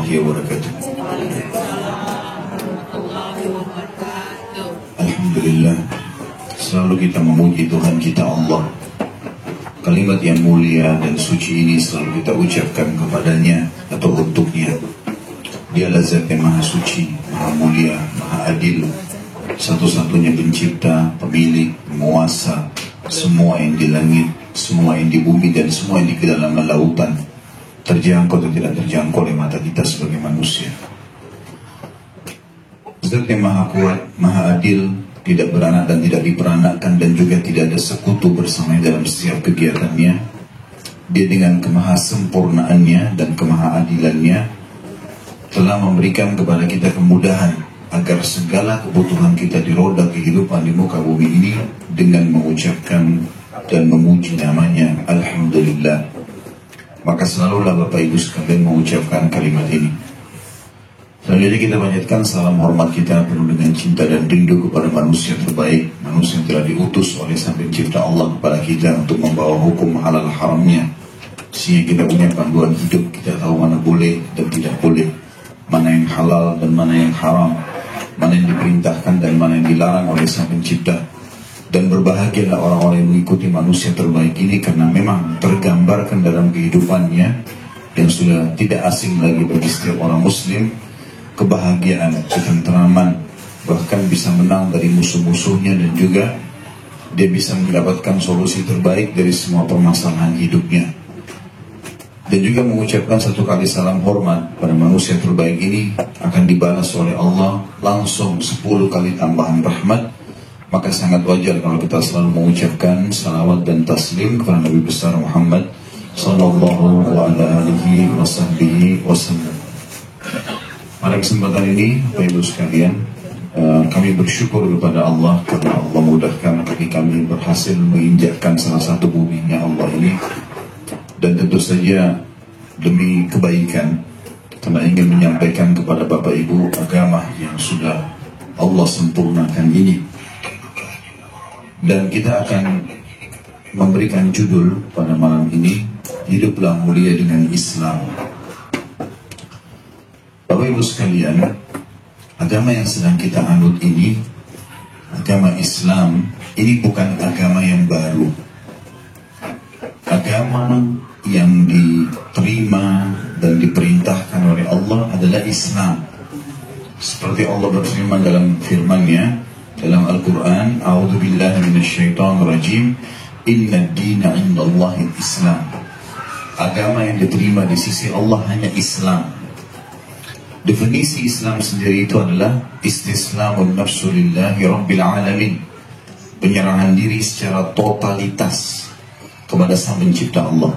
warahmatullahi wabarakatuh. Alhamdulillah, selalu kita memuji Tuhan kita Allah. Kalimat yang mulia dan suci ini selalu kita ucapkan kepadanya atau untuknya. Dialah Zat yang maha suci, maha mulia, maha adil, satu-satunya pencipta, pemilik, penguasa semua yang di langit, semua yang di bumi, dan semua yang di kedalaman lautan, terjangkau atau tidak terjangkau oleh mata kita sebagai manusia. Zat yang maha kuat, maha adil, tidak beranak dan tidak diperanakkan, dan juga tidak ada sekutu bersamanya dalam setiap kegiatannya. Dia dengan kemahasempurnaannya dan kemahaadilannya telah memberikan kepada kita kemudahan agar segala kebutuhan kita di roda kehidupan di muka bumi ini dengan mengucapkan dan memuji namanya Alhamdulillah. Maka selalulah Bapak Ibu sekalian mengucapkan kalimat ini. Selanjutnya kita panjatkan salam hormat kita penuh dengan cinta dan rindu kepada manusia terbaik, manusia yang telah diutus oleh Sang Pencipta Allah kepada kita untuk membawa hukum halal haramnya, sehingga kita punya panduan hidup, kita tahu mana boleh dan tidak boleh, mana yang halal dan mana yang haram, mana yang diperintahkan dan mana yang dilarang oleh Sang Pencipta. Dan berbahagialah orang-orang yang mengikuti manusia terbaik ini, karena memang tergambarkan dalam kehidupannya yang sudah tidak asing lagi bagi setiap orang muslim, kebahagiaan, ketentraman, bahkan bisa menang dari musuh-musuhnya, dan juga dia bisa mendapatkan solusi terbaik dari semua permasalahan hidupnya. Dan juga mengucapkan satu kali salam hormat pada manusia terbaik ini akan dibalas oleh Allah langsung 10 kali tambahan rahmat. Maka sangat wajar kalau kita selalu mengucapkan salawat dan taslim kepada Nabi besar Muhammad sallallahu alaihi wasallam. Pada kesempatan ini, Bapak Ibu sekalian, kami bersyukur kepada Allah karena Allah mudahkan bagi kami berhasil menginjakkan salah satu buminya Allah ini. Dan tentu saja demi kebaikan, karena ingin menyampaikan kepada Bapak Ibu agama yang sudah Allah sempurnakan ini. Dan kita akan memberikan judul pada malam ini, Hiduplah Mulia dengan Islam. Bapak Ibu sekalian, agama yang sedang kita anut ini, agama Islam, ini bukan agama yang baru. Agama yang diterima dan diperintahkan oleh Allah adalah Islam. Seperti Allah berfirman dalam firman-Nya dalam Al-Quran, A'udzubillahi minasyaitonirrajim, Inna ad-dina 'indallahil Islam. Agama yang diterima di sisi Allah hanya Islam. Definisi Islam sendiri itu adalah istislamun nafsu lillahi rabbil alamin, penyerahan diri secara totalitas kepada Sang Pencipta Allah.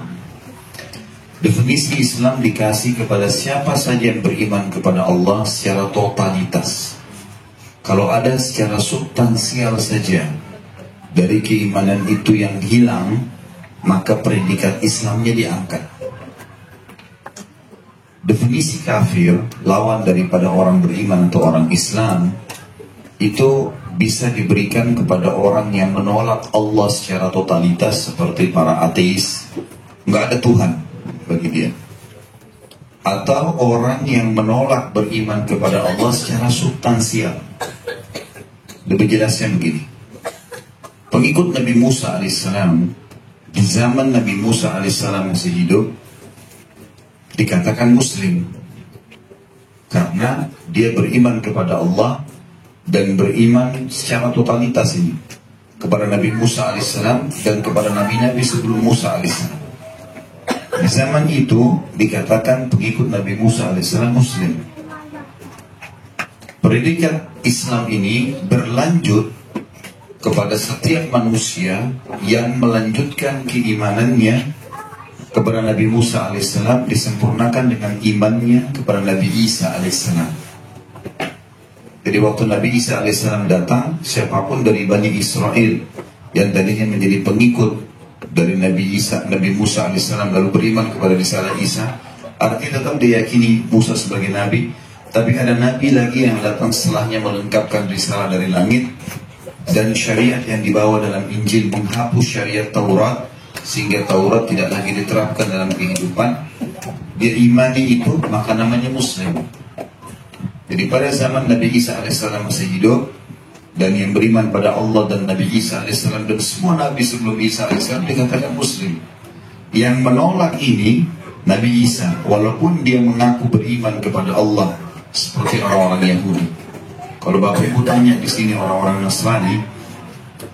Definisi Islam dikasih kepada siapa saja yang beriman kepada Allah secara totalitas. Kalau ada secara substansial saja dari keimanan itu yang hilang, maka predikat Islamnya diangkat. Definisi kafir, lawan daripada orang beriman atau orang Islam, itu bisa diberikan kepada orang yang menolak Allah secara totalitas, seperti para ateis, nggak ada Tuhan bagi dia. Atau orang yang menolak beriman kepada Allah secara substansial. Lebih jelasnya begini, pengikut Nabi Musa alaihissalam di zaman Nabi Musa alaihissalam masih hidup dikatakan Muslim karena dia beriman kepada Allah dan beriman secara totalitas ini kepada Nabi Musa alaihissalam dan kepada nabi-nabi sebelum Musa alaihissalam. Di zaman itu dikatakan pengikut Nabi Musa alaihissalam Muslim. Predikat Islam ini berlanjut kepada setiap manusia yang melanjutkan keimanannya kepada Nabi Musa alaihissalam, disempurnakan dengan imannya kepada Nabi Isa alaihissalam. Jadi waktu Nabi Isa alaihissalam datang, siapapun dari Bani Israel yang tadinya menjadi pengikut dari Nabi Musa alaihissalam lalu beriman kepada risalah Isa, artinya tetap diyakini Musa sebagai Nabi. Tapi ada Nabi lagi yang datang setelahnya melengkapkan risalah dari langit, dan syariat yang dibawa dalam Injil menghapus syariat Taurat, sehingga Taurat tidak lagi diterapkan dalam kehidupan. dia imani itu, maka namanya Muslim. Jadi pada zaman Nabi Isa alaihissalam masih hidup, dan yang beriman pada Allah dan Nabi Isa alaihissalam dan semua Nabi sebelum Isa alaihissalam dikatakan Muslim. Yang menolak ini Nabi Isa, walaupun dia mengaku beriman kepada Allah seperti orang-orang Yahudi. Kalau Bapak Ibu tanya di sini orang-orang Nasrani,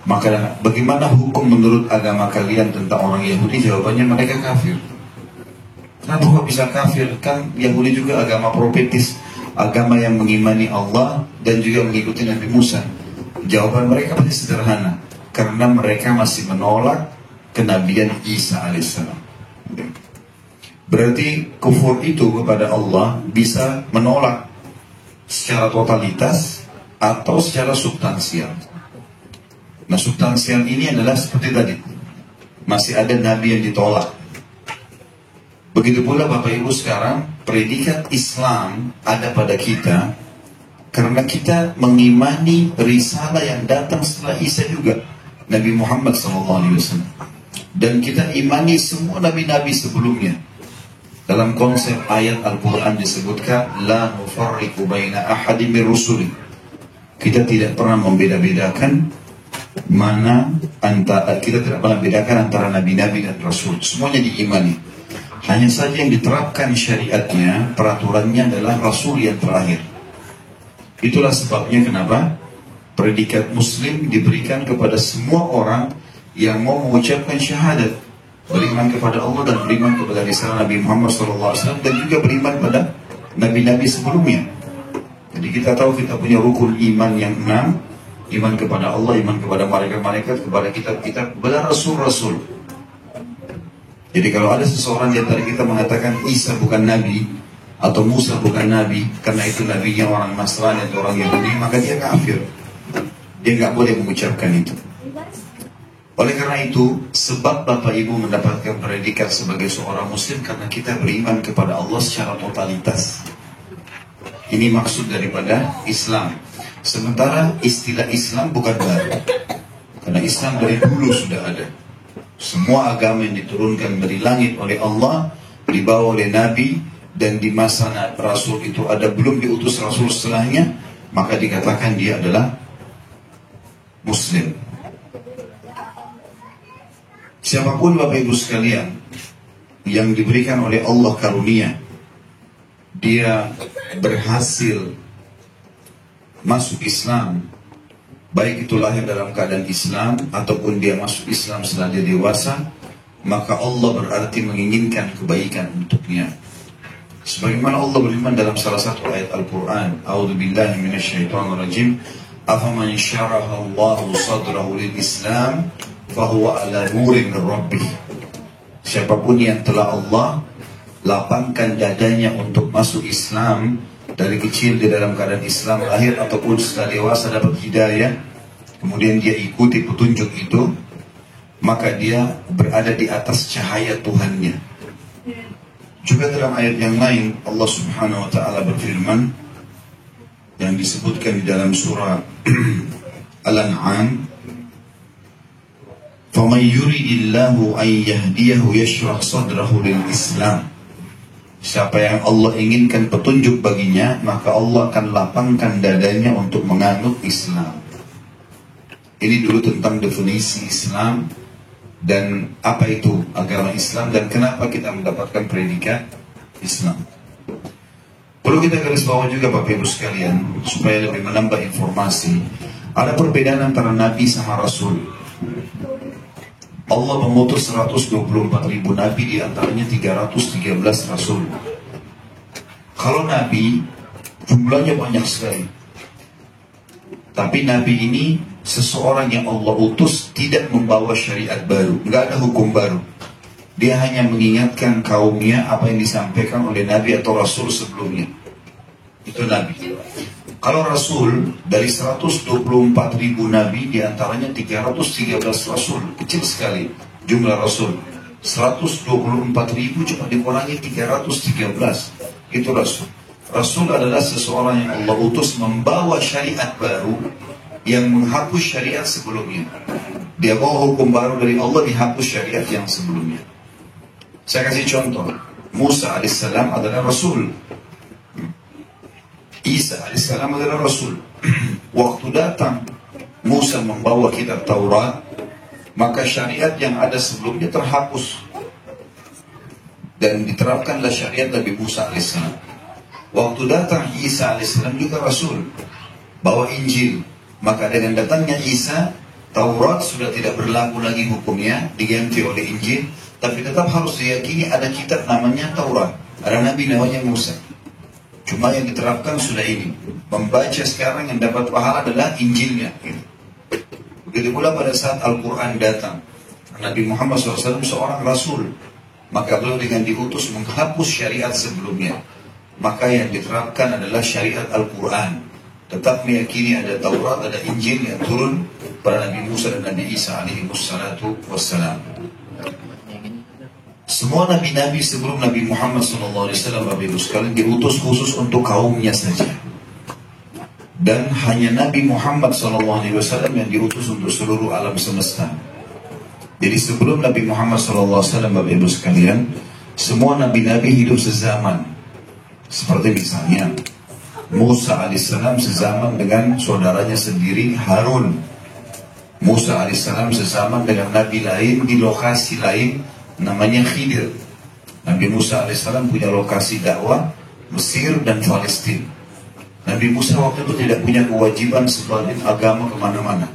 maka bagaimana hukum menurut agama kalian tentang orang Yahudi? Jawabannya mereka kafir. Kenapa kok bisa kafir? Kan Yahudi juga agama profetis, agama yang mengimani Allah dan juga mengikuti Nabi Musa. Jawaban mereka pasti sederhana, karena mereka masih menolak kenabian Isa alaihissalam. Berarti kufur itu kepada Allah bisa menolak secara totalitas atau secara substansial. Nah, substansial ini adalah seperti tadi, masih ada nabi yang ditolak. Begitu pula Bapak Ibu sekarang, predikat Islam ada pada kita karena kita mengimani risalah yang datang setelah Isa juga, Nabi Muhammad SAW. Dan kita imani semua nabi-nabi sebelumnya. Dalam konsep ayat Al-Quran disebutkan, La nufarriqu baina ahadin min rusuli. Kita tidak pernah membeda-bedakan kita tidak pernah bedakan antara nabi-nabi dan rasul. Semuanya diimani. Hanya saja yang diterapkan syariatnya, peraturannya adalah rasul yang terakhir. Itulah sebabnya kenapa predikat Muslim diberikan kepada semua orang yang mau mengucapkan syahadat, beriman kepada Allah dan beriman kepada risalah Nabi Muhammad SAW, dan juga beriman pada nabi-nabi sebelumnya. Jadi kita tahu kita punya rukun iman yang 6, iman kepada Allah, iman kepada malaikat-malaikat, kepada kitab-kitab, kepada rasul-rasul. Jadi kalau ada seseorang di antara kita mengatakan Isa bukan nabi atau Musa bukan nabi karena itu nabinya orang Nasrani atau orang Yahudi, maka dia kafir. Dia nggak boleh mengucapkan itu. Oleh karena itu, sebab Bapak Ibu mendapatkan predikat sebagai seorang Muslim karena kita beriman kepada Allah secara totalitas. Ini maksud daripada Islam. Sementara istilah Islam bukan baru, karena Islam dari dulu sudah ada. Semua agama yang diturunkan dari langit oleh Allah, dibawa oleh Nabi, dan di masa Rasul itu ada, belum diutus Rasul setelahnya, maka dikatakan dia adalah Muslim. Siapapun Bapak Ibu sekalian yang diberikan oleh Allah karunia, dia berhasil masuk Islam, baik itu lahir dalam keadaan Islam ataupun dia masuk Islam setelah dia dewasa, maka Allah berarti menginginkan kebaikan untuknya. Sebagaimana Allah berfirman dalam salah satu ayat Al-Quran, A'udzubillahi minasyaitonirrajim, afaman syaraha Allahu sadrahu lil Islam fahuwa ala nurin min rabbih. Siapapun yang telah Allah lapangkan dadanya untuk masuk Islam, dari kecil di dalam keadaan Islam, lahir ataupun setelah dewasa dapat hidayah, kemudian dia ikuti petunjuk itu, maka dia berada di atas cahaya Tuhannya. Juga dalam ayat yang lain Allah Subhanahu wa taala berfirman yang disebutkan di dalam surah Al-An'am, "Faman yuridillahu an yahdiyahu yashrah sadrahu lil Islam." Siapa yang Allah inginkan petunjuk baginya, maka Allah akan lapangkan dadanya untuk menganut Islam. Ini dulu tentang definisi Islam dan apa itu agama Islam dan kenapa kita mendapatkan predikat Islam. Perlu kita garis bawah juga Bapak Ibu sekalian, supaya lebih menambah informasi. Ada perbedaan antara Nabi sama Rasul. Allah mengutus 124.000 Nabi, di antaranya 313 Rasul. Kalau Nabi, jumlahnya banyak sekali. Tapi Nabi ini seseorang yang Allah utus tidak membawa syariat baru, nggak ada hukum baru. Dia hanya mengingatkan kaumnya apa yang disampaikan oleh Nabi atau Rasul sebelumnya. Itu Nabi. Kalau Rasul, dari 124.000 Nabi, diantaranya 313 Rasul. Kecil sekali jumlah Rasul. 124.000 cuma dikurangi 313. Itu Rasul. Rasul adalah seseorang yang Allah utus membawa syariat baru yang menghapus syariat sebelumnya. Dia bawa hukum baru dari Allah, dihapus syariat yang sebelumnya. Saya kasih contoh. Musa alaihissalam adalah Rasul. Isa alaihissalam adalah Rasul. Waktu datang Musa membawa kitab Taurat, maka syariat yang ada sebelumnya terhapus dan diterapkanlah syariat Nabi Musa alaihissalam. Waktu datang Isa alaihissalam juga Rasul, bawa Injil. Maka dengan datangnya Isa, Taurat sudah tidak berlaku lagi hukumnya, diganti oleh Injil. Tapi tetap harus diyakini ada kitab namanya Taurat, ada Nabi namanya Musa. Cuma yang diterapkan sudah ini. Membaca sekarang yang dapat pahala adalah Injilnya. Begitu pula pada saat Al-Quran datang, Nabi Muhammad SAW seorang Rasul, maka beliau dengan diutus menghapus syariat sebelumnya. Maka yang diterapkan adalah syariat Al-Quran. Tetap meyakini ada Taurat, ada Injil yang turun pada Nabi Musa dan Nabi Isa alaihi wassalatu wassalam. Semua nabi-nabi sebelum Nabi Muhammad SAW Bapak Ibu sekalian diutus khusus untuk kaumnya saja. Dan hanya Nabi Muhammad SAW yang diutus untuk seluruh alam semesta. Jadi sebelum Nabi Muhammad SAW Bapak Ibu sekalian, semua nabi-nabi hidup sezaman. Seperti misalnya Musa alaihissalam sezaman dengan saudaranya sendiri Harun. Musa alaihissalam sezaman dengan nabi lain di lokasi lain namanya Khidir. Nabi Musa alaihissalam punya lokasi dakwah Mesir dan Palestina. Nabi Musa waktu itu tidak punya kewajiban sebagian agama kemana-mana.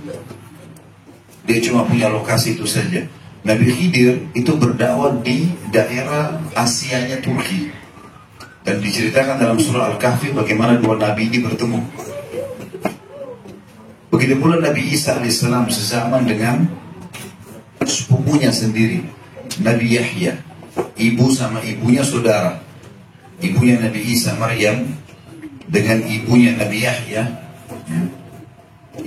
Dia cuma punya lokasi itu saja. Nabi Khidir itu berdakwah di daerah Asianya Turki. Dan diceritakan dalam surah Al-Kahfi bagaimana dua nabi ini bertemu. Begitu pula Nabi Isa alaihissalam sezaman dengan sepupunya sendiri, Nabi Yahya. Ibu sama ibunya saudara. Ibunya Nabi Isa Maryam dengan ibunya Nabi Yahya, ya,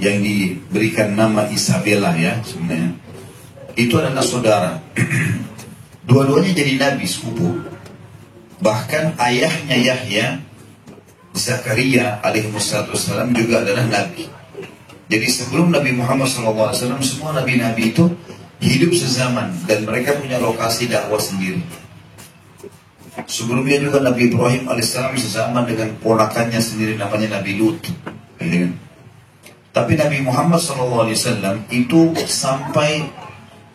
yang diberikan nama Isabella ya sebenarnya. Itu adalah saudara. Dua-duanya jadi nabi sepupu. Bahkan ayahnya Yahya, Zakaria alaihissalam juga adalah nabi. Jadi sebelum Nabi Muhammad SAW semua nabi-nabi itu hidup sezaman dan mereka punya lokasi dakwah sendiri. Sebelumnya juga Nabi Ibrahim alaihissalam sezaman dengan ponakannya sendiri namanya Nabi Lut. Tapi Nabi Muhammad SAW itu sampai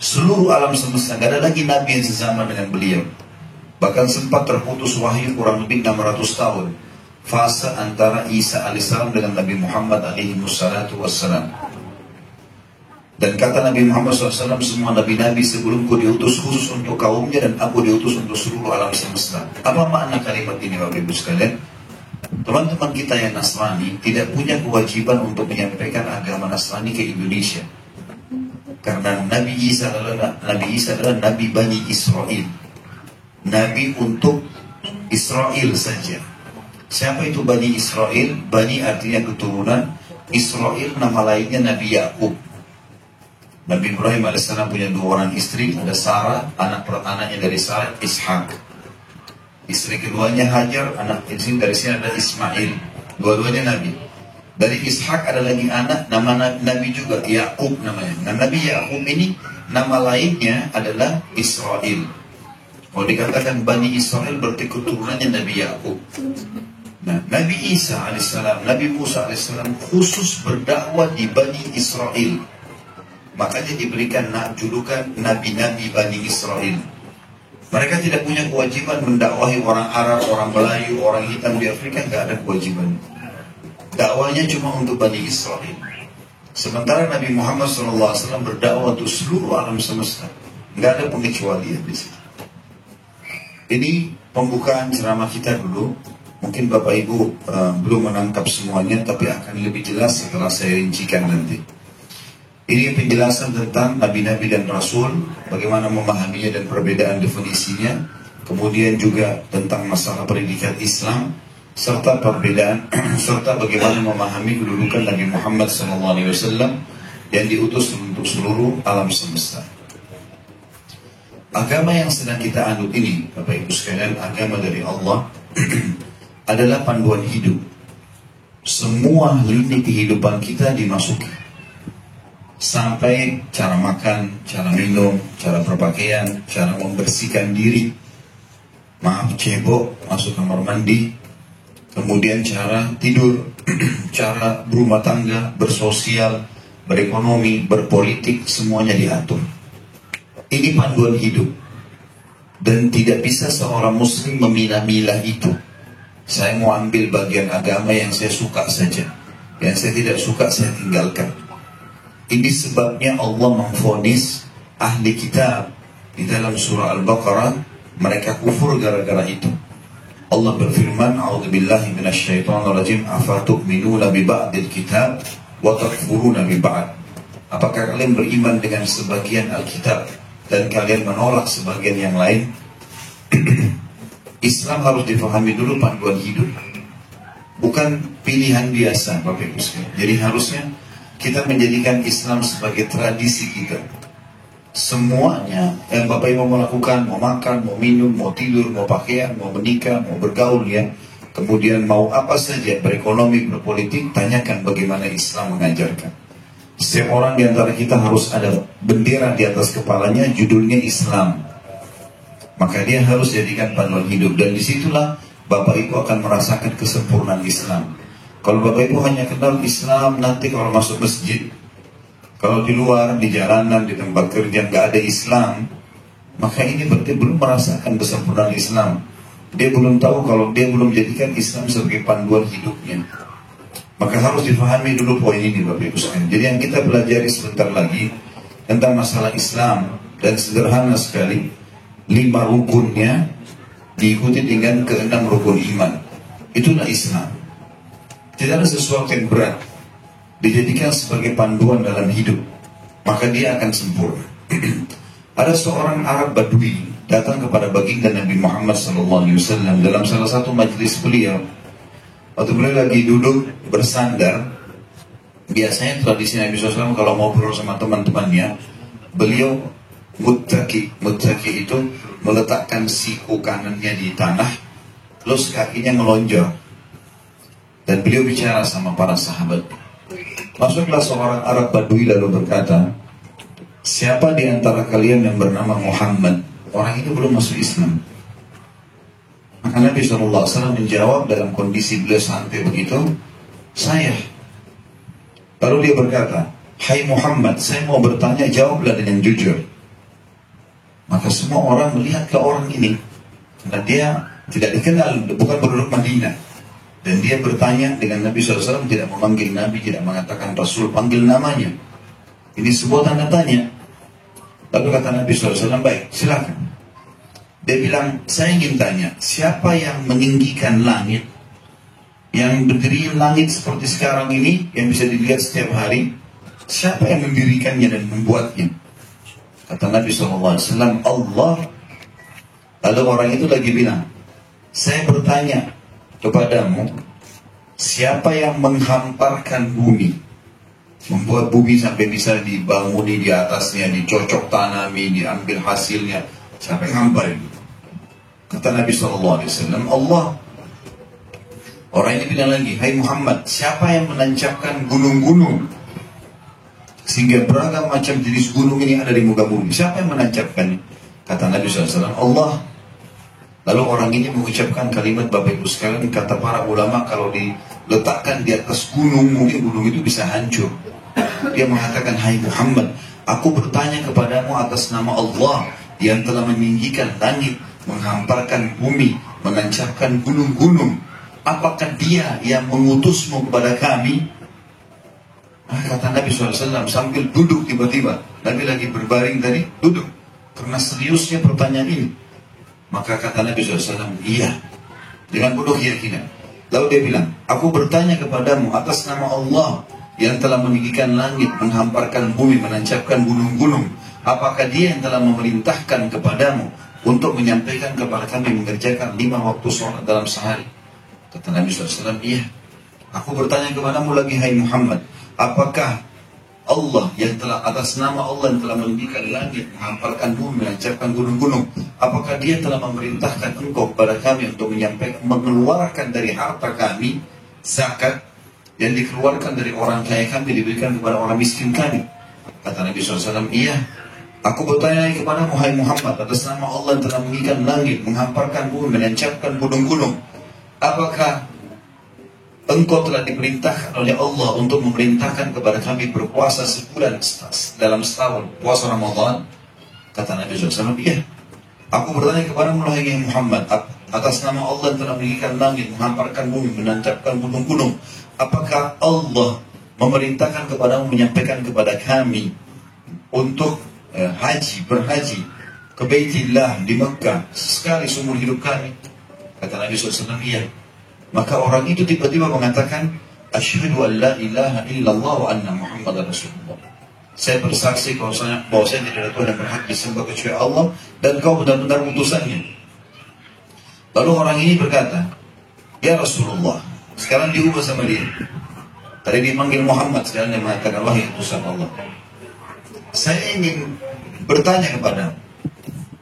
seluruh alam semesta, gak ada lagi nabi yang sezaman dengan beliau. Bahkan sempat terputus wahyu kurang lebih 600 tahun. Fase antara Isa alaihissalam dengan Nabi Muhammad alaihi wassalam. Dan kata Nabi Muhammad SAW, semua nabi-nabi sebelumku diutus khusus untuk kaumnya dan aku diutus untuk seluruh alam semesta. Apa makna kalimat ini Bapak Ibu sekalian? Teman-teman kita yang Nasrani tidak punya kewajiban untuk menyampaikan agama Nasrani ke Indonesia. Karena Nabi Isa adalah Nabi Bani Israel. Nabi untuk Israel saja. Siapa itu Bani Israel? Bani artinya keturunan. Israel nama lainnya Nabi Yakub. Nabi Ibrahim alaihissalam punya dua orang istri. Ada Sarah, anaknya dari Sarah Ishak. Istri keduanya Hajar, anak istri dari sini ada Ismail. Dua-duanya Nabi. Dari Ishak ada lagi anak, nama Nabi juga Yakub namanya. Nah Nabi Yakub ini nama lainnya adalah Israel. Kalau dikatakan Bani Israel berarti keturunannya Nabi Yakub. Nah, Nabi Isa alaihissalam, Nabi Musa alaihissalam khusus berdakwah di Bani Israel. Makanya diberikan julukan Nabi-Nabi Bani Israel. Mereka tidak punya kewajiban mendakwahi orang Arab, orang Melayu, orang hitam di Afrika, nggak ada kewajiban. Dakwahnya cuma untuk Bani Israel. Sementara Nabi Muhammad SAW berdakwah untuk seluruh alam semesta. Nggak ada pengecualian di situ. Ini pembukaan ceramah kita dulu. Mungkin Bapak Ibu belum menangkap semuanya, tapi akan lebih jelas setelah saya rincikan nanti. Ini penjelasan tentang Nabi-Nabi dan Rasul, bagaimana memahaminya dan perbedaan definisinya. Kemudian juga tentang masalah pendidikan Islam, serta perbedaan, serta bagaimana memahami kedudukan Nabi Muhammad SAW yang diutus untuk seluruh alam semesta. Agama yang sedang kita anut ini, Bapak Ibu sekalian, agama dari Allah adalah panduan hidup. Semua lini kehidupan kita dimasuki. Sampai cara makan, cara minum, cara berpakaian, cara membersihkan diri. maaf cebok, masuk kamar mandi, kemudian cara tidur, cara berumah tangga, bersosial, berekonomi, berpolitik, semuanya diatur. Ini panduan hidup. Dan tidak bisa seorang muslim memilah-milah itu. Saya mau ambil bagian agama yang saya suka saja, yang saya tidak suka saya tinggalkan. Ini sebabnya Allah memvonis ahli kitab di dalam surah Al-Baqarah, mereka kufur gara-gara itu. Allah berfirman, "A'udzubillahi minasyaitonirrajim, afatu'minuna bi ba'dil kitab wa takfuruna bi ba'd." Apakah kalian beriman dengan sebagian Alkitab dan kalian menolak sebagian yang lain? Islam harus difahami dulu panduan hidup, bukan pilihan biasa, Bapak Ibu sekalian. Jadi harusnya kita menjadikan Islam sebagai tradisi kita. Semuanya yang Bapak Ibu mau lakukan, mau makan, mau minum, mau tidur, mau pakaian, mau menikah, mau bergaul ya, kemudian mau apa saja, berekonomi, berpolitik, tanyakan bagaimana Islam mengajarkan. Setiap orang di antara kita harus ada bendera di atas kepalanya, judulnya Islam. Maka dia harus jadikan panduan hidup, dan disitulah Bapak Ibu akan merasakan kesempurnaan Islam. Kalau Bapak Ibu hanya kenal Islam nanti kalau masuk masjid, kalau di luar, di jalanan, di tempat kerja nggak ada Islam, maka ini berarti belum merasakan kesempurnaan Islam. Dia belum tahu, kalau dia belum jadikan Islam sebagai panduan hidupnya. Maka harus difahami dulu poin ini, Bapak Ibu sekalian. Jadi yang kita pelajari sebentar lagi tentang masalah Islam, dan sederhana sekali, 5 rukunnya diikuti dengan ke-6 rukun iman. Itulah Islam. Tidak ada sesuatu yang berat dijadikan sebagai panduan dalam hidup, maka dia akan sempurna. Ada seorang Arab Badui datang kepada baginda Nabi Muhammad SAW dalam salah satu majelis beliau. Waktu beliau lagi duduk bersandar, biasanya tradisi Nabi SAW kalau mau ngobrol sama teman-temannya, beliau muttaki itu meletakkan siku kanannya di tanah, terus kakinya melonjor, dan beliau bicara sama para sahabat. Masuklah seorang Arab Badui lalu berkata, "Siapa di antara kalian yang bernama Muhammad?" Orang itu belum masuk Islam. Maka Nabi SAW menjawab dalam kondisi beliau santai begitu, "Saya." Lalu dia berkata, "Hai Muhammad, saya mau bertanya, jawablah dengan jujur." Maka semua orang melihat ke orang ini, karena dia tidak dikenal, bukan penduduk Madinah. Dan dia bertanya dengan Nabi SAW, tidak memanggil Nabi, tidak mengatakan Rasul, panggil namanya. Ini sebuah tanda tanya. Lalu kata Nabi SAW, "Baik, silakan." Dia bilang, "Saya ingin tanya, siapa yang meninggikan langit, yang berdiri langit seperti sekarang ini, yang bisa dilihat setiap hari? Siapa yang mendirikannya dan membuatnya?" Kata Nabi SAW, "Allah." Lalu orang itu lagi bilang, "Saya bertanya kepadamu, siapa yang menghamparkan bumi, membuat bumi sampai bisa dibanguni di atasnya, dicocok tanami, diambil hasilnya, siapa yang hampar itu?" Kata Nabi SAW, "Allah." Orang ini bilang lagi, "Hai Muhammad, siapa yang menancapkan gunung-gunung sehingga beragam macam jenis gunung ini ada di muka bumi? Siapa yang menancapkannya?" Kata Nabi SAW, "Allah." Lalu orang ini mengucapkan kalimat, Bapak Ibu sekalian, kata para ulama, kalau diletakkan di atas gunung, mungkin gunung itu bisa hancur. Dia mengatakan, "Hai Muhammad, aku bertanya kepadamu atas nama Allah yang telah meninggikan langit, menghamparkan bumi, menancapkan gunung-gunung. Apakah dia yang mengutusmu kepada kami?" Kata Nabi SAW sambil duduk, tiba-tiba Nabi lagi berbaring tadi, duduk karena seriusnya pertanyaan ini. Maka kata Nabi SAW, "Iya," dengan penuh keyakinan. Lalu dia bilang, "Aku bertanya kepadamu atas nama Allah yang telah meninggikan langit, menghamparkan bumi, menancapkan gunung-gunung. Apakah dia yang telah memerintahkan kepadamu untuk menyampaikan kepada kami mengerjakan 5 waktu sholat dalam sehari?" Kata Nabi SAW, "Iya." "Aku bertanya kepadamu lagi, hai Muhammad, apakah Allah yang telah, atas nama Allah yang telah meninggikan langit, menghamparkan bumi, menancapkan gunung-gunung, apakah dia telah memerintahkan engkau kepada kami untuk menyampaikan, mengeluarkan dari harta kami zakat yang dikeluarkan dari orang kaya kami, diberikan kepada orang miskin kami?" Kata Nabi SAW, "Iya." Aku bertanya lagi kepada Hai Muhammad, atas nama Allah yang telah meninggikan langit, menghamparkan bumi, menancapkan gunung-gunung, apakah engkau telah diperintahkan oleh Allah untuk memerintahkan kepada kami berpuasa sebulan dalam setahun, puasa Ramadan? Kata Nabi SAW, iya. Aku bertanya kepada Hai Muhammad, atas nama Allah yang telah meninggikan langit, menghamparkan bumi, menancapkan gunung-gunung, apakah Allah memerintahkan kepadamu, menyampaikan kepada kami untuk berhaji ke Baitillah di Mekah sekali seumur hidup kami? Kata Nabi SAW, iya. Maka orang itu tiba-tiba mengatakan, asyhadu an la ilaha illallah wa anna Muhammadar Rasulullah. Saya bersaksi bahwasanya tidak ada Tuhan yang berhak disembah kecuali Allah dan kau benar-benar utusannya. Lalu orang ini berkata, ya Rasulullah. Sekarang diubah sama dia. Tadi dia manggil Muhammad, sekarang dia mengatakan wahai utusan Allah. Saya ingin bertanya kepada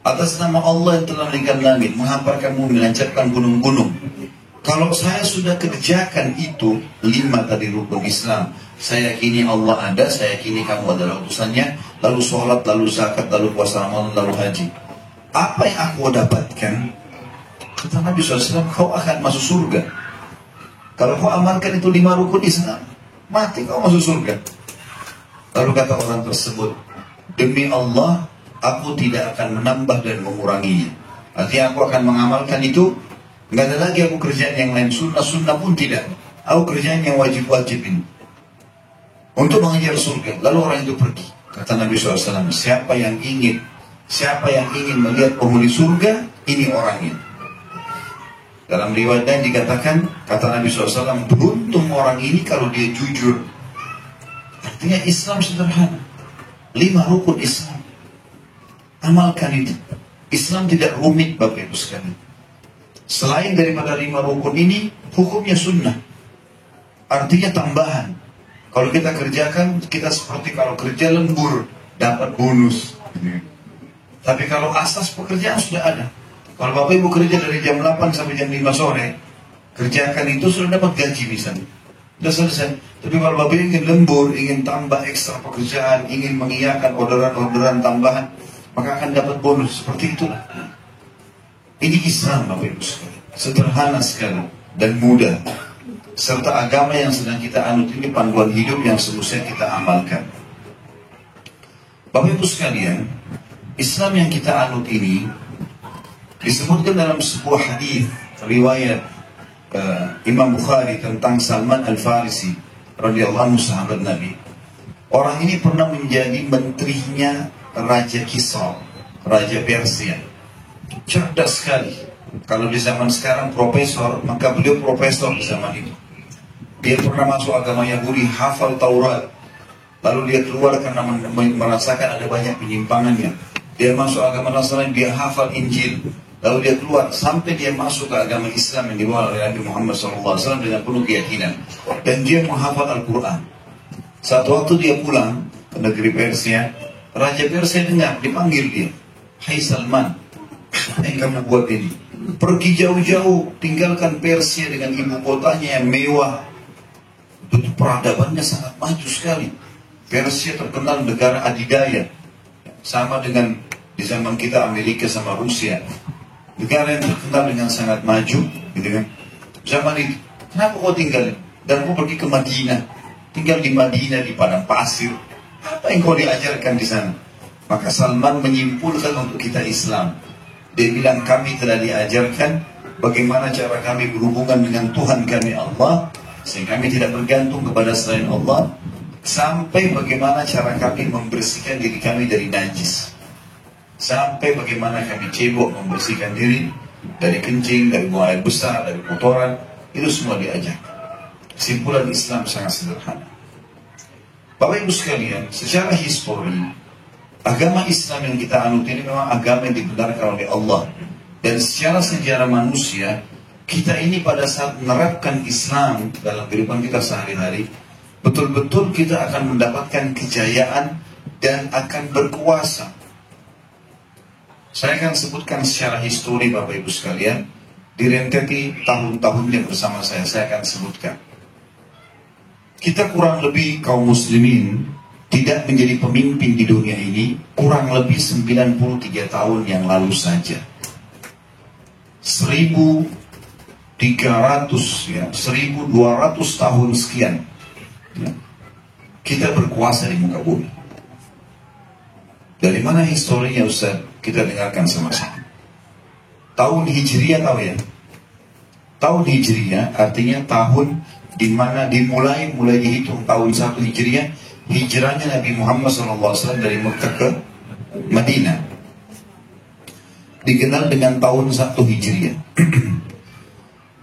atas nama Allah yang telah meninggikan langit, menghamparkan bumi, menancapkan gunung-gunung, kalau saya sudah kerjakan itu 5 tadi rukun Islam, saya yakini Allah ada, saya yakini kamu adalah utusannya, lalu sholat, lalu zakat, lalu puasa Ramadan, lalu haji, apa yang aku dapatkan? Kata Nabi SAW, kau akan masuk surga. Kalau kau amalkan itu 5 rukun Islam, mati kau masuk surga. Lalu kata orang tersebut, demi Allah, aku tidak akan menambah dan menguranginya. Artinya aku akan mengamalkan itu, nggak ada lagi aku kerjaan yang lain, sunnah-sunnah pun tidak. Aku kerjaan yang wajib-wajib ini untuk mengejar surga. Lalu orang itu pergi. Kata Nabi SAW, siapa yang ingin melihat penghuni surga, ini orangnya. Dalam riwayat lain dikatakan, kata Nabi SAW, beruntung orang ini kalau dia jujur. Artinya Islam sederhana, 5 rukun Islam, amalkan itu. Islam tidak rumit Bapak Ibu sekalian. Selain daripada 5 rukun ini, hukumnya sunnah, artinya tambahan. Kalau kita kerjakan, kita seperti kalau kerja lembur, dapat bonus. Tapi kalau asas pekerjaan sudah ada. Kalau Bapak Ibu kerja dari jam 8 sampai jam 5 sore, kerjakan itu sudah dapat gaji misalnya, sudah selesai. Tapi kalau Bapak ingin lembur, ingin tambah ekstra pekerjaan, ingin mengiyakan orderan-orderan tambahan, maka akan dapat bonus. Seperti itulah. Ini Islam Bapak Ibu sekalian, sederhana sekali dan mudah. Serta agama yang sedang kita anut ini panduan hidup yang semestinya kita amalkan. Bapak Ibu sekalian, Islam yang kita anut ini disebutkan dalam sebuah hadis riwayat Imam Bukhari tentang Salman Al-Farisi radhiyallahu anhu, sahabat Nabi. Orang ini pernah menjadi menterinya Raja Kisra, Raja Persia. Cerdas sekali. Kalau di zaman sekarang profesor, maka beliau profesor di zaman itu. Dia pernah masuk agama Yahudi, hafal Taurat. Lalu dia keluar karena merasakan ada banyak penyimpangannya. Dia masuk agama Nasrani, dia hafal Injil. Lalu dia keluar sampai dia masuk ke agama Islam yang dibawa oleh Nabi Muhammad SAW dengan penuh keyakinan. Dan dia menghafal Al-Quran. Satu waktu dia pulang ke negeri Persia, Raja Persia dengar, dipanggil dia. Hai Salman, apa yang kamu buat ini? Pergi jauh-jauh, tinggalkan Persia dengan ibu kotanya yang mewah. Itu peradabannya sangat maju sekali. Persia terkenal negara adidaya. Sama dengan di zaman kita Amerika sama Rusia. Negara yang terkenal dengan sangat maju, gitu kan? Zaman itu, kenapa kau tinggal? Dan kau pergi ke Madinah, tinggal di Madinah di padang pasir. Apa yang kau diajarkan di sana? Maka Salman menyimpulkan untuk kita Islam. Dia bilang kami telah diajarkan bagaimana cara kami berhubungan dengan Tuhan kami Allah, sehingga kami tidak bergantung kepada selain Allah, sampai bagaimana cara kami membersihkan diri kami dari najis. Sampai bagaimana kami cebok membersihkan diri dari kencing, dari buang air besar, dari kotoran, itu semua diajar. Kesimpulan Islam sangat sederhana. Bapak Ibu sekalian, secara histori, agama Islam yang kita anut ini memang agama yang dibenarkan oleh Allah. Dan secara sejarah manusia, kita ini pada saat menerapkan Islam dalam kehidupan kita sehari-hari, betul-betul kita akan mendapatkan kejayaan dan akan berkuasa. Saya akan sebutkan secara histori Bapak Ibu sekalian, direnteti tahun-tahunnya bersama saya akan sebutkan. Kita kurang lebih kaum muslimin tidak menjadi pemimpin di dunia ini kurang lebih 93 tahun yang lalu saja. 1.300 ya, 1.200 tahun sekian ya, kita berkuasa di muka bumi. Dari mana historinya Ustaz? Kita dengarkan sama-sama. Tahun Hijriah tahu ya? Tahun Hijriah artinya tahun di mana mulai dihitung tahun 1 Hijriah, hijrahnya Nabi Muhammad SAW dari Mekah ke Madinah. Dikenal dengan tahun 1 Hijriah.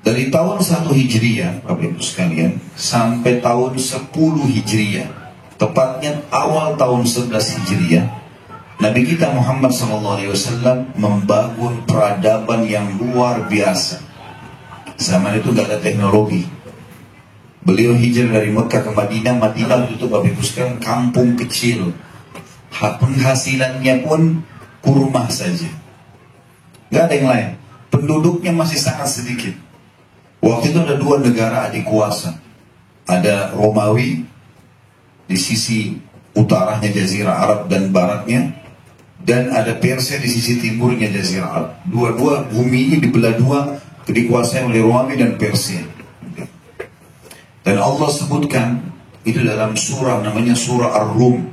Dari tahun 1 Hijriah, Bapak Ibu sekalian, sampai tahun 10 Hijriah, tepatnya awal tahun 11 Hijriah, Nabi kita Muhammad SAW membangun peradaban yang luar biasa. Zaman itu gak ada teknologi. Beliau hijrah dari Mekah ke Madinah. Madinah itu Bapak Ibu sekalian kampung kecil. Penghasilannya pun kurma saja. Gak ada yang lain. Penduduknya masih sangat sedikit. Waktu itu ada 2 negara adik kuasa. Ada Romawi di sisi utaranya Jazirah Arab dan baratnya, dan ada Persia di sisi timurnya Jazirah Arab. Dua-dua bumi ini dibelah 2, dikuasai oleh Romawi dan Persia. Dan Allah sebutkan itu dalam surah namanya surah Ar-Rum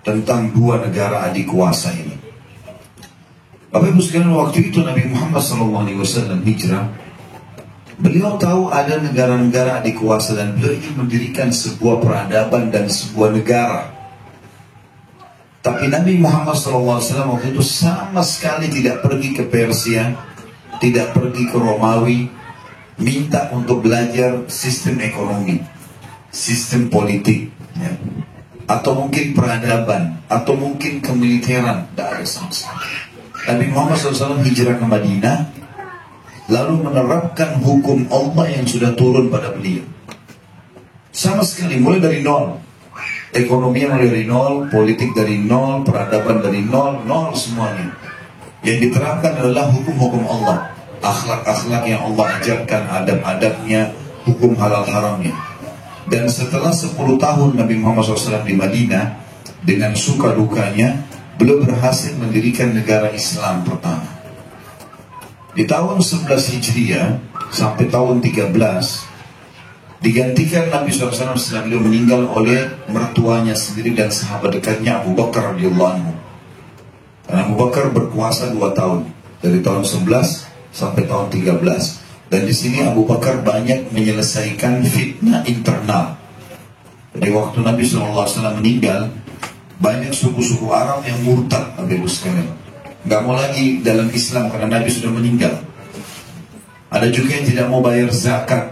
tentang 2 negara adik kuasa ini. Bapak Ibu sekalian, waktu itu Nabi Muhammad SAW hijrah. Beliau tahu ada negara-negara adik kuasa dan beliau ingin mendirikan sebuah peradaban dan sebuah negara. Tapi Nabi Muhammad SAW waktu itu sama sekali tidak pergi ke Persia, tidak pergi ke Romawi, minta untuk belajar sistem ekonomi, sistem politik, ya, atau mungkin peradaban, atau mungkin kemiliteran. Tidak ada sama sekali. Nabi Muhammad SAW hijrah ke Madinah, lalu menerapkan hukum Allah yang sudah turun pada beliau. Sama sekali, mulai dari nol. Ekonomi mulai dari nol, politik dari nol, peradaban dari nol, nol semuanya. Yang diterapkan adalah hukum-hukum Allah, akhlak-akhlak yang Allah ajarkan, adab-adabnya, hukum halal haramnya. Dan setelah 10 tahun Nabi Muhammad SAW di Madinah, dengan suka dukanya, beliau berhasil mendirikan negara Islam pertama. Di tahun 11 Hijriah sampai tahun 13, digantikan Nabi SAW setelah beliau meninggal oleh mertuanya sendiri dan sahabat dekatnya Abu Bakar radhiyallahu anhu. Dan Abu Bakar berkuasa 2 tahun, dari tahun 11 sampai tahun 13. Dan di sini Abu Bakar banyak menyelesaikan fitnah internal. Jadi waktu Nabi SAW meninggal, banyak suku-suku Arab yang murtad, Nabi sekalian. Gak mau lagi dalam Islam karena Nabi sudah meninggal. Ada juga yang tidak mau bayar zakat,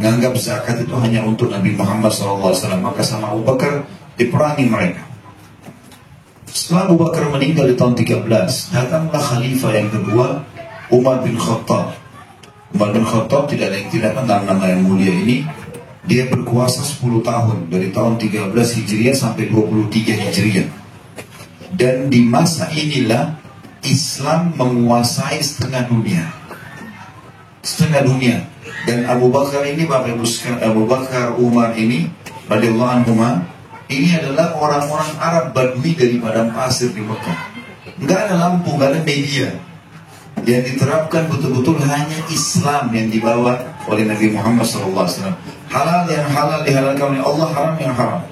menganggap zakat itu hanya untuk Nabi Muhammad SAW. Maka sama Abu Bakar diperangi mereka. Setelah Abu Bakar meninggal di tahun 13, datanglah khalifah yang kedua, Umar bin Khattab. Umar bin Khattab tidak ada yang tidak kenal nama yang mulia ini. Dia berkuasa 10 tahun, dari tahun 13 Hijriah sampai 23 Hijriah. Dan di masa inilah Islam menguasai setengah dunia. Setengah dunia. Dan Abu Bakar ini, Bapak Ibu sekalian, Abu Bakar, Umar ini radhiyallahu anhuma, ini adalah orang-orang Arab Badui dari padang pasir di Mekah. Nggak ada lampu, nggak ada media. Yang diterapkan betul-betul hanya Islam yang dibawa oleh Nabi Muhammad SAW. Halal yang halal dihalalkan oleh Allah, haram yang haram.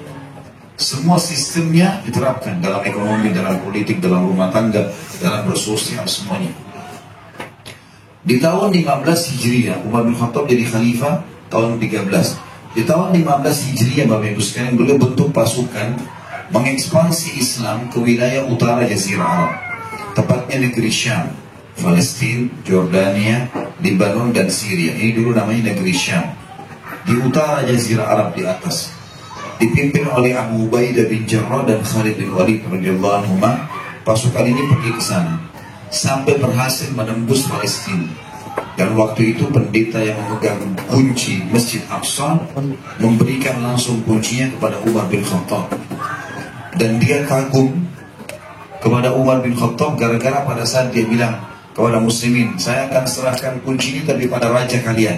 Semua sistemnya diterapkan dalam ekonomi, dalam politik, dalam rumah tangga, dalam bersosial, semuanya. Di tahun 15 Hijriah, Umar bin Khattab jadi khalifah tahun 13. Di tahun 15 Hijriah, Bapak Ibu sekalian, beliau bentuk pasukan mengekspansi Islam ke wilayah utara Jazirah Arab, tepatnya negeri Syam, Palestina, Jordania, Lebanon, dan Syria. Ini dulu namanya negeri Syam. Di utara Jazirah Arab di atas. Dipimpin oleh Abu Ubaidah bin Jarrah dan Khalid bin Walid radhiyallahu anhuma. Pasukan ini pergi ke sana sampai berhasil menembus Palestina. Dan waktu itu pendeta yang memegang kunci Masjid Aqsa memberikan langsung kuncinya kepada Umar bin Khattab. Dan dia kagum kepada Umar bin Khattab gara-gara pada saat dia bilang kepada muslimin, saya akan serahkan kunci ini tapi pada raja kalian.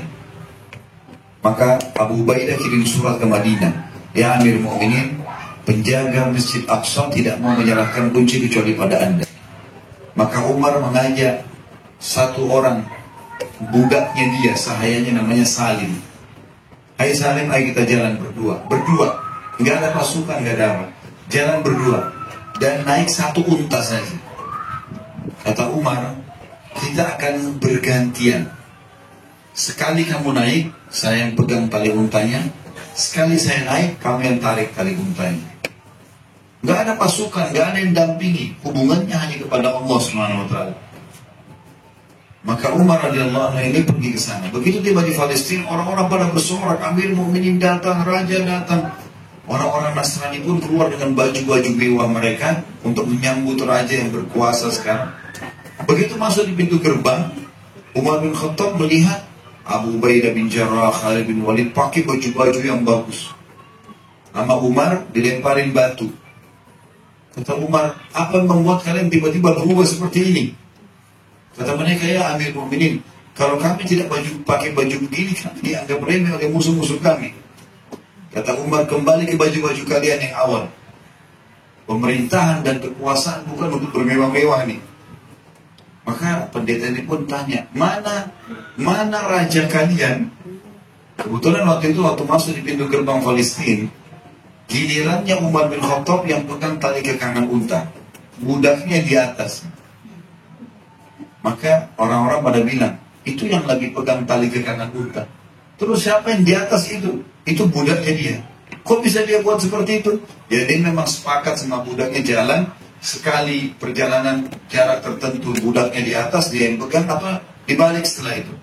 Maka Abu Ubaidah kirim surat ke Madinah, ya Amir Mu'minin, Penjaga Masjid Aqsa tidak mau menyerahkan kunci kecuali pada Anda. Maka Umar mengajak satu orang, budaknya dia, sahayanya namanya Salim. Hai Salim, ayo kita jalan berdua. Berdua, nggak ada pasukan, nggak ada apa. Jalan berdua dan naik satu unta saja. Kata Umar, kita akan bergantian. Sekali kamu naik, saya yang pegang tali untanya. Sekali saya naik, kamu yang tarik tali untanya. Gak ada pasukan, gak ada yang dampingi. Hubungannya hanya kepada Allah Subhanahu Wa Taala. Maka Umar radhiyallahu anhu ini pergi ke sana. Begitu tiba di Palestina, orang-orang pada bersorak, Amir Mukminin datang, Raja datang. Orang-orang Nasrani pun keluar dengan baju-baju mewah mereka untuk menyambut Raja yang berkuasa sekarang. Begitu masuk di pintu gerbang, Umar bin Khattab melihat Abu Ubaidah bin Jarrah, Khalid bin Walid pakai baju-baju yang bagus. Nama Umar dilemparin batu. Kata Umar, apa yang membuat kalian tiba-tiba berubah seperti ini? Kata mereka, ya Amir Mu'minin, kalau kami tidak pakai baju begini, kami dianggap remeh oleh musuh-musuh kami. Kata Umar, kembali ke baju-baju kalian yang awal. Pemerintahan dan kekuasaan bukan untuk bermewah-mewah nih. Maka pendeta ini pun tanya, mana raja kalian? Kebetulan waktu itu, waktu masuk di pintu gerbang Palestina, gilirannya Umar bin Khattab yang pegang tali kekangan unta, budaknya di atas. Maka orang-orang pada bilang, itu yang lagi pegang tali kekangan unta. Terus siapa yang di atas itu? Itu budaknya dia. Kok bisa dia buat seperti itu? Ya dia memang sepakat sama budaknya jalan. Sekali perjalanan jarak tertentu budaknya di atas, dia yang pegang, apa dibalik setelah itu.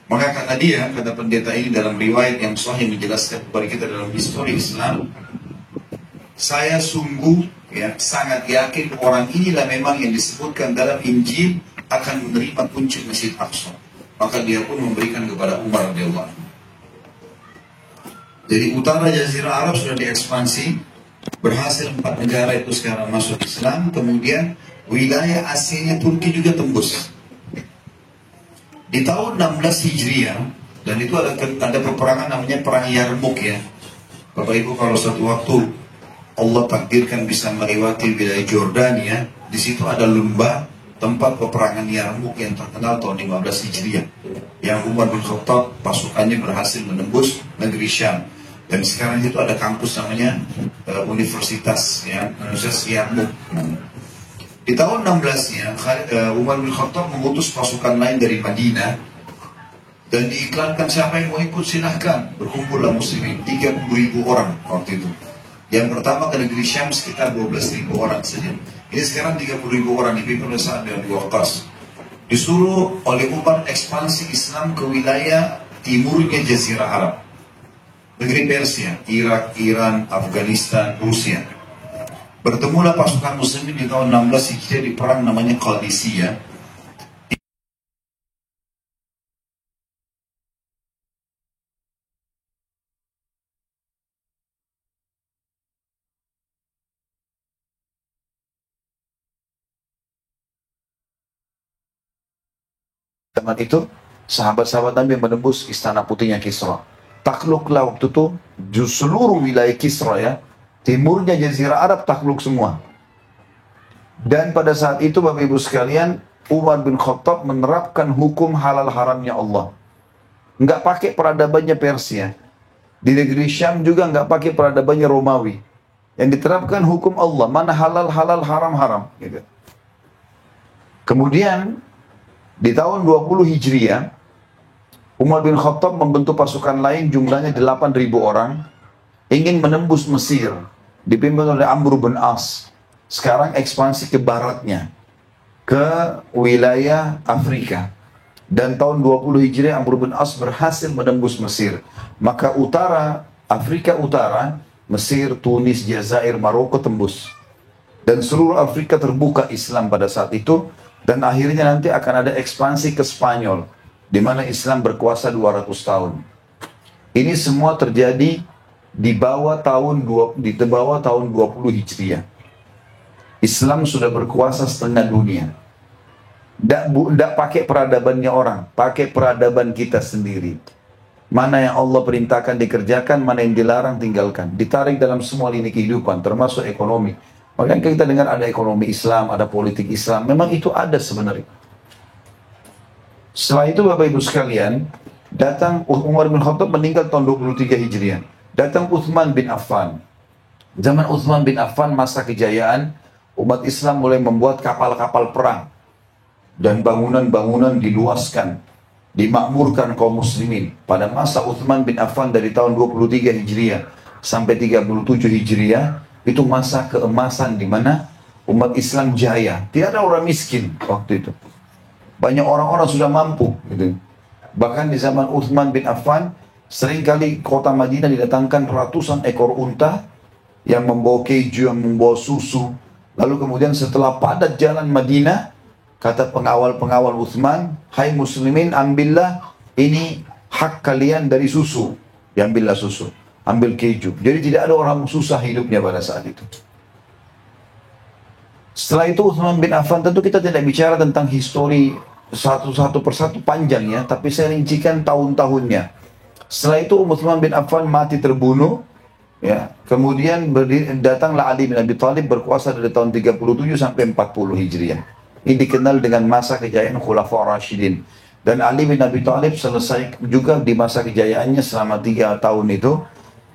Maka kata dia, kata pendeta ini dalam riwayat yang sahih menjelaskan kepada kita dalam histori Islam, saya sungguh sangat yakin orang inilah memang yang disebutkan dalam Injil akan menerima kunci Masjid Aqsa. Maka dia pun memberikan kepada Umar radhiyallahu anhu. Jadi utara Jazirah Arab sudah diekspansi. Berhasil 4 negara itu sekarang masuk Islam. Kemudian wilayah Asia Turki juga tembus. Di tahun 16 Hijriah, dan itu ada peperangan namanya Perang Yarmuk ya. Bapak Ibu, kalau suatu waktu Allah takdirkan bisa melewati wilayah Jordania, di situ ada lembah tempat peperangan Yarmuk yang terkenal tahun 15 Hijriah. Yang Umar bin Khattab pasukannya berhasil menembus negeri Syam. Dan sekarang itu ada kampus namanya Universitas Yarmuk. Di tahun 16-nya Umar bin Khattab mengutus pasukan lain dari Madinah dan diiklankan siapa yang mau ikut silahkan. Berkumpullah muslimin 30.000 orang waktu itu. Yang pertama ke negeri Syam sekitar 12.000 orang saja. Ini sekarang 30.000 orang dipimpin oleh Sa'ad bin Abi Waqqas. Disuruh oleh Umar ekspansi Islam ke wilayah timurnya Jazirah Arab. Negeri Persia, Irak, Iran, Afghanistan, Rusia. Bertemulah pasukan muslimin di tahun 16 Hijriah di perang namanya Qadisiyah. Zaman itu sahabat-sahabat Nabi menembus istana putihnya Kisra. Takluklah waktu itu seluruh wilayah Kisra ya. Timurnya Jazirah Arab takluk semua. Dan pada saat itu Bapak Ibu sekalian, Umar bin Khattab menerapkan hukum halal haramnya Allah. Nggak pakai peradabannya Persia. Di negeri Syam juga nggak pakai peradabannya Romawi. Yang diterapkan hukum Allah, mana halal halal haram haram. Gitu. Kemudian di tahun 20 Hijriah, Umar bin Khattab membentuk pasukan lain jumlahnya 8.000 orang ingin menembus Mesir dipimpin oleh Amr bin As. Sekarang ekspansi ke baratnya ke wilayah Afrika. Dan tahun 20 Hijriah Amr bin As berhasil menembus Mesir. Maka utara, Afrika Utara, Mesir, Tunis, Jazair, Maroko tembus. Dan seluruh Afrika terbuka Islam pada saat itu. Dan akhirnya nanti akan ada ekspansi ke Spanyol, di mana Islam berkuasa 200 tahun. Ini semua terjadi di bawah tahun 20 Hijriah. Islam sudah berkuasa setengah dunia. Tidak pakai peradabannya orang, pakai peradaban kita sendiri. Mana yang Allah perintahkan dikerjakan, mana yang dilarang tinggalkan. Ditarik dalam semua lini kehidupan, termasuk ekonomi. Makanya kita dengar ada ekonomi Islam, ada politik Islam. Memang itu ada sebenarnya. Setelah itu Bapak Ibu sekalian, datang Umar bin Khattab meninggal tahun 23 Hijriah. Datang Uthman bin Affan. Zaman Uthman bin Affan masa kejayaan, umat Islam mulai membuat kapal-kapal perang. Dan bangunan-bangunan diluaskan, dimakmurkan kaum muslimin. Pada masa Uthman bin Affan dari tahun 23 Hijriah sampai 37 Hijriah, itu masa keemasan di mana umat Islam jaya. Tidak ada orang miskin waktu itu. Banyak orang-orang sudah mampu. Gitu. Bahkan di zaman Uthman bin Affan, seringkali kota Madinah didatangkan ratusan ekor unta yang membawa keju, yang membawa susu. Lalu kemudian setelah padat jalan Madinah, kata pengawal-pengawal Uthman, hai muslimin, ambillah ini hak kalian dari susu. Diambillah susu, ambil keju. Jadi tidak ada orang susah hidupnya pada saat itu. Setelah itu Uthman bin Affan, tentu kita tidak bicara tentang histori satu persatu panjang ya, tapi saya rincikan tahun-tahunnya. Setelah itu Uthman bin Affan mati terbunuh, ya. Kemudian datanglah Ali bin Abi Thalib berkuasa dari tahun 37 sampai 40 Hijriah. Ini dikenal dengan masa kejayaan Khulafaur Rasyidin. Dan Ali bin Abi Thalib selesai juga di masa kejayaannya selama 3 tahun itu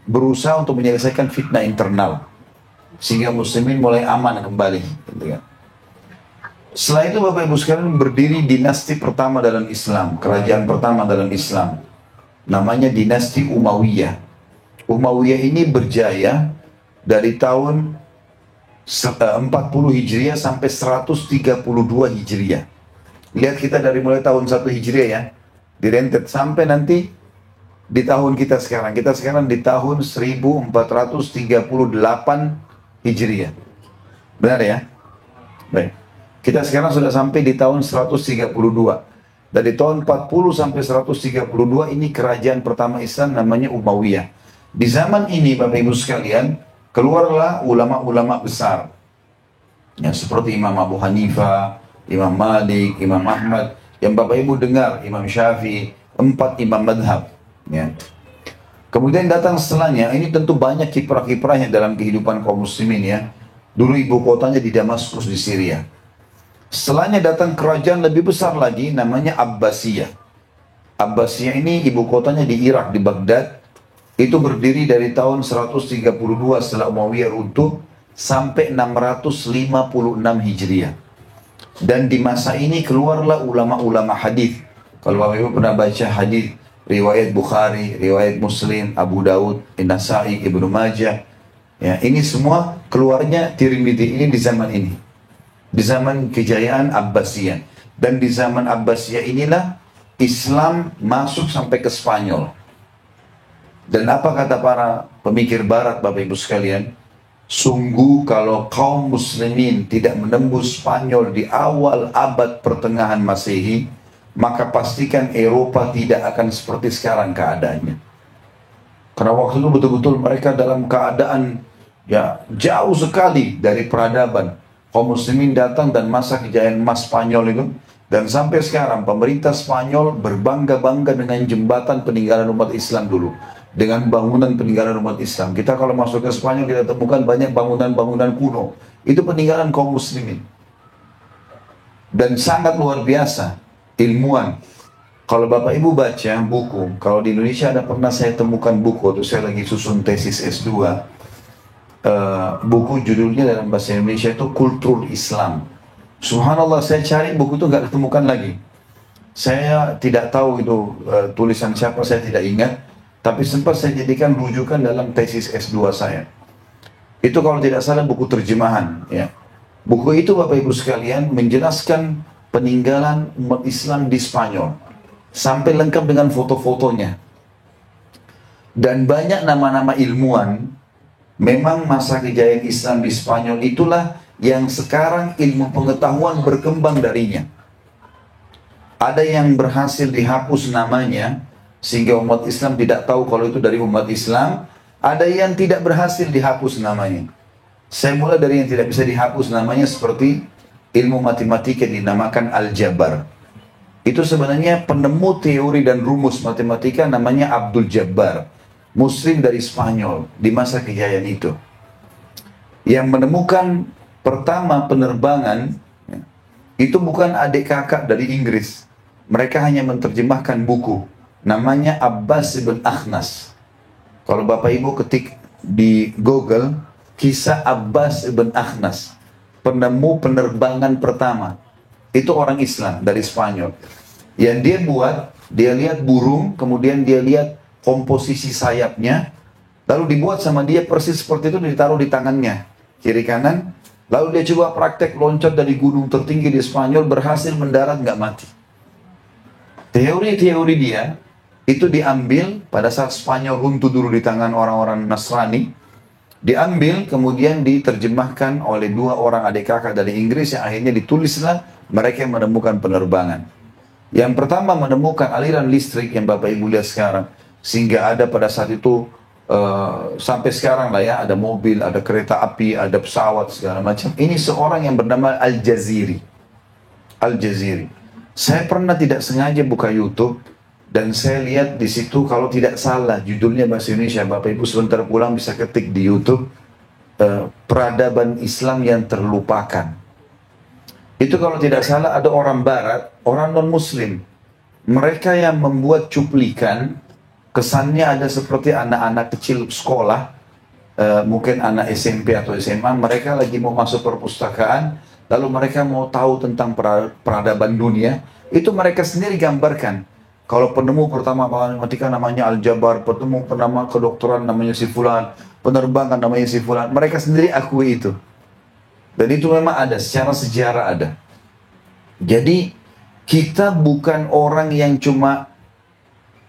berusaha untuk menyelesaikan fitnah internal, sehingga muslimin mulai aman kembali. Setelah itu Bapak Ibu sekalian berdiri dinasti pertama dalam Islam, kerajaan pertama dalam Islam. Namanya dinasti Umayyah. Umayyah ini berjaya dari tahun 40 Hijriah sampai 132 Hijriah. Lihat kita dari mulai tahun 1 Hijriah ya, direntet sampai nanti di tahun kita sekarang. Kita sekarang di tahun 1438 Hijriah. Benar ya? Baik. Kita sekarang sudah sampai di tahun 132. Dari tahun 40 sampai 132 ini kerajaan pertama Islam namanya Umayyah. Di zaman ini Bapak Ibu sekalian, keluarlah ulama-ulama besar. Ya, seperti Imam Abu Hanifah, Imam Malik, Imam Ahmad, yang Bapak Ibu dengar, Imam Syafi'i, 4 imam madhab. Ya. Kemudian datang setelahnya, ini tentu banyak kiprah-kiprahnya dalam kehidupan kaum muslimin ya. Dulu ibu kotanya di Damaskus di Syria. Setelahnya datang kerajaan lebih besar lagi namanya Abbasiyah. Abbasiyah ini ibu kotanya di Irak, di Baghdad. Itu berdiri dari tahun 132 setelah Umayyah runtuh sampai 656 Hijriah. Dan di masa ini keluarlah ulama-ulama hadis. Kalau Bapak Ibu pernah baca hadis riwayat Bukhari, riwayat Muslim, Abu Daud, An-Nasai, Ibnu Majah. Ya, ini semua keluarnya Tirmidzi ini di zaman ini. Di zaman kejayaan Abbasiyah. Dan di zaman Abbasiyah inilah Islam masuk sampai ke Spanyol. Dan apa kata para pemikir barat Bapak Ibu sekalian? Sungguh kalau kaum muslimin tidak menembus Spanyol di awal abad pertengahan Masehi, maka pastikan Eropa tidak akan seperti sekarang keadaannya. Karena waktu itu betul-betul mereka dalam keadaan ya jauh sekali dari peradaban. Kaum muslimin datang dan masa kejayaan emas Spanyol itu, dan sampai sekarang pemerintah Spanyol berbangga-bangga dengan jembatan peninggalan umat Islam dulu, dengan bangunan peninggalan umat Islam. Kita kalau masuk ke Spanyol kita temukan banyak bangunan-bangunan kuno. Itu peninggalan kaum muslimin. Dan sangat luar biasa. Ilmuwan. Kalau Bapak Ibu baca buku, kalau di Indonesia ada pernah saya temukan buku waktu saya lagi susun tesis S2, buku judulnya dalam bahasa Indonesia itu Kultur Islam. Subhanallah, saya cari buku itu nggak ketemukan lagi. Saya tidak tahu itu tulisan siapa, saya tidak ingat, tapi sempat saya jadikan rujukan dalam tesis S2 saya. Itu kalau tidak salah buku terjemahan ya. Buku itu Bapak Ibu sekalian menjelaskan peninggalan umat Islam di Spanyol sampai lengkap dengan foto-fotonya. Dan banyak nama-nama ilmuwan. Memang masa kejayaan Islam di Spanyol itulah yang sekarang ilmu pengetahuan berkembang darinya. Ada yang berhasil dihapus namanya sehingga umat Islam tidak tahu kalau itu dari umat Islam. Ada yang tidak berhasil dihapus namanya. Saya mulai dari yang tidak bisa dihapus namanya, seperti ilmu matematika dinamakan aljabar. Itu sebenarnya penemu teori dan rumus matematika namanya Abdul Jabbar, Muslim dari Spanyol di masa kejayaan itu. Yang menemukan pertama penerbangan itu bukan adik kakak dari Inggris. Mereka hanya menerjemahkan buku. Namanya Abbas ibn Akhnas. Kalau Bapak Ibu ketik di Google, kisah Abbas ibn Akhnas, penemu penerbangan pertama. Itu orang Islam dari Spanyol. Yang dia buat, dia lihat burung, kemudian dia lihat komposisi sayapnya, lalu dibuat sama dia persis seperti itu, ditaruh di tangannya, kiri kanan. Lalu dia coba praktek loncat dari gunung tertinggi di Spanyol, berhasil mendarat, nggak mati. Teori-teori dia itu diambil pada saat Spanyol runtuh dulu di tangan orang-orang Nasrani, diambil kemudian diterjemahkan oleh dua orang adik kakak dari Inggris yang akhirnya ditulislah mereka yang menemukan penerbangan. Yang pertama menemukan aliran listrik yang Bapak Ibu lihat sekarang, sehingga ada pada saat itu sampai sekarang lah ya, ada mobil, ada kereta api, ada pesawat segala macam. Ini seorang yang bernama Al-Jaziri. Al-Jaziri. Saya pernah tidak sengaja buka YouTube dan saya lihat di situ, kalau tidak salah judulnya bahasa Indonesia, Bapak Ibu sebentar pulang bisa ketik di YouTube, Peradaban Islam yang Terlupakan. Itu kalau tidak salah ada orang Barat, orang non-Muslim. Mereka yang membuat cuplikan, kesannya ada seperti anak-anak kecil sekolah, mungkin anak SMP atau SMA, mereka lagi mau masuk perpustakaan, lalu mereka mau tahu tentang peradaban dunia, itu mereka sendiri gambarkan. Kalau penemu pertama matematika namanya Al-Jabbar, penemu pertama kedokteran namanya si Fulan, penerbangan namanya si Fulan, mereka sendiri akui itu. Dan itu memang ada, secara sejarah ada. Jadi kita bukan orang yang cuma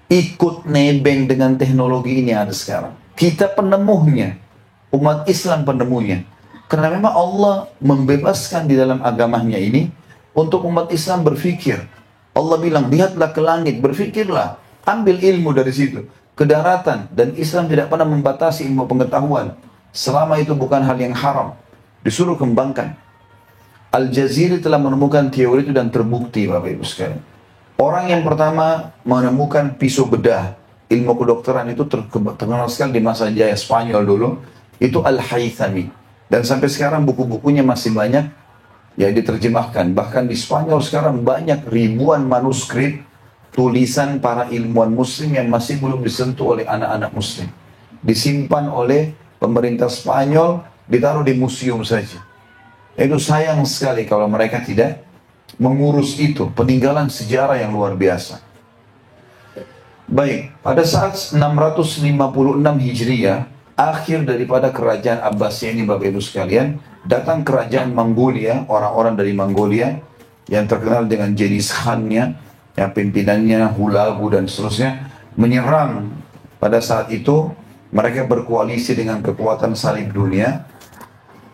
ikut nebeng dengan teknologi ini ada sekarang. Kita penemuhnya, umat Islam penemunya. Karena memang Allah membebaskan di dalam agamanya ini untuk umat Islam berpikir. Allah bilang, lihatlah ke langit, berpikirlah, ambil ilmu dari situ. Ke daratan, dan Islam tidak pernah membatasi ilmu pengetahuan. Selama itu bukan hal yang haram. Disuruh kembangkan. Al-Jaziri telah menemukan teori itu dan terbukti Bapak Ibu sekalian. Orang yang pertama menemukan pisau bedah, ilmu kedokteran itu terkenal sekali di masa jaya Spanyol dulu, itu Al-Haythami. Dan sampai sekarang buku-bukunya masih banyak yang diterjemahkan. Bahkan di Spanyol sekarang banyak ribuan manuskrip tulisan para ilmuwan muslim yang masih belum disentuh oleh anak-anak muslim. Disimpan oleh pemerintah Spanyol, ditaruh di museum saja. Itu sayang sekali kalau mereka tidak mengurus itu, peninggalan sejarah yang luar biasa. Baik, pada saat 656 Hijriah, akhir daripada kerajaan Abbasiyah ini Bapak Ibu sekalian, datang kerajaan Mongolia, orang-orang dari Mongolia yang terkenal dengan Genghis Khan-nya, yang pimpinannya Hulagu dan seterusnya, menyerang. Pada saat itu mereka berkoalisi dengan kekuatan salib dunia.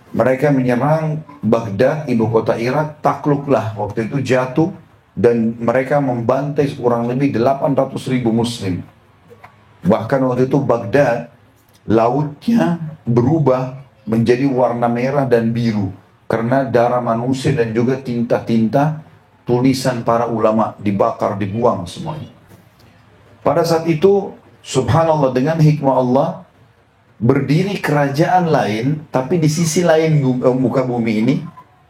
Mereka menyerang Baghdad, ibu kota Irak, takluklah waktu itu, jatuh, dan mereka membantai kurang lebih 800.000 muslim. Bahkan waktu itu Baghdad, lautnya berubah menjadi warna merah dan biru karena darah manusia dan juga tinta-tinta tulisan para ulama dibakar, dibuang semuanya. Pada saat itu, subhanallah, dengan hikmah Allah, berdiri kerajaan lain, tapi di sisi lain muka bumi ini,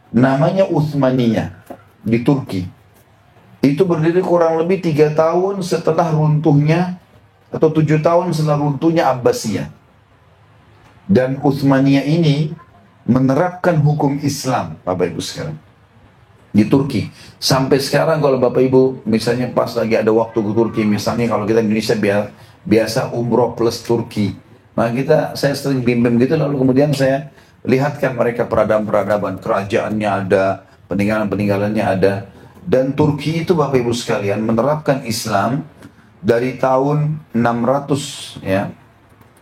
namanya Utsmaniyah di Turki. Itu berdiri kurang lebih 3 tahun setelah runtuhnya, atau 7 tahun setelah runtuhnya Abbasiyah. Dan Utsmaniyah ini menerapkan hukum Islam, Bapak Ibu sekarang, di Turki. Sampai sekarang kalau Bapak Ibu misalnya pas lagi ada waktu ke Turki, misalnya kalau kita Indonesia biasa umroh plus Turki. Nah saya sering bimbing gitu, lalu kemudian saya lihatkan mereka peradaban-peradaban, kerajaannya ada, peninggalan-peninggalannya ada. Dan Turki itu Bapak Ibu sekalian menerapkan Islam dari tahun 600 ya,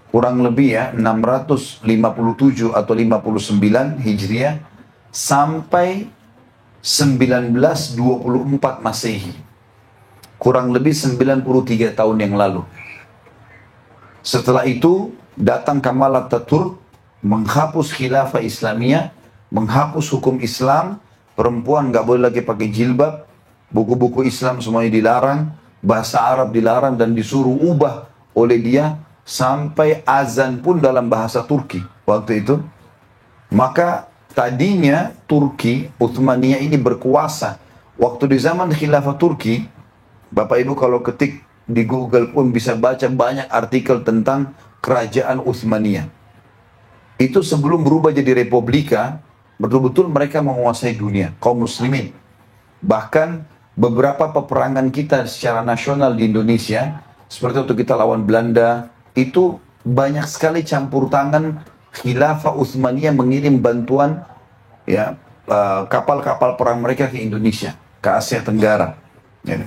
kurang lebih ya, 657 atau 59 Hijriah sampai 1924 Masehi. Kurang lebih 93 tahun yang lalu. Setelah itu datang Kemal Atatürk menghapus khilafah Islamiyah, menghapus hukum Islam, perempuan nggak boleh lagi pakai jilbab, buku-buku Islam semuanya dilarang, bahasa Arab dilarang dan disuruh ubah oleh dia, sampai azan pun dalam bahasa Turki waktu itu. Maka tadinya Turki, Utsmaniyah ini berkuasa. Waktu di zaman khilafah Turki, Bapak Ibu kalau ketik di Google pun bisa baca banyak artikel tentang kerajaan Utsmaniyah. Itu sebelum berubah jadi republika, betul-betul mereka menguasai dunia, kaum muslimin. Bahkan beberapa peperangan kita secara nasional di Indonesia, seperti waktu kita lawan Belanda, itu banyak sekali campur tangan khilafah Utsmaniyah mengirim bantuan, ya, kapal-kapal perang mereka ke Indonesia, ke Asia Tenggara. Ya.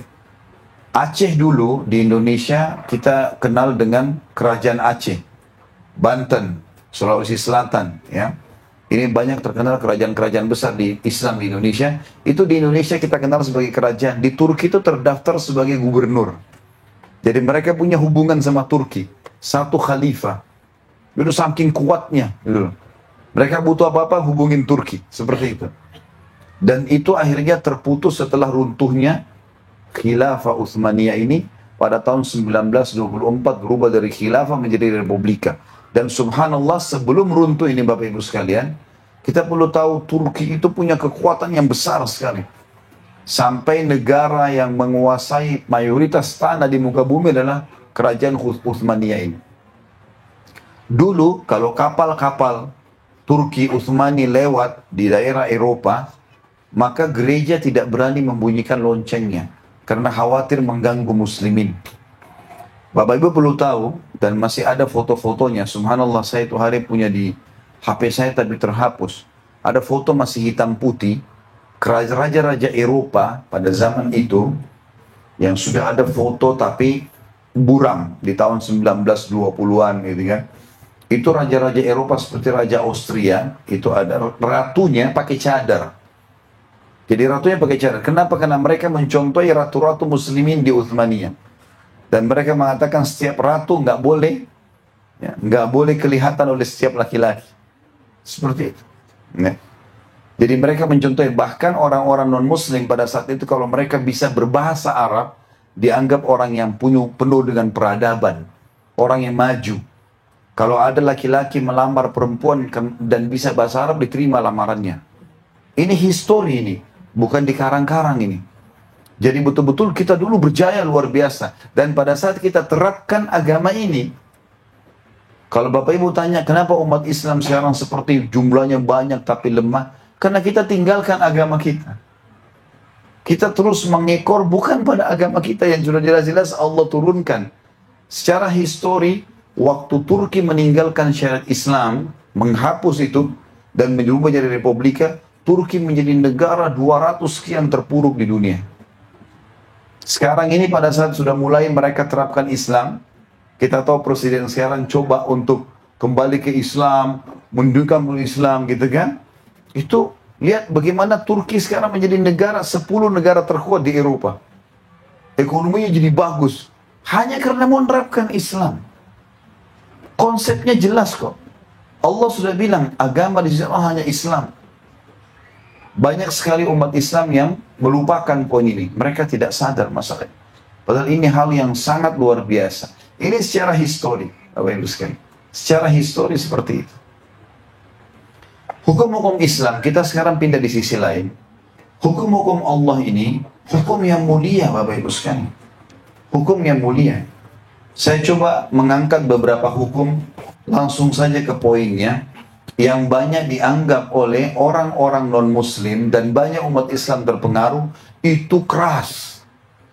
Aceh dulu di Indonesia kita kenal dengan kerajaan Aceh, Banten, Sulawesi Selatan, ya. Ini banyak terkenal kerajaan-kerajaan besar di Islam di Indonesia. Itu di Indonesia kita kenal sebagai kerajaan. Di Turki itu terdaftar sebagai gubernur. Jadi mereka punya hubungan sama Turki. Satu khalifah. Itu saking kuatnya. Gitu. Mereka butuh apa-apa hubungin Turki. Seperti itu. Dan itu akhirnya terputus setelah runtuhnya khilafah Utsmaniyah ini pada tahun 1924 berubah dari khilafah menjadi republika. Dan subhanallah sebelum runtuh ini Bapak Ibu sekalian, kita perlu tahu Turki itu punya kekuatan yang besar sekali. Sampai negara yang menguasai mayoritas tanah di muka bumi adalah kerajaan Utsmaniyah ini. Dulu kalau kapal-kapal Turki Utsmani lewat di daerah Eropa, maka gereja tidak berani membunyikan loncengnya karena khawatir mengganggu muslimin. Bapak Ibu perlu tahu, dan masih ada foto-fotonya, subhanallah saya itu hari punya di HP saya tapi terhapus. Ada foto masih hitam putih, raja-raja Eropa pada zaman itu, yang sudah ada foto tapi buram di tahun 1920-an gitu kan. Itu raja-raja Eropa seperti Raja Austria, itu ada ratunya pakai cadar. Jadi ratunya pakai cadar. Kenapa? Karena mereka mencontohi ratu-ratu muslimin di Utsmaniyah. Dan mereka mengatakan setiap ratu nggak boleh, ya, nggak boleh kelihatan oleh setiap laki-laki. Seperti itu. Ya. Jadi mereka mencontohi, bahkan orang-orang non-muslim pada saat itu kalau mereka bisa berbahasa Arab, dianggap orang yang penuh dengan peradaban, orang yang maju. Kalau ada laki-laki melamar perempuan dan bisa bahasa Arab, diterima lamarannya. Ini histori ini, bukan dikarang-karang ini. Jadi betul-betul kita dulu berjaya luar biasa. Dan pada saat kita terapkan agama ini, kalau Bapak Ibu tanya kenapa umat Islam sekarang seperti jumlahnya banyak tapi lemah, karena kita tinggalkan agama kita. Kita terus mengekor bukan pada agama kita yang sudah jelas-jelas Allah turunkan. Secara histori, waktu Turki meninggalkan syariat Islam, menghapus itu, dan berubah menjadi republika, Turki menjadi negara 200 sekian terpuruk di dunia. Sekarang ini pada saat sudah mulai mereka terapkan Islam, kita tahu presiden sekarang coba untuk kembali ke Islam, menunjukkan Islam gitu kan. Itu lihat bagaimana Turki sekarang menjadi negara 10 negara terkuat di Eropa. Ekonominya jadi bagus. Hanya karena menerapkan Islam. Konsepnya jelas kok. Allah sudah bilang agama di sana hanya Islam. Banyak sekali umat Islam yang melupakan poin ini. Mereka tidak sadar masalahnya. Padahal ini hal yang sangat luar biasa. Ini secara histori, Bapak Ibu sekalian. Secara histori seperti itu. Hukum-hukum Islam, kita sekarang pindah di sisi lain. Hukum-hukum Allah ini, hukum yang mulia Bapak Ibu sekalian. Hukum yang mulia. Saya coba mengangkat beberapa hukum, langsung saja ke poinnya. Yang banyak dianggap oleh orang-orang non-muslim dan banyak umat Islam terpengaruh, itu keras.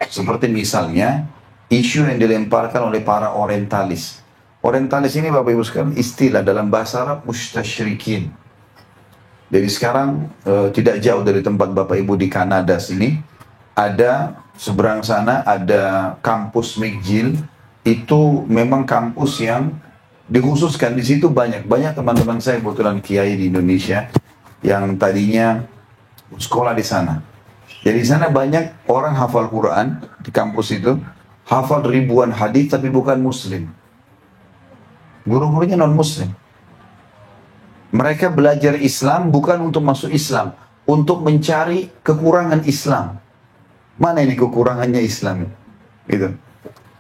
Seperti misalnya, isu yang dilemparkan oleh para orientalis. Orientalis ini Bapak Ibu sekalian istilah dalam bahasa Arab mustasyrikin. Jadi sekarang tidak jauh dari tempat Bapak Ibu di Kanada sini, ada seberang sana ada kampus McGill. Itu memang kampus yang dikhususkan. Di situ banyak teman-teman saya kebetulan kiai di Indonesia yang tadinya sekolah di sana. Jadi di sana banyak orang hafal Quran di kampus itu, hafal ribuan hadis tapi bukan muslim. Guru-gurunya non muslim. Mereka belajar Islam bukan untuk masuk Islam, untuk mencari kekurangan Islam. Mana ini kekurangannya Islam? Gitu.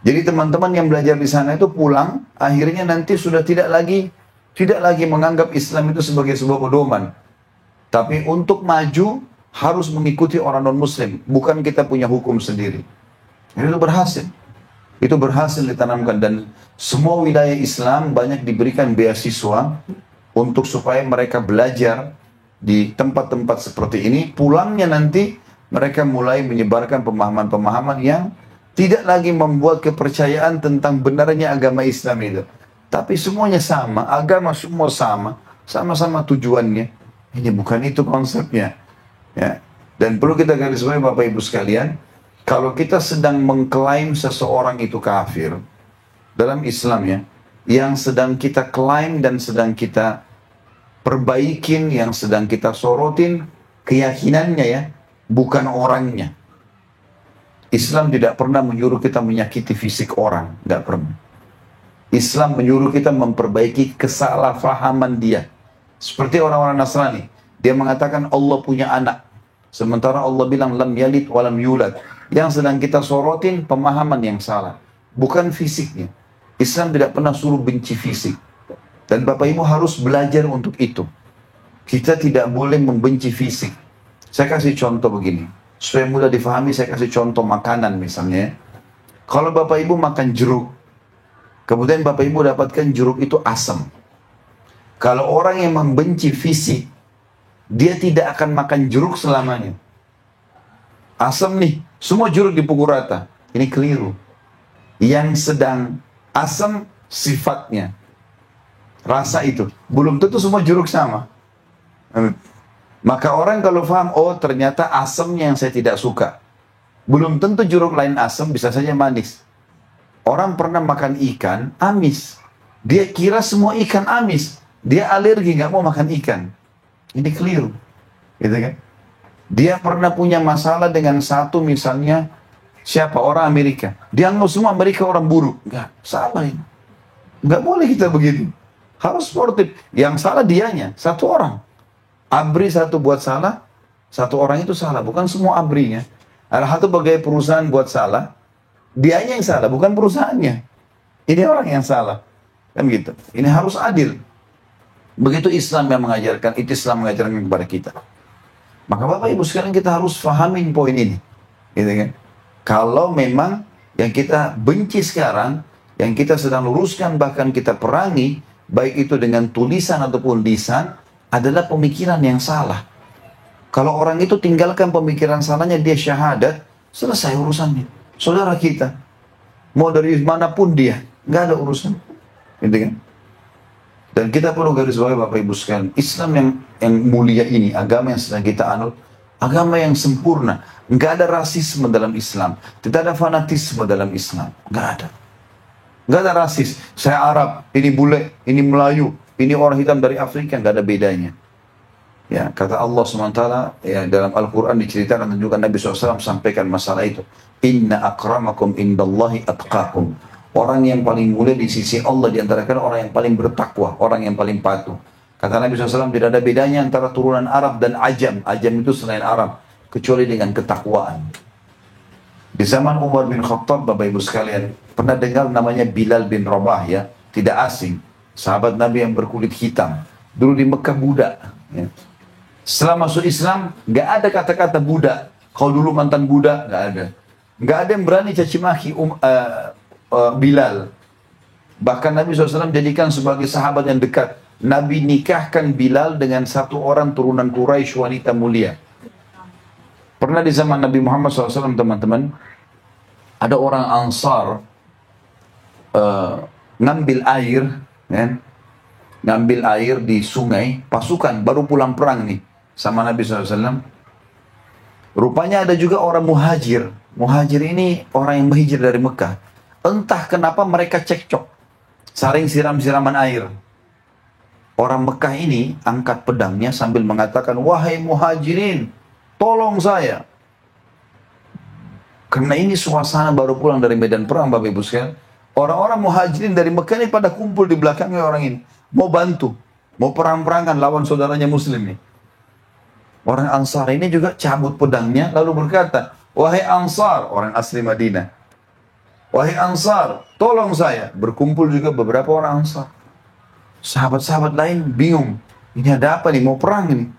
Jadi teman-teman yang belajar di sana itu pulang, akhirnya nanti sudah tidak lagi menganggap Islam itu sebagai sebuah pedoman. Tapi untuk maju harus mengikuti orang non-Muslim, bukan kita punya hukum sendiri. Itu berhasil. Itu berhasil ditanamkan, dan semua wilayah Islam banyak diberikan beasiswa untuk supaya mereka belajar di tempat-tempat seperti ini. Pulangnya nanti mereka mulai menyebarkan pemahaman-pemahaman yang tidak lagi membuat kepercayaan tentang benarnya agama Islam itu. Tapi semuanya sama, agama semua sama, sama-sama tujuannya. Ini bukan itu konsepnya. Ya. Dan perlu kita garis bawahi Bapak Ibu sekalian, kalau kita sedang mengklaim seseorang itu kafir dalam Islam ya, yang sedang kita klaim dan sedang kita perbaikin, yang sedang kita sorotin keyakinannya ya, bukan orangnya. Islam tidak pernah menyuruh kita menyakiti fisik orang, tidak pernah. Islam menyuruh kita memperbaiki kesalahpahaman dia. Seperti orang-orang Nasrani, dia mengatakan Allah punya anak, sementara Allah bilang lam yalid walam yulad. Yang sedang kita sorotin pemahaman yang salah, bukan fisiknya. Islam tidak pernah suruh benci fisik. Dan Bapak Ibu harus belajar untuk itu. Kita tidak boleh membenci fisik. Saya kasih contoh begini, supaya mudah difahami. Saya kasih contoh makanan misalnya. Kalau Bapak Ibu makan jeruk, kemudian Bapak Ibu dapatkan jeruk itu asam. Kalau orang yang membenci fisik, dia tidak akan makan jeruk selamanya. Asam nih, semua jeruk dipukul rata. Ini keliru. Yang sedang asam sifatnya, rasa itu. Belum tentu semua jeruk sama. Maka orang kalau paham, oh ternyata asamnya yang saya tidak suka. Belum tentu jeruk lain asam, bisa saja manis. Orang pernah makan ikan, amis. Dia kira semua ikan amis. Dia alergi, nggak mau makan ikan. Ini keliru. Gitu kan? Dia pernah punya masalah dengan satu misalnya, siapa? Orang Amerika. Dia anggap semua Amerika orang buruk. Enggak, salah ini. Enggak boleh kita begitu. Harus sportif. Yang salah dianya, satu orang. ABRI satu buat salah, satu orang itu salah. Bukan semua ABRI-nya. Ada satu pegawai perusahaan buat salah, dianya yang salah, bukan perusahaannya. Ini orang yang salah. Kan gitu. Ini harus adil. Begitu Islam yang mengajarkan, itu Islam mengajarkan kepada kita. Maka Bapak Ibu sekarang kita harus fahamin poin ini. Gitu kan? Kalau memang yang kita benci sekarang, yang kita sedang luruskan, bahkan kita perangi, baik itu dengan tulisan ataupun lisan, adalah pemikiran yang salah. Kalau orang itu tinggalkan pemikiran salahnya, dia syahadat, selesai urusannya. Saudara kita, mau dari manapun dia, nggak ada urusan. Gitu kan? Dan kita perlu garis bawahi Bapak Ibu sekalian, Islam yang mulia ini, agama yang sedang kita anut, agama yang sempurna. Nggak ada rasisme dalam Islam, tidak ada fanatisme dalam Islam, nggak ada. Nggak ada rasis. Saya Arab, ini bule, ini Melayu, ini orang hitam dari Afrika, nggak ada bedanya. Ya, kata Allah SWT, ya, dalam Al-Quran diceritakan dan juga Nabi SAW sampaikan masalah itu. Inna akramakum indallahi atqakum. Orang yang paling mulia di sisi Allah di antara kalian orang yang paling bertakwa, orang yang paling patuh. Kata Nabi SAW, tidak ada bedanya antara turunan Arab dan Ajam. Ajam itu selain Arab, kecuali dengan ketakwaan. Di zaman Umar bin Khattab, Bapak Ibu sekalian, pernah dengar namanya Bilal bin Rabah ya, tidak asing. Sahabat Nabi yang berkulit hitam. Dulu di Mekah budak. Ya. Setelah masuk Islam, nggak ada kata-kata budak. Kalau dulu mantan budak, nggak ada. Nggak ada yang berani caci maki Bilal. Bahkan Nabi SAW jadikan sebagai sahabat yang dekat. Nabi nikahkan Bilal dengan satu orang turunan Quraisy, wanita mulia. Pernah di zaman Nabi Muhammad SAW, teman-teman, ada orang Ansar ngambil air, ya, ngambil air di sungai, pasukan baru pulang perang nih sama Nabi SAW. Rupanya ada juga orang muhajir. Muhajir ini orang yang berhijrah dari Mekah. Entah kenapa mereka cekcok, saling siram-siraman air. Orang Mekah ini angkat pedangnya sambil mengatakan, wahai muhajirin, tolong saya. Karena ini suasana baru pulang dari medan perang, Bapak Ibu sekalian. Orang-orang muhajirin dari Mekah ini pada kumpul di belakangnya orang ini. Mau bantu, mau perang-perangan lawan saudaranya muslim nih. Orang Ansar ini juga cabut pedangnya lalu berkata, Wahai Ansar, orang asli Madinah. Wahai Ansar, tolong saya. Berkumpul juga beberapa orang Ansar. Sahabat-sahabat lain bingung. Ini ada apa nih? Mau perang ini.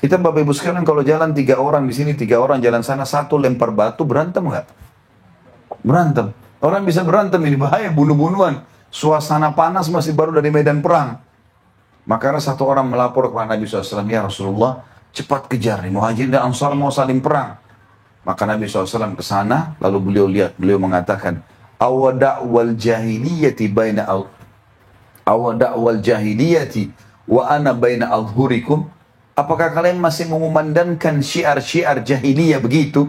Kita Bapak Ibu sekalian kalau jalan 3 orang di sini, 3 orang jalan sana, 1 lempar batu, berantem nggak? Berantem. Orang bisa berantem, ini bahaya, bunuh-bunuhan. Suasana panas masih baru dari medan perang. Maka ada 1 orang melapor kepada Nabi SAW, ya Rasulullah, cepat kejar nih, Muhajirin dan Ansar mau saling perang. Maka Nabi SAW ke sana, lalu beliau mengatakan, awada'wal jahiliyati baina awada'wal jahiliyati wa ana baina alhurikum. Apakah kalian masih mengumandangkan syiar-syiar jahiliyah begitu?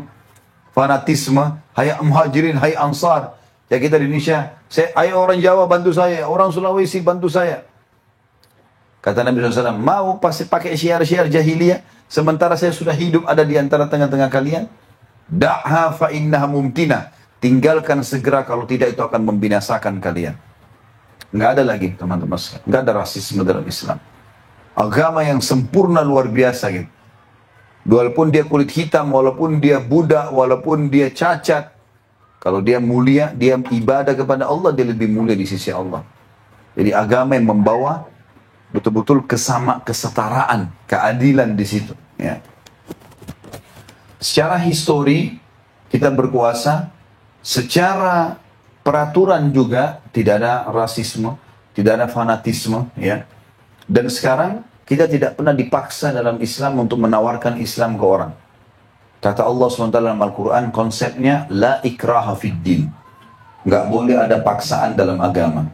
Fanatisme, hai Muhajirin, hai Ansar. Ya kita di Indonesia, ayo orang Jawa bantu saya, orang Sulawesi bantu saya. Kata Nabi SAW, mau pasti pakai syiar-syiar jahiliyah, sementara saya sudah hidup ada di antara tengah-tengah kalian? Da'ha fa innaha mumtina. Tinggalkan segera, kalau tidak itu akan membinasakan kalian. Nggak ada lagi teman-teman, nggak ada rasisme dalam Islam. Agama yang sempurna luar biasa gitu. Walaupun dia kulit hitam, walaupun dia budak, walaupun dia cacat, kalau dia mulia, dia ibadah kepada Allah, dia lebih mulia di sisi Allah. Jadi agama yang membawa betul-betul kesetaraan, keadilan di situ. Ya. Secara histori kita berkuasa, secara peraturan juga tidak ada rasisme, tidak ada fanatisme, ya. Dan sekarang kita tidak pernah dipaksa dalam Islam untuk menawarkan Islam ke orang. Kata Allah SWT dalam Al-Quran, konsepnya la ikraha fid din. Nggak boleh ada paksaan dalam agama.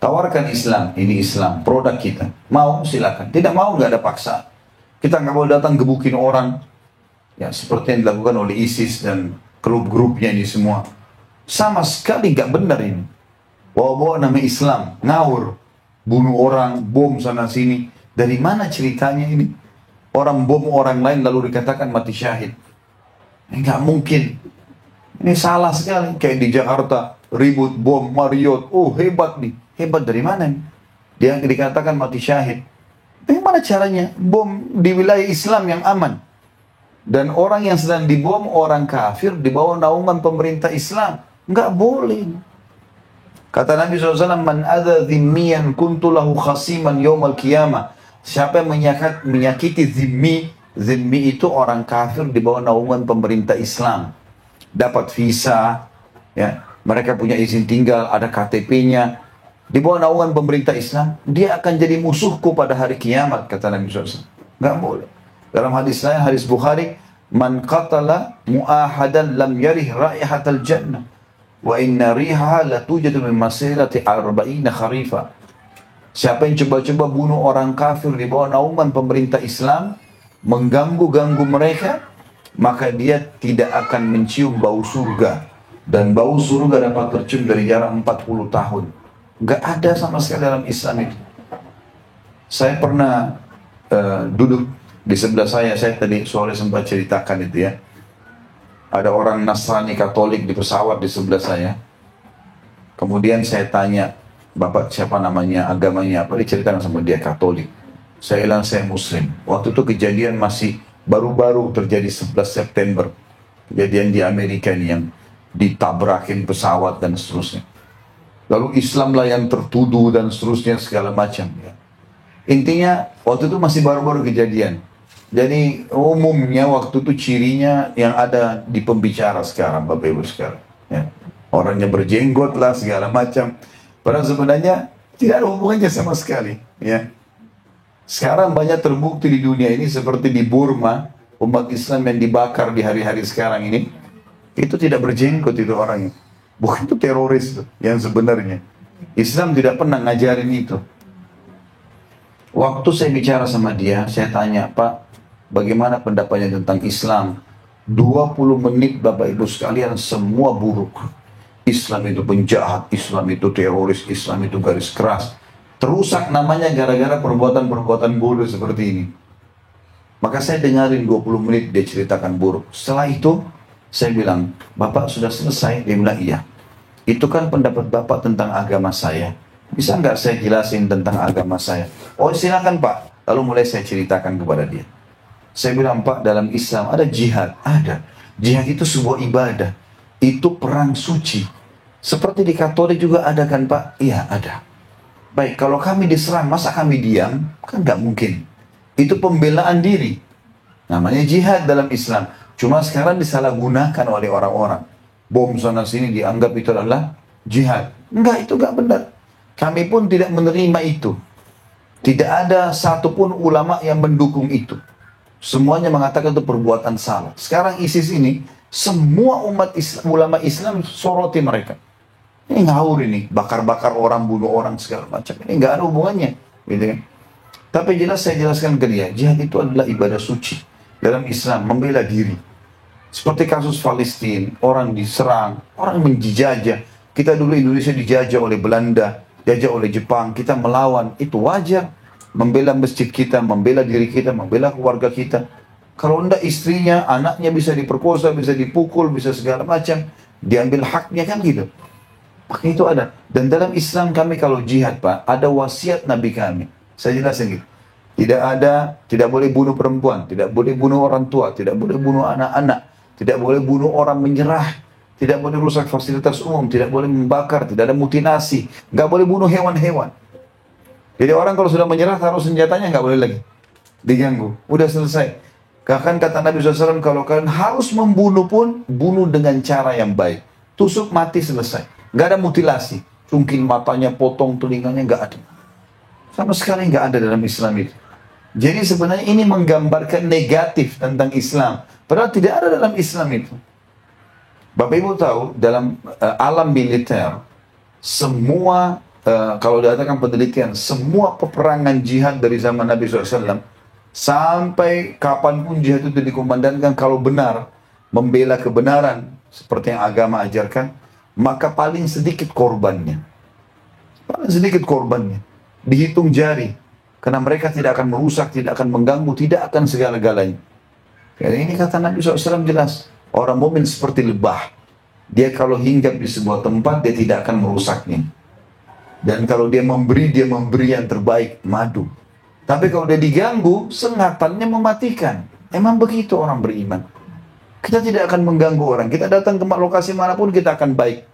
Tawarkan Islam, ini Islam, produk kita. Mau silakan, tidak mau nggak ada paksaan. Kita nggak boleh datang gebukin orang, ya seperti yang dilakukan oleh ISIS dan grup-grupnya ini semua. Sama sekali nggak benar ini. Bawa-bawa nama Islam, ngawur, bunuh orang, bom sana sini. Dari mana ceritanya ini? Orang bom orang lain lalu dikatakan mati syahid. Nggak mungkin. Ini salah sekali. Kayak di Jakarta, ribut bom Marriott. Oh hebat nih. Hebat dari mana nih? Dia dikatakan mati syahid. Bagaimana caranya? Bom di wilayah Islam yang aman. Dan orang yang sedang dibom, orang kafir, di bawah naungan pemerintah Islam. Nggak boleh. Kata Nabi SAW, man adha dhimmiyan kuntulahu khasiman yawmal qiyamah. Siapa yang menyakiti zimmi itu orang kafir di bawah naungan pemerintah Islam. Dapat visa, ya, mereka punya izin tinggal, ada KTP-nya. Di bawah naungan pemerintah Islam, dia akan jadi musuhku pada hari kiamat, kata Nabi SAW. Nggak boleh. Dalam hadis lain, hadis Bukhari, man qatala mu'ahadan lam yarih raihatal jannah. Wa inna rihaha la tujadu min masirati arba'ina kharifa. Siapa yang coba-coba bunuh orang kafir di bawah naungan pemerintah Islam, mengganggu-ganggu mereka, maka dia tidak akan mencium bau surga. Dan bau surga dapat tercium dari jarak 40 tahun. Gak ada sama sekali dalam Islam itu. Saya pernah duduk di sebelah saya tadi sore sempat ceritakan itu ya. Ada orang Nasrani Katolik di pesawat di sebelah saya. Kemudian saya tanya, Bapak siapa namanya, agamanya apa? Diceritakan sama dia Katolik. Saya bilang saya Muslim. Waktu itu kejadian masih baru-baru terjadi 11 September. Kejadian di Amerika ini yang ditabrakin pesawat dan seterusnya. Lalu Islamlah yang tertuduh dan seterusnya segala macam. Ya. Intinya waktu itu masih baru-baru kejadian. Jadi umumnya waktu itu cirinya yang ada di pembicara sekarang, Bapak Ibu sekarang. Ya. Orangnya berjenggot lah segala macam. Padahal sebenarnya tidak ada hubungannya sama sekali. Ya. Sekarang banyak terbukti di dunia ini seperti di Burma, umat Islam yang dibakar di hari-hari sekarang ini, itu tidak berjenggot itu orangnya. Bukan itu teroris itu, yang sebenarnya. Islam tidak pernah ngajarin itu. Waktu saya bicara sama dia, saya tanya, Pak, bagaimana pendapatnya tentang Islam? 20 menit Bapak Ibu sekalian semua buruk. Islam itu penjahat, Islam itu teroris, Islam itu garis keras. Terusak namanya gara-gara perbuatan-perbuatan bodoh seperti ini. Maka saya dengarin 20 menit dia ceritakan buruk. Setelah itu saya bilang, Bapak sudah selesai? Dia bilang iya. Itu kan pendapat Bapak tentang agama saya. Bisa nggak saya jelasin tentang agama saya? Oh silakan Pak. Lalu mulai saya ceritakan kepada dia. Saya bilang, Pak, dalam Islam ada jihad? Ada. Jihad itu sebuah ibadah. Itu perang suci. Seperti di Katolik juga ada kan Pak? Iya ada. Baik, kalau kami diserang, masa kami diam? Kan nggak mungkin. Itu pembelaan diri. Namanya jihad dalam Islam. Cuma sekarang disalahgunakan oleh orang-orang. Bom sana sini dianggap itu adalah jihad. Enggak, itu enggak benar. Kami pun tidak menerima itu. Tidak ada satupun ulama yang mendukung itu. Semuanya mengatakan itu perbuatan salah. Sekarang ISIS ini, semua umat Islam, ulama Islam soroti mereka. Ini ngawur ini, bakar-bakar orang, bunuh orang, segala macam. Ini nggak ada hubungannya. Gitu kan? Tapi jelas saya jelaskan ke dia, jihad itu adalah ibadah suci. Dalam Islam, membela diri. Seperti kasus Palestina, orang diserang, orang menjajah. Kita dulu Indonesia dijajah oleh Belanda, dijajah oleh Jepang, kita melawan. Itu wajar. Membela masjid kita, membela diri kita, membela keluarga kita. Kalau enggak istrinya, anaknya bisa diperkosa, bisa dipukul, bisa segala macam. Diambil haknya kan gitu. Maka itu ada. Dan dalam Islam kami kalau jihad Pak, ada wasiat Nabi kami. Saya jelasin gitu. Tidak boleh bunuh perempuan, tidak boleh bunuh orang tua, tidak boleh bunuh anak-anak, tidak boleh bunuh orang menyerah, tidak boleh rusak fasilitas umum, tidak boleh membakar, tidak ada mutilasi, nggak boleh bunuh hewan-hewan. Jadi orang kalau sudah menyerah taruh senjatanya nggak boleh lagi diganggu. Udah selesai. Bahkan kata Nabi SAW, kalau kalian harus membunuh pun bunuh dengan cara yang baik. Tusuk mati selesai. Nggak ada mutilasi. Cungkil matanya, potong telinganya nggak ada. Sama sekali nggak ada dalam Islam itu. Jadi sebenarnya ini menggambarkan negatif tentang Islam. Padahal tidak ada dalam Islam itu. Bapak Ibu tahu dalam alam militer semua kalau dikatakan penelitian, semua peperangan jihad dari zaman Nabi SAW sampai kapanpun jihad itu dikumandangkan kalau benar, membela kebenaran seperti yang agama ajarkan, maka paling sedikit korbannya. Paling sedikit korbannya. Dihitung jari. Karena mereka tidak akan merusak, tidak akan mengganggu, tidak akan segala-galanya. Jadi ini kata Nabi SAW jelas. Orang mukmin seperti lebah. Dia kalau hinggap di sebuah tempat, dia tidak akan merusaknya. Dan kalau dia memberi yang terbaik, madu. Tapi kalau dia diganggu, sengatannya mematikan. Emang begitu orang beriman. Kita tidak akan mengganggu orang. Kita datang ke lokasi manapun, kita akan baik.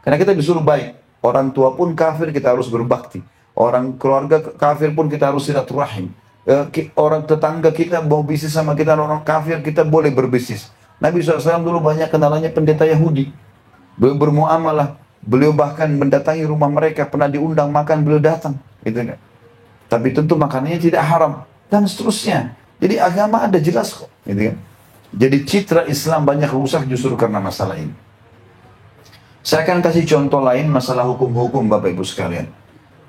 Karena kita disuruh baik. Orang tua pun kafir, kita harus berbakti. Orang keluarga kafir pun kita harus silaturahim. Orang tetangga kita mau bisnis sama kita, orang kafir, kita boleh berbisnis. Nabi SAW dulu banyak kenalannya pendeta Yahudi. Beliau bermuamalah. Beliau bahkan mendatangi rumah mereka, pernah diundang makan, beliau datang. Gitu kan. Tapi tentu makanannya tidak haram. Dan seterusnya. Jadi agama ada jelas kok. Gitu kan. Jadi citra Islam banyak rusak justru karena masalah ini. Saya akan kasih contoh lain masalah hukum-hukum Bapak Ibu sekalian.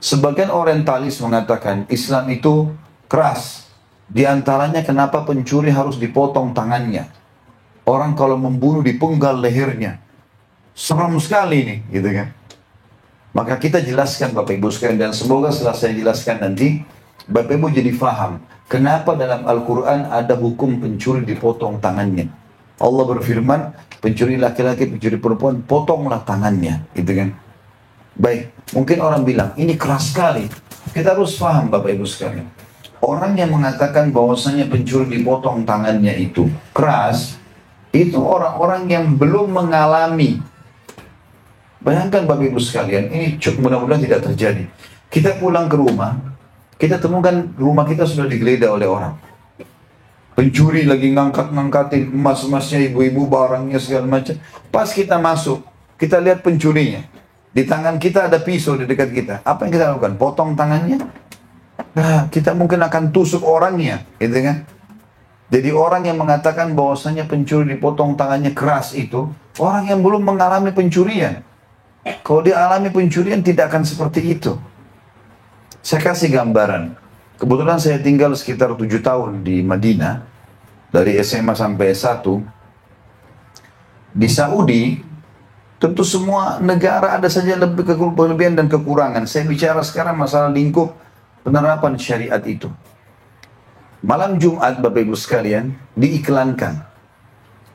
Sebagian orientalis mengatakan Islam itu keras. Di antaranya kenapa pencuri harus dipotong tangannya. Orang kalau membunuh dipenggal lehernya. Seram sekali ini, gitu kan. Maka kita jelaskan Bapak Ibu sekalian, dan semoga setelah saya jelaskan nanti, Bapak Ibu jadi faham, kenapa dalam Al-Quran ada hukum pencuri dipotong tangannya. Allah berfirman, pencuri laki-laki, pencuri perempuan, potonglah tangannya, gitu kan. Baik, mungkin orang bilang, ini keras sekali. Kita harus faham Bapak Ibu sekalian. Orang yang mengatakan bahwasanya pencuri dipotong tangannya itu keras, itu orang-orang yang belum mengalami. Bayangkan Bapak Ibu sekalian, ini mudah-mudahan tidak terjadi. Kita pulang ke rumah, kita temukan rumah kita sudah digeledah oleh orang. Pencuri lagi ngangkatin emas-emasnya, ibu-ibu barangnya segala macam. Pas kita masuk, kita lihat pencurinya. Di tangan kita ada pisau di dekat kita. Apa yang kita lakukan? Potong tangannya? Nah, kita mungkin akan tusuk orangnya, gitu kan? Jadi orang yang mengatakan bahwasanya pencuri dipotong tangannya keras itu, orang yang belum mengalami pencurian. Kalau dia alami pencurian tidak akan seperti itu. Saya kasih gambaran. Kebetulan saya tinggal sekitar 7 tahun di Madinah. Dari SMA sampai S1. Di Saudi, tentu semua negara ada saja kelebihan dan kekurangan. Saya bicara sekarang masalah lingkup penerapan syariat itu. Malam Jumat Bapak Ibu sekalian diiklankan.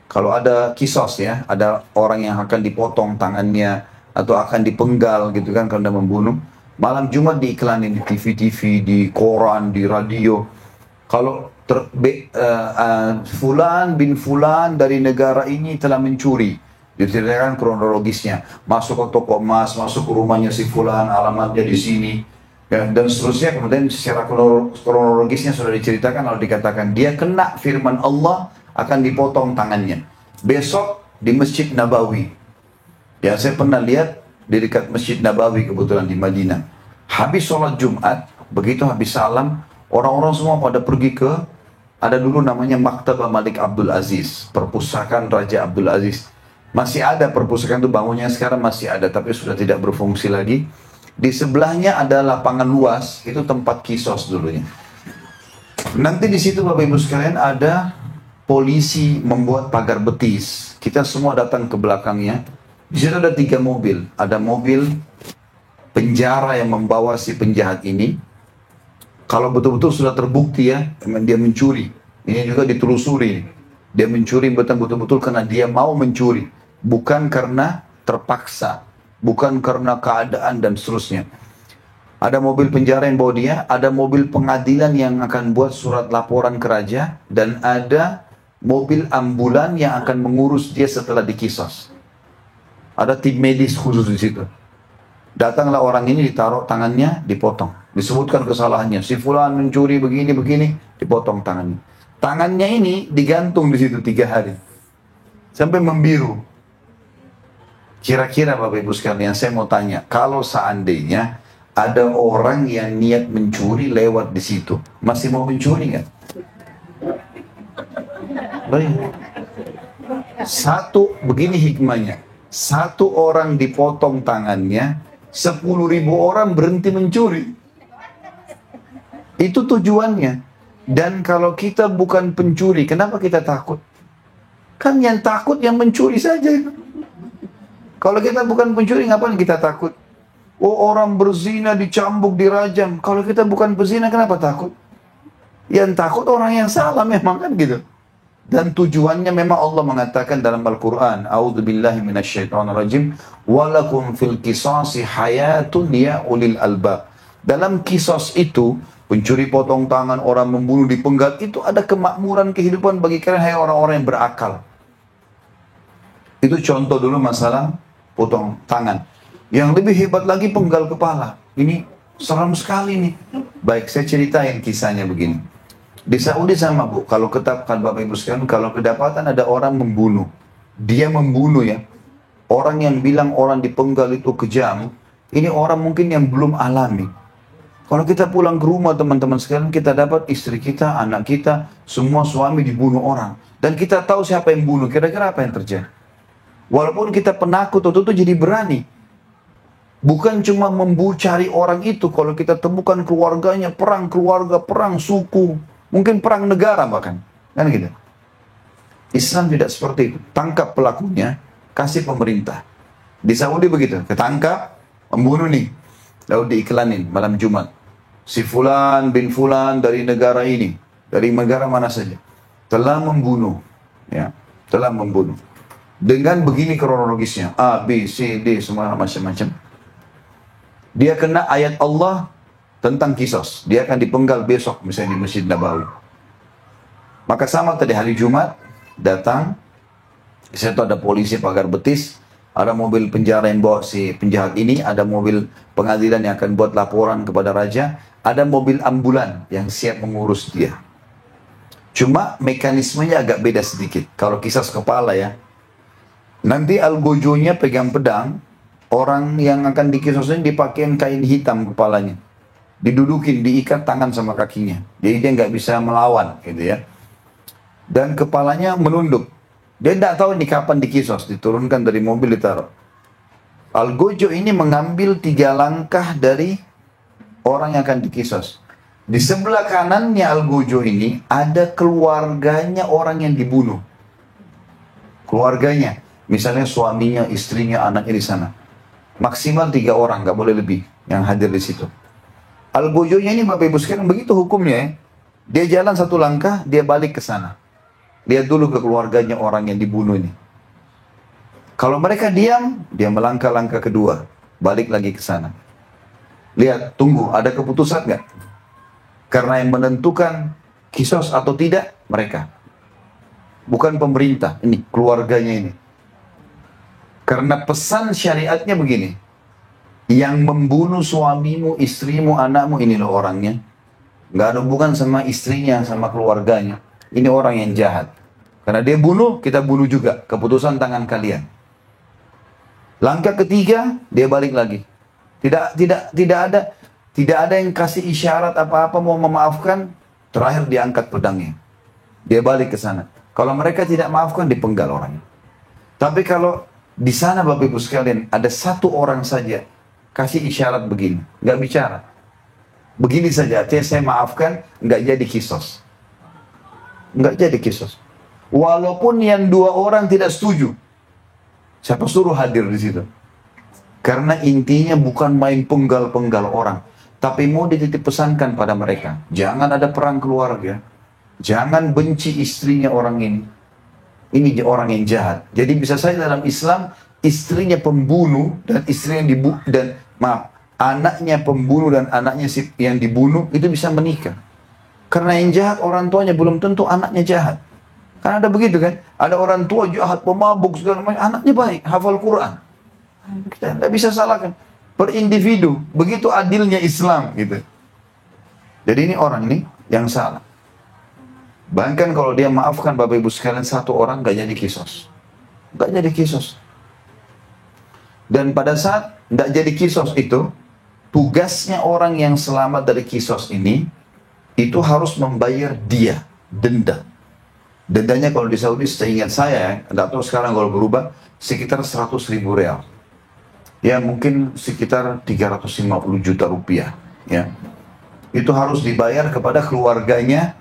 Kalau ada kisos ya, ada orang yang akan dipotong tangannya atau akan dipenggal gitu kan karena membunuh. Malam Jumat diiklanin di TV-TV, di koran, di radio. Kalau Fulan bin Fulan dari negara ini telah mencuri, diceritakan kronologisnya, masuk ke toko emas, masuk ke rumahnya si Fulan, alamatnya di sini, ya, dan seterusnya. Kemudian secara kronologisnya sudah diceritakan, lalu dikatakan dia kena firman Allah akan dipotong tangannya. Besok di Masjid Nabawi, ya saya pernah lihat di dekat Masjid Nabawi kebetulan di Madinah. Habis sholat Jumat, begitu habis salam, orang-orang semua pada pergi ke, ada dulu namanya Maktabah Malik Abdul Aziz, perpustakaan Raja Abdul Aziz. Masih ada perpustakaan itu, bangunnya sekarang masih ada, tapi sudah tidak berfungsi lagi. Di sebelahnya ada lapangan luas, itu tempat kisos dulunya. Nanti di situ Bapak Ibu sekalian ada polisi membuat pagar betis. Kita semua datang ke belakangnya. Di situ ada 3 mobil. Ada mobil penjara yang membawa si penjahat ini. Kalau betul-betul sudah terbukti ya, memang dia mencuri. Ini juga ditelusuri. Dia mencuri betul-betul karena dia mau mencuri. Bukan karena terpaksa. Bukan karena keadaan dan seterusnya. Ada mobil penjara yang bawa dia. Ada mobil pengadilan yang akan buat surat laporan ke raja. Dan ada mobil ambulan yang akan mengurus dia setelah dikisos. Ada tim medis khusus di situ. Datanglah orang ini, ditaruh tangannya, dipotong. Disebutkan kesalahannya. Si fulan mencuri begini, dipotong tangannya. Tangannya ini digantung di situ 3 hari. Sampai membiru. Kira-kira Bapak Ibu sekalian, saya mau tanya. Kalau seandainya ada orang yang niat mencuri lewat di situ, masih mau mencuri nggak? Baik. Begini hikmahnya. 1 orang dipotong tangannya, 10.000 orang berhenti mencuri. Itu tujuannya. Dan kalau kita bukan pencuri, kenapa kita takut? Kan yang takut yang mencuri saja. Kalau kita bukan pencuri, ngapain kita takut? Oh, orang berzina dicambuk, dirajam. Kalau kita bukan pezina, kenapa takut? Yang takut orang yang salah memang, kan gitu. Dan tujuannya memang Allah mengatakan dalam Al-Quran, A'udzubillahi minasyaitonirrajim, walakum fil qisasi hayatun ya ulil albab. Dalam kisos itu, pencuri potong tangan, orang membunuh, dipenggal, itu ada kemakmuran kehidupan bagi kalian, hai orang-orang yang berakal. Itu contoh dulu masalah potong tangan. Yang lebih hebat lagi penggal kepala. Ini seram sekali nih. Baik, saya ceritain kisahnya begini. Di Saudi sama Bu, kalau ketapkan Bapak Ibu sekalian, kalau kedapatan ada orang membunuh, dia membunuh ya. Orang yang bilang orang dipenggal itu kejam, ini orang mungkin yang belum alami. Kalau kita pulang ke rumah teman-teman sekalian, kita dapat istri kita, anak kita, semua suami dibunuh orang. Dan kita tahu siapa yang bunuh, kira-kira apa yang terjadi? Walaupun kita penakut, itu jadi berani. Bukan cuma cari orang itu, kalau kita temukan keluarganya, perang keluarga, perang suku, mungkin perang negara bahkan, kan gitu. Islam tidak seperti itu. Tangkap pelakunya, kasih pemerintah. Di Saudi begitu, ketangkap, membunuh nih, lalu diiklanin malam Jumat. Si Fulan bin Fulan dari negara ini, dari negara mana saja, telah membunuh, ya, telah membunuh. Dengan begini kronologisnya, A, B, C, D, semua macam-macam. Dia kena ayat Allah tentang kisos. Dia akan dipenggal besok misalnya di Masjid Nabawi. Maka sama tadi hari Jumat datang, di situ ada polisi pagar betis, ada mobil penjara yang bawa si penjahat ini, ada mobil pengadilan yang akan buat laporan kepada raja, ada mobil ambulan yang siap mengurus dia. Cuma mekanismenya agak beda sedikit. Kalau kisos kepala ya, nanti algojonya pegang pedang, orang yang akan dikisosin dipakein kain hitam kepalanya. Didudukin, diikat tangan sama kakinya. Jadi dia nggak bisa melawan, gitu ya. Dan kepalanya menunduk. Dia tidak tahu ini kapan dikisos, diturunkan dari mobil, ditaruh. Algojo ini mengambil 3 langkah dari orang yang akan dikisos. Di sebelah kanannya Algojo ini ada keluarganya orang yang dibunuh. Keluarganya, misalnya suaminya, istrinya, anaknya di sana. Maksimal 3 orang, nggak boleh lebih yang hadir di situ. Algojonya ini Bapak Ibu sekalian begitu hukumnya ya. Dia jalan 1 langkah, dia balik ke sana. Lihat dulu ke keluarganya orang yang dibunuh ini. Kalau mereka diam, dia melangkah langkah kedua, balik lagi ke sana. Lihat, tunggu, ada keputusan nggak? Karena yang menentukan Kisos atau tidak, mereka. Bukan pemerintah, ini keluarganya ini. Karena pesan syariatnya begini. Yang membunuh suamimu, istrimu, anakmu, ini loh orangnya. Nggak ada hubungan sama istrinya, sama keluarganya. Ini orang yang jahat. Karena dia bunuh, kita bunuh juga. Keputusan tangan kalian. Langkah ketiga, dia balik lagi. Tidak ada yang kasih isyarat apa-apa mau memaafkan. Terakhir diangkat pedangnya. Dia balik ke sana. Kalau mereka tidak maafkan, dipenggal orangnya. Tapi kalau di sana Bapak Ibu sekalian, ada satu orang saja kasih isyarat begini, nggak bicara. Begini saja, artinya saya maafkan, nggak jadi kisos. Nggak jadi kisos. Walaupun yang dua orang tidak setuju. Siapa suruh hadir di situ? Karena intinya bukan main penggal-penggal orang. Tapi mau dititip pesankan pada mereka. Jangan ada perang keluarga. Jangan benci istrinya orang ini. Ini orang yang jahat. Jadi bisa saja dalam Islam, istrinya pembunuh dan anaknya pembunuh dan anaknya yang dibunuh itu bisa menikah. Karena yang jahat orang tuanya belum tentu anaknya jahat. Kan ada begitu kan? Ada orang tua jahat, pemabuk segala macam, anaknya baik, hafal Quran. Kita tidak bisa salahkan. Per individu, begitu adilnya Islam gitu. Jadi ini orang ini yang salah. Bahkan kalau dia maafkan Bapak Ibu sekalian satu orang, gak jadi kisos. Gak jadi kisos. Dan pada saat gak jadi kisos itu, tugasnya orang yang selamat dari kisos ini, itu harus membayar dia, denda. Dendanya kalau di Saudi, seingat saya, gak tahu sekarang kalau berubah, sekitar 100.000 real. Ya mungkin sekitar 350 juta rupiah. Ya. Itu harus dibayar kepada keluarganya,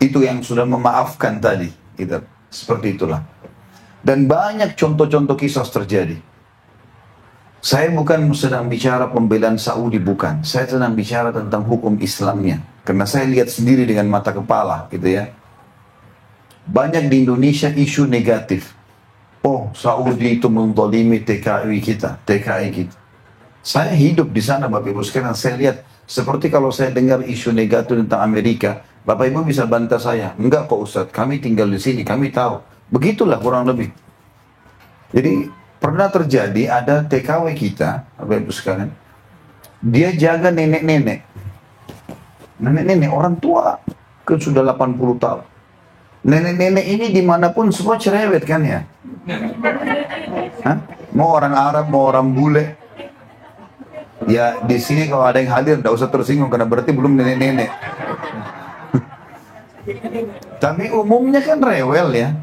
itu yang sudah memaafkan tadi, gitu. Seperti itulah. Dan banyak contoh-contoh kisos terjadi. Saya bukan sedang bicara pembelaan Saudi, bukan. Saya sedang bicara tentang hukum Islamnya. Karena saya lihat sendiri dengan mata kepala, gitu ya. Banyak di Indonesia isu negatif. Oh, Saudi itu menzalimi TKI kita. Saya hidup di sana, Bapak Ibu sekalian. Saya lihat, seperti kalau saya dengar isu negatif tentang Amerika, Bapak Ibu bisa bantah saya. Enggak kok Ustaz, kami tinggal di sini, kami tahu. Begitulah kurang lebih. Jadi pernah terjadi ada TKW kita, Bapak Ibu sekalian. Dia jaga nenek-nenek. Nenek-nenek, orang tua. Kan sudah 80 tahun. Nenek-nenek ini dimanapun semua cerewet kan ya? Hah? Mau orang Arab, mau orang bule. Ya di sini kalau ada yang hadir, tidak usah tersinggung karena berarti belum nenek-nenek. Tapi umumnya kan rewel ya.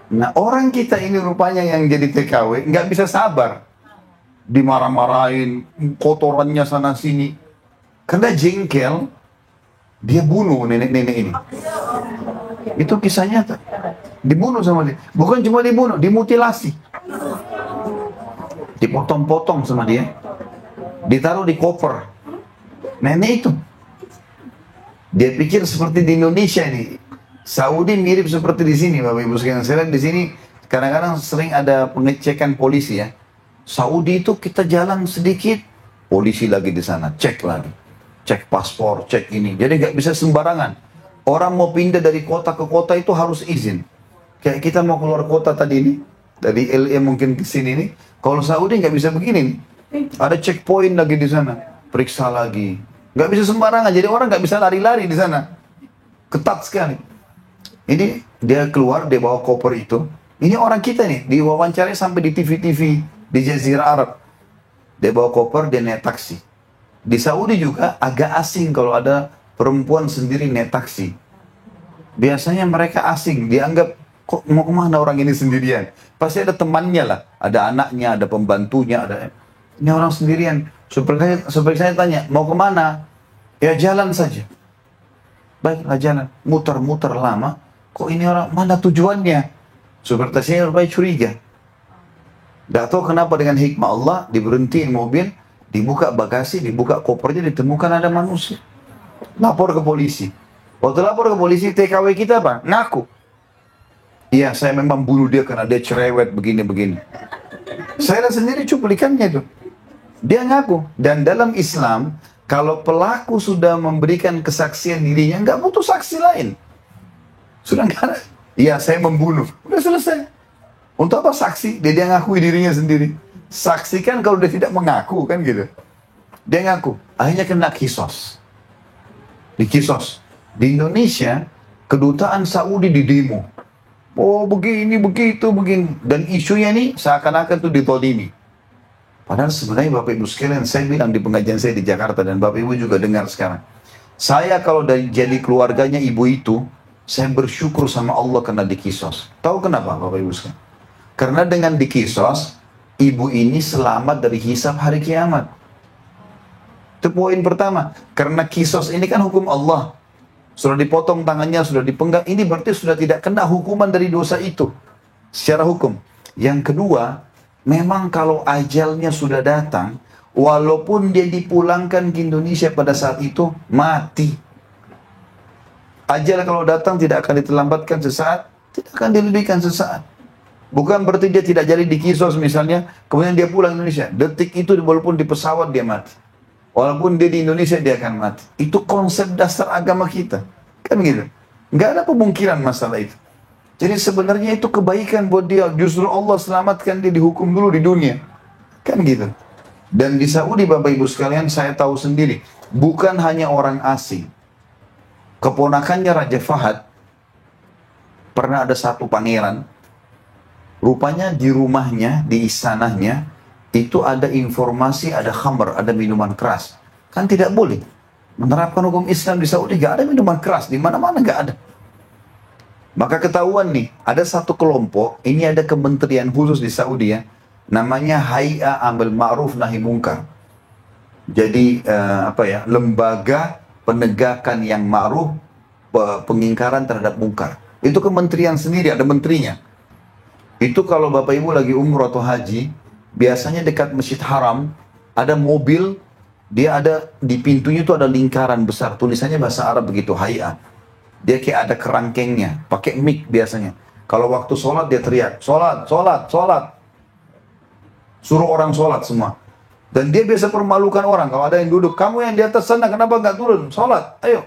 Nah orang kita ini rupanya yang jadi TKW nggak bisa sabar, dimarah-marahin, kotorannya sana sini. Karena jengkel, dia bunuh nenek-nenek ini. Itu kisah nyata. Dibunuh sama dia. Bukan cuma dibunuh, dimutilasi. Dipotong-potong sama dia. Ditaruh di koper. Nenek itu. Dia pikir seperti di Indonesia ini. Saudi mirip seperti di sini, Bapak Ibu sekalian. Saya lihat di sini kadang-kadang sering ada pengecekan polisi ya. Saudi itu kita jalan sedikit, polisi lagi di sana, cek lagi. Cek paspor, cek ini. Jadi nggak bisa sembarangan. Orang mau pindah dari kota ke kota itu harus izin. Kayak kita mau keluar kota tadi ini, dari LA mungkin ke sini nih. Kalau Saudi nggak bisa begini nih. Ada checkpoint lagi di sana, periksa lagi. Nggak bisa sembarangan, jadi orang nggak bisa lari-lari di sana. Ketat sekali. Ini dia keluar, dia bawa koper itu. Ini orang kita nih, diwawancara sampai di TV-TV di Jazirah Arab. Dia bawa koper, dia naik taksi. Di Saudi juga agak asing kalau ada perempuan sendiri naik taksi. Biasanya mereka asing, dianggap kok mau kemana orang ini sendirian. Pasti ada temannya lah, ada anaknya, ada pembantunya, ada. Ini orang sendirian. Seperti saya tanya, mau kemana? Ya jalan saja. Baiklah jalan, muter-muter lama. Kok ini orang, mana tujuannya? Seperti saya rupanya curiga. Tidak tahu kenapa dengan hikmah Allah, diberhentiin mobil, dibuka bagasi, dibuka kopernya, ditemukan ada manusia. Lapor ke polisi. Waktu lapor ke polisi, TKW kita apa? Ngaku. Iya, saya memang bunuh dia karena dia cerewet begini-begini. Saya lihat sendiri cuplikannya itu. Dia ngaku. Dan dalam Islam, Kalau pelaku sudah memberikan kesaksian dirinya, nggak butuh saksi lain. Sudah nggak ada. Iya, saya membunuh. Udah selesai. Untuk apa saksi? Dia ngakui dirinya sendiri. Saksi kan kalau dia tidak mengaku, kan gitu. Dia ngaku. Akhirnya kena kisos. Di kisos. Di Indonesia, kedutaan Saudi di demo. Oh begini, begitu, begini. Dan isunya nih seakan-akan itu ditolimi. Padahal sebenarnya Bapak Ibu sekalian, saya bilang di pengajian saya di Jakarta, dan Bapak Ibu juga dengar sekarang. Saya kalau dari jadi keluarganya ibu itu, saya bersyukur sama Allah karena dikisos. Tahu kenapa Bapak Ibu sekalian? Karena dengan dikisos, ibu ini selamat dari hisab hari kiamat. Itu poin pertama. Karena kisos ini kan hukum Allah. Sudah dipotong tangannya, sudah dipenggal. Ini berarti sudah tidak kena hukuman dari dosa itu. Secara hukum. Yang kedua, memang kalau ajalnya sudah datang, walaupun dia dipulangkan ke Indonesia pada saat itu, mati. Ajal kalau datang tidak akan diterlambatkan sesaat, tidak akan dilebihkan sesaat. Bukan berarti dia tidak jadi dikisos misalnya, kemudian dia pulang ke Indonesia. Detik itu walaupun di pesawat dia mati. Walaupun dia di Indonesia dia akan mati. Itu konsep dasar agama kita. Kan gitu. Nggak ada pemungkiran masalah itu. Jadi sebenarnya itu kebaikan buat dia. Justru Allah selamatkan dia dihukum dulu di dunia. Kan gitu. Dan di Saudi Bapak Ibu sekalian saya tahu sendiri. Bukan hanya orang asing. Keponakannya Raja Fahad. Pernah ada satu pangeran. Rupanya di rumahnya, di istanahnya. Itu ada informasi, ada khamr, ada minuman keras. Kan tidak boleh. Menerapkan hukum Islam di Saudi, gak ada minuman keras. Di mana-mana gak ada. Maka ketahuan nih, ada satu kelompok, ini ada kementerian khusus di Saudi ya. Namanya Hay'a Amil Ma'ruf Nahi Munkar. Jadi, lembaga penegakan yang ma'ruf, pengingkaran terhadap munkar. Itu kementerian sendiri, ada menterinya. Itu kalau Bapak Ibu lagi umroh atau haji, biasanya dekat Masjid Haram, ada mobil, dia ada, di pintunya itu ada lingkaran besar, tulisannya bahasa Arab begitu, Hay'a. Dia kayak ada kerangkengnya, pakai mic biasanya. Kalau waktu sholat dia teriak, sholat, sholat, sholat. Suruh orang sholat semua. Dan dia biasa permalukan orang, kalau ada yang duduk, kamu yang di atas sana kenapa nggak turun? Sholat, ayo.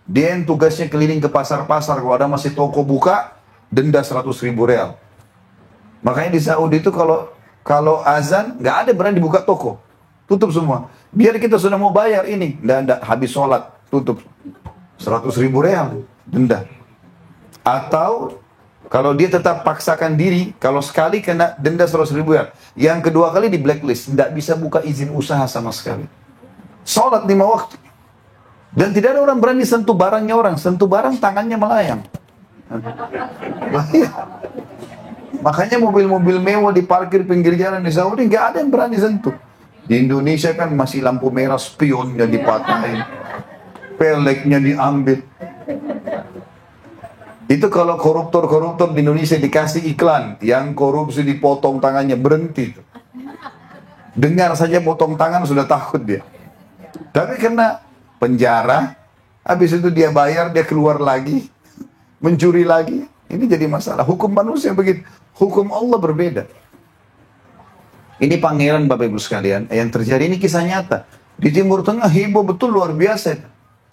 Dia yang tugasnya keliling ke pasar-pasar, kalau ada masih toko buka, denda 100.000 real. Makanya di Saudi itu kalau azan, nggak ada berani dibuka toko. Tutup semua. Biar kita sudah mau bayar ini. Nggak, habis sholat, tutup. 100.000 real, denda. Atau, kalau dia tetap paksakan diri, kalau sekali kena denda 100.000 real. Yang kedua kali di blacklist. Nggak bisa buka izin usaha sama sekali. Sholat 5 waktu. Dan tidak ada orang berani sentuh barangnya orang. Sentuh barang, tangannya melayang. Makanya mobil-mobil mewah diparkir pinggir jalan di Saudi nggak ada yang berani sentuh. Di Indonesia kan masih lampu merah, spionnya dipatahin, peleknya diambil. Itu kalau koruptor-koruptor di Indonesia dikasih iklan, yang korupsi dipotong tangannya, berhenti. Dengar saja potong tangan sudah takut dia. Tapi kena penjara, habis itu dia bayar, dia keluar lagi, mencuri lagi. Ini jadi masalah. Hukum manusia begitu. Hukum Allah berbeda. Ini pangeran Bapak Ibu sekalian. Yang terjadi ini kisah nyata. Di Timur Tengah heboh betul luar biasa.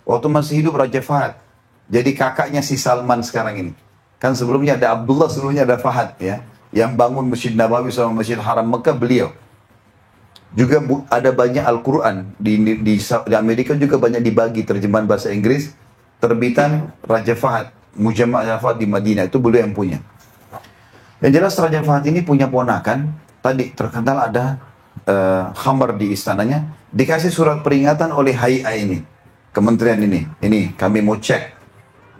Waktu masih hidup Raja Fahad. Jadi kakaknya si Salman sekarang ini. Kan sebelumnya ada Abdullah, sebelumnya ada Fahad ya. Yang bangun Masjid Nabawi sama Masjid Haram Mekah beliau. Juga ada banyak Al-Quran. Di Amerika juga banyak dibagi terjemahan bahasa Inggris. Terbitan Raja Fahad. Mujama' Raja Fahad di Madinah. Itu beliau yang punya. Yang jelas Raja Fahad ini punya ponakan, tadi terkenal ada khamar di istananya, dikasih surat peringatan oleh Hay'a ini, kementerian ini kami mau cek,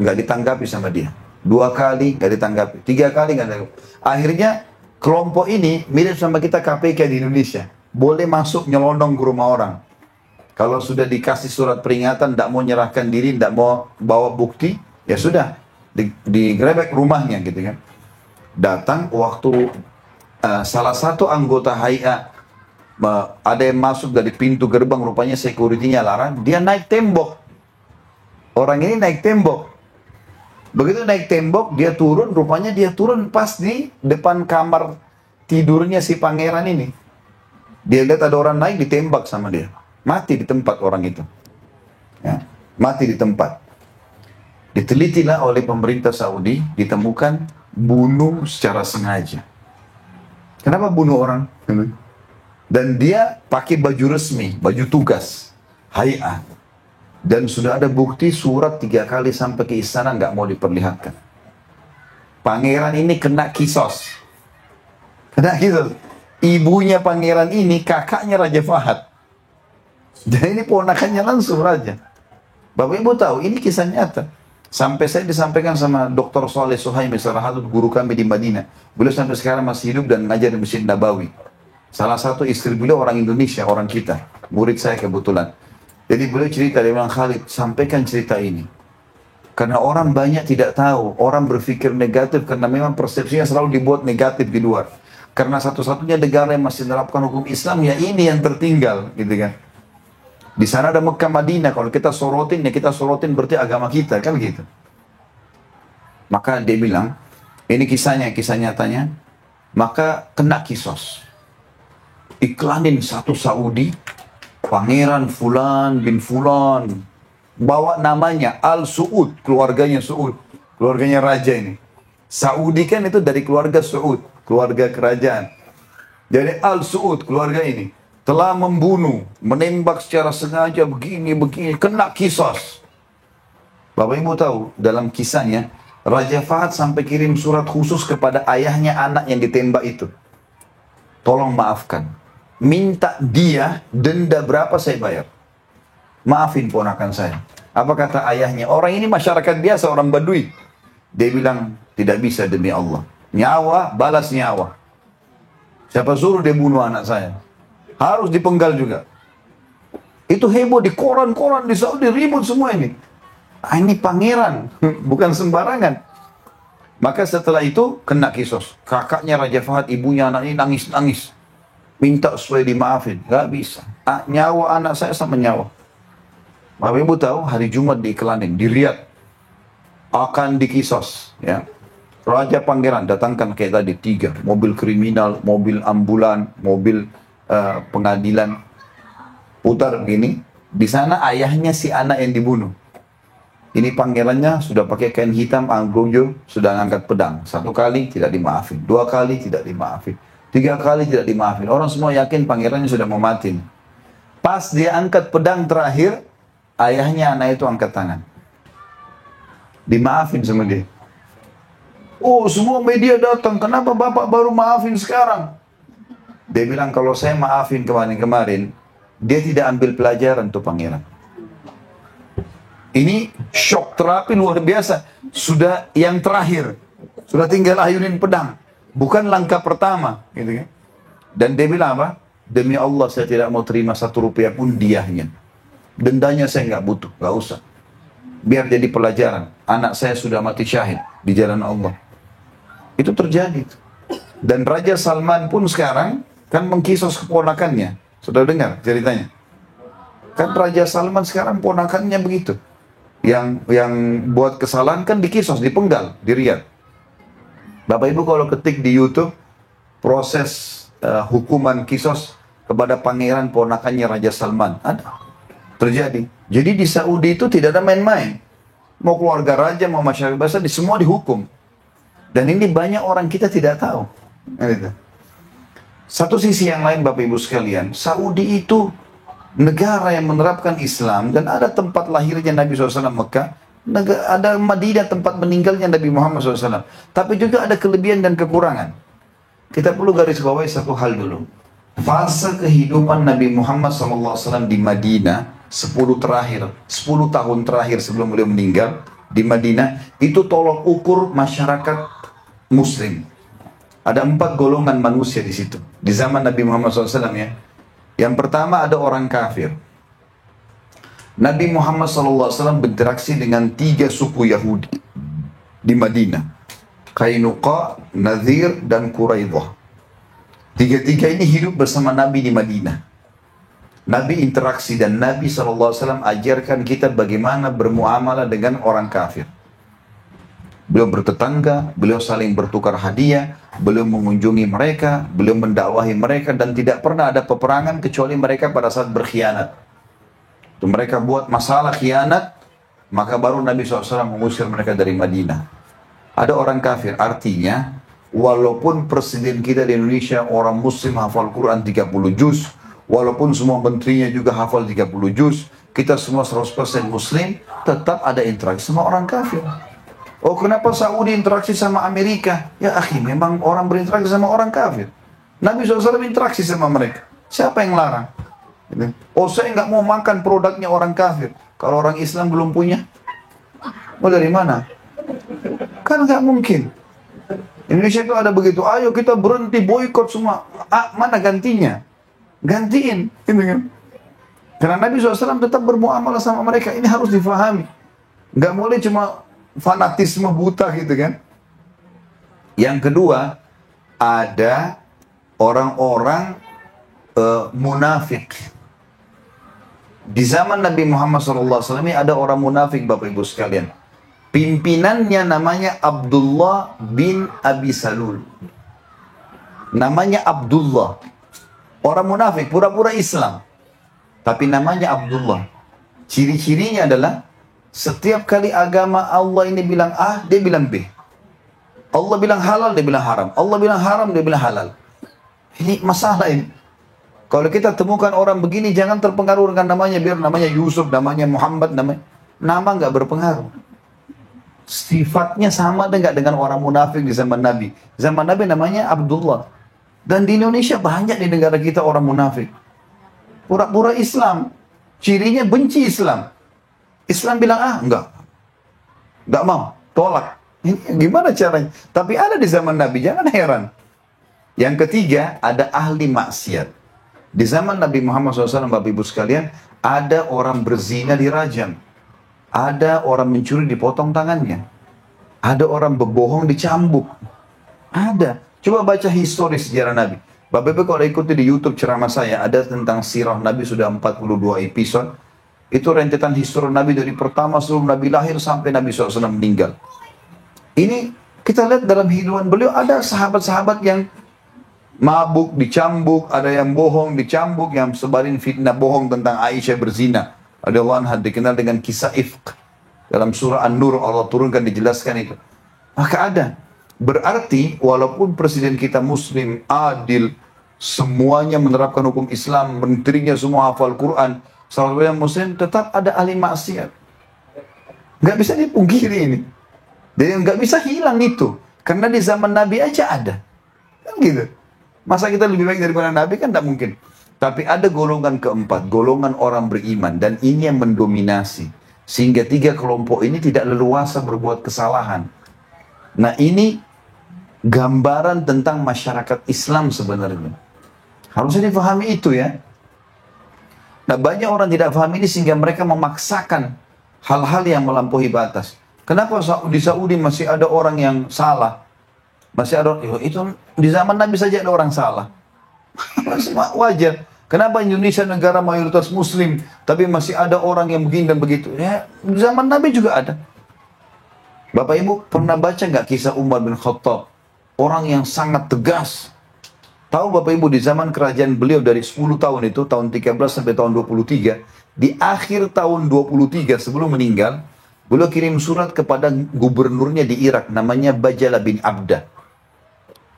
nggak ditanggapi sama dia, 2 kali nggak ditanggapi, 3 kali nggak ditanggapi. Akhirnya kelompok ini mirip sama kita KPK di Indonesia, boleh masuk nyelonong ke rumah orang. Kalau sudah dikasih surat peringatan, tidak mau nyerahkan diri, tidak mau bawa bukti, ya sudah, digrebek rumahnya gitu kan. Datang waktu salah satu anggota Hay'a ada yang masuk dari pintu gerbang, rupanya security-nya larang, dia naik tembok. Orang ini naik tembok. Begitu naik tembok, dia turun, rupanya dia turun pas di depan kamar tidurnya si pangeran ini. Dia lihat ada orang naik, ditembak sama dia. Mati di tempat orang itu. Ya, mati di tempat. Ditelitilah oleh pemerintah Saudi, ditemukan bunuh secara sengaja. Kenapa bunuh orang? Dan dia pakai baju resmi, baju tugas, hayat. Dan sudah ada bukti surat 3 kali sampai ke istana nggak mau diperlihatkan. Pangeran ini kena kisos. Kena kisos. Ibunya pangeran ini kakaknya Raja Fahad. Dan ini ponakannya langsung raja. Bapak Ibu tahu, ini kisah nyata. Sampai saya disampaikan sama Dr. Saleh Suhaimi, salah satu guru kami di Madinah. Beliau sampai sekarang masih hidup dan ngajar di Masjid Nabawi. Salah satu istri beliau orang Indonesia, orang kita. Murid saya kebetulan. Jadi beliau cerita, dia bilang, Khalid, sampaikan cerita ini. Karena orang banyak tidak tahu, orang berpikir negatif karena memang persepsinya selalu dibuat negatif di luar. Karena satu-satunya negara yang masih menerapkan hukum Islam, ya ini yang tertinggal, gitu kan. Di sana ada Mekah Madinah, kalau kita sorotin, ya kita sorotin berarti agama kita, kan gitu. Maka dia bilang, ini kisahnya, kisah nyatanya, maka kena kisos. Iklanin satu Saudi, Pangeran Fulan bin Fulan, bawa namanya Al Saud, keluarganya Saud, keluarganya raja ini. Saudi kan itu dari keluarga Saud, keluarga kerajaan. Jadi Al Saud, keluarga ini, telah membunuh, menembak secara sengaja begini, kena kisos. Bapak Ibu tahu, dalam kisahnya, Raja Fahad sampai kirim surat khusus kepada ayahnya anak yang ditembak itu. Tolong maafkan. Minta dia denda berapa saya bayar. Maafin ponakan saya. Apa kata ayahnya? Orang ini masyarakat biasa, orang Badui. Dia bilang, tidak bisa demi Allah. Nyawa, balas nyawa. Siapa suruh dia bunuh anak saya? Harus dipenggal juga. Itu heboh di koran-koran di Saudi, ribut semua ini. Ini pangeran, bukan sembarangan. Maka setelah itu kena kisos. Kakaknya Raja Fahad, ibunya anak ini nangis-nangis. Minta supaya dimaafin. Gak bisa. Nyawa anak saya sama nyawa. Bapak Ibu tahu, hari Jumat diiklanin, di Riyadh. Akan dikisos. Ya. Raja Pangeran datangkan kayak tadi 3. Mobil kriminal, mobil ambulan, mobil pengadilan, putar begini. Di sana ayahnya si anak yang dibunuh. Ini pangerannya sudah pakai kain hitam, anggojo, sudah ngangkat pedang. 1 kali tidak dimaafin, 2 kali tidak dimaafin, 3 kali tidak dimaafin. Orang semua yakin pangerannya sudah mau mati. Pas dia angkat pedang terakhir, ayahnya anak itu angkat tangan. Dimaafin sama dia. Oh, semua media datang, kenapa bapak baru maafin sekarang? Dia bilang, kalau saya maafin kemarin-kemarin, dia tidak ambil pelajaran tuh pangeran. Ini shock terapi luar biasa. Sudah yang terakhir. Sudah tinggal ayunin pedang. Bukan langkah pertama. Gitu kan? Dan dia bilang apa? Demi Allah saya tidak mau terima 1 rupiah pun diahnya. Dendanya saya nggak butuh, nggak usah. Biar jadi pelajaran. Anak saya sudah mati syahid di jalan Allah. Itu terjadi. Dan Raja Salman pun sekarang kan mengkisos keponakannya. Sudah dengar ceritanya? Kan Raja Salman sekarang ponakannya begitu. Yang buat kesalahan kan dikisos, dipenggal di Riyadh. Bapak Ibu kalau ketik di YouTube proses hukuman kisos kepada pangeran ponakannya Raja Salman, ada terjadi. Jadi di Saudi itu tidak ada main-main. Mau keluarga raja, mau masyarakat biasa, semua dihukum. Dan ini banyak orang kita tidak tahu. Satu sisi yang lain Bapak Ibu sekalian, Saudi itu negara yang menerapkan Islam dan ada tempat lahirnya Nabi SAW Mekah, ada Madinah tempat meninggalnya Nabi Muhammad SAW. Tapi juga ada kelebihan dan kekurangan. Kita perlu garis bawahi satu hal dulu. Fase kehidupan Nabi Muhammad SAW di Madinah 10 tahun terakhir sebelum beliau meninggal di Madinah, itu tolok ukur masyarakat Muslim. Ada 4 golongan manusia di situ. Di zaman Nabi Muhammad SAW ya. Yang pertama ada orang kafir. Nabi Muhammad SAW berinteraksi dengan 3 suku Yahudi di Madinah. Qainuqa, Nadir, dan Quraidah. 3 ini hidup bersama Nabi di Madinah. Nabi interaksi dan Nabi SAW ajarkan kita bagaimana bermuamalah dengan orang kafir. Beliau bertetangga, beliau saling bertukar hadiah, beliau mengunjungi mereka, beliau mendakwahi mereka, dan tidak pernah ada peperangan kecuali mereka pada saat berkhianat. Itu mereka buat masalah khianat, maka baru Nabi SAW mengusir mereka dari Madinah. Ada orang kafir, artinya walaupun presiden kita di Indonesia orang muslim hafal Quran 30 juz, walaupun semua menterinya juga hafal 30 juz, kita semua 100% muslim, tetap ada interaksi sama orang kafir. Oh, kenapa Saudi interaksi sama Amerika? Ya akhi, memang orang berinteraksi sama orang kafir. Nabi SAW interaksi sama mereka. Siapa yang larang? Oh, saya nggak mau makan produknya orang kafir. Kalau orang Islam belum punya, mau dari mana? Kan nggak mungkin. Indonesia itu ada begitu. Ayo kita berhenti boikot semua. Mana gantinya? Gantiin, gitu kan? Karena Nabi SAW tetap bermuamalah sama mereka. Ini harus difahami. Nggak boleh cuma fanatisme buta gitu kan. Yang kedua, ada orang-orang munafik. Di zaman Nabi Muhammad SAW ini ada orang munafik, Bapak Ibu sekalian. Pimpinannya namanya Abdullah bin Abi Salul. Namanya Abdullah. Orang munafik, pura-pura Islam. Tapi namanya Abdullah. Ciri-cirinya adalah setiap kali agama Allah ini bilang A, dia bilang B. Allah bilang halal, dia bilang haram. Allah bilang haram, dia bilang halal. Ini masalah ini. Kalau kita temukan orang begini, jangan terpengaruh dengan namanya. Biar namanya Yusuf, namanya Muhammad, nama nggak berpengaruh. Sifatnya sama dengan orang munafik di zaman Nabi. Zaman Nabi namanya Abdullah. Dan di Indonesia banyak di negara kita orang munafik. Pura-pura Islam. Cirinya benci Islam. Islam bilang enggak mau, tolak. Ini gimana caranya? Tapi ada di zaman Nabi, jangan heran. Yang ketiga, ada ahli maksiat. Di zaman Nabi Muhammad SAW, Bapak Ibu sekalian, ada orang berzina dirajam. Ada orang mencuri dipotong tangannya. Ada orang berbohong dicambuk. Ada. Coba baca historis sejarah Nabi. Bapak Ibu kalau ikuti di YouTube ceramah saya, ada tentang sirah Nabi sudah 42 episode. Itu rentetan histori Nabi dari pertama sebelum Nabi lahir sampai Nabi SAW meninggal. Ini kita lihat dalam hidupan beliau ada sahabat-sahabat yang mabuk, dicambuk, ada yang bohong, dicambuk, yang sebarin fitnah bohong tentang Aisyah berzina. Ada orang dikenal dengan kisah ifk. Dalam surah An-Nur Allah turunkan dijelaskan itu. Maka ada. Berarti walaupun presiden kita muslim, adil, semuanya menerapkan hukum Islam, menterinya semua hafal Quran, salah satu muslim, tetap ada ahli maksiat. Nggak bisa dipungkiri ini. Dan nggak bisa hilang itu. Karena di zaman Nabi aja ada. Kan gitu. Masa kita lebih baik daripada Nabi kan tidak mungkin. Tapi ada golongan keempat, golongan orang beriman. Dan ini yang mendominasi. Sehingga tiga kelompok ini tidak leluasa berbuat kesalahan. Nah ini gambaran tentang masyarakat Islam sebenarnya. Harusnya difahami itu ya. Nah banyak orang tidak paham ini sehingga mereka memaksakan hal-hal yang melampaui batas. Kenapa di Saudi masih ada orang yang salah? Masih ada, itu di zaman Nabi saja ada orang salah. Wajar. Kenapa Indonesia negara mayoritas muslim, tapi masih ada orang yang begini dan begitu? Ya, di zaman Nabi juga ada. Bapak Ibu pernah baca nggak kisah Umar bin Khattab? Orang yang sangat tegas. Tahu Bapak Ibu di zaman kerajaan beliau dari 10 tahun itu, tahun 13 sampai tahun 23, di akhir tahun 23 sebelum meninggal, beliau kirim surat kepada gubernurnya di Irak, namanya Bajalah bin Abdah.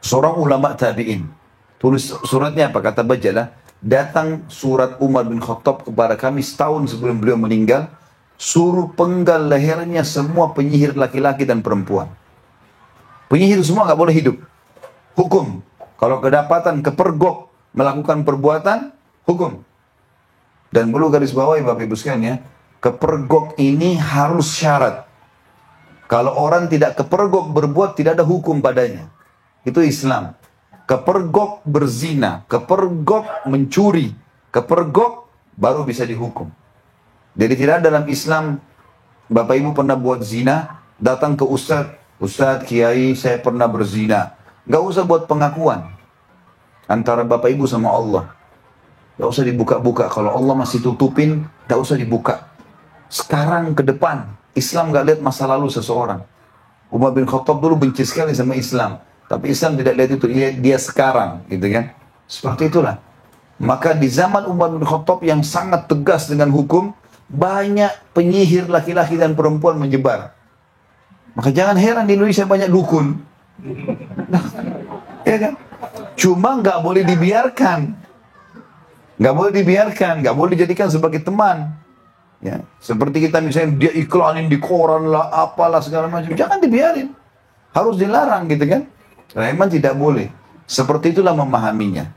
Seorang ulama tabi'in. Tulis suratnya apa? Kata Bajalah, datang surat Umar bin Khattab kepada kami setahun sebelum beliau meninggal, suruh penggal lehernya semua penyihir laki-laki dan perempuan. Penyihir semua nggak boleh hidup. Hukum. Kalau kedapatan kepergok melakukan perbuatan, hukum. Dan perlu garis bawahi Bapak Ibu sekalian ya, kepergok ini harus syarat. Kalau orang tidak kepergok berbuat, tidak ada hukum padanya. Itu Islam. Kepergok berzina, kepergok mencuri, kepergok baru bisa dihukum. Jadi tidak dalam Islam, Bapak Ibu pernah buat zina, datang ke Ustadz, Kiai, saya pernah berzina. Gak usah buat pengakuan antara Bapak Ibu sama Allah. Gak usah dibuka-buka. Kalau Allah masih tutupin, gak usah dibuka. Sekarang ke depan, Islam gak lihat masa lalu seseorang. Umar bin Khattab dulu benci sekali sama Islam. Tapi Islam tidak lihat itu, dia sekarang, gitu kan. Seperti itulah. Maka di zaman Umar bin Khattab yang sangat tegas dengan hukum, banyak penyihir laki-laki dan perempuan menyebar. Maka jangan heran di Indonesia banyak dukun. Nah, ya kan? Cuma nggak boleh dibiarkan. Nggak boleh dibiarkan, nggak boleh dijadikan sebagai teman. Ya, seperti kita misalnya dia iklanin di koran lah, apalah segala macam, jangan dibiarin, harus dilarang gitu kan? Memang tidak boleh. Seperti itulah memahaminya.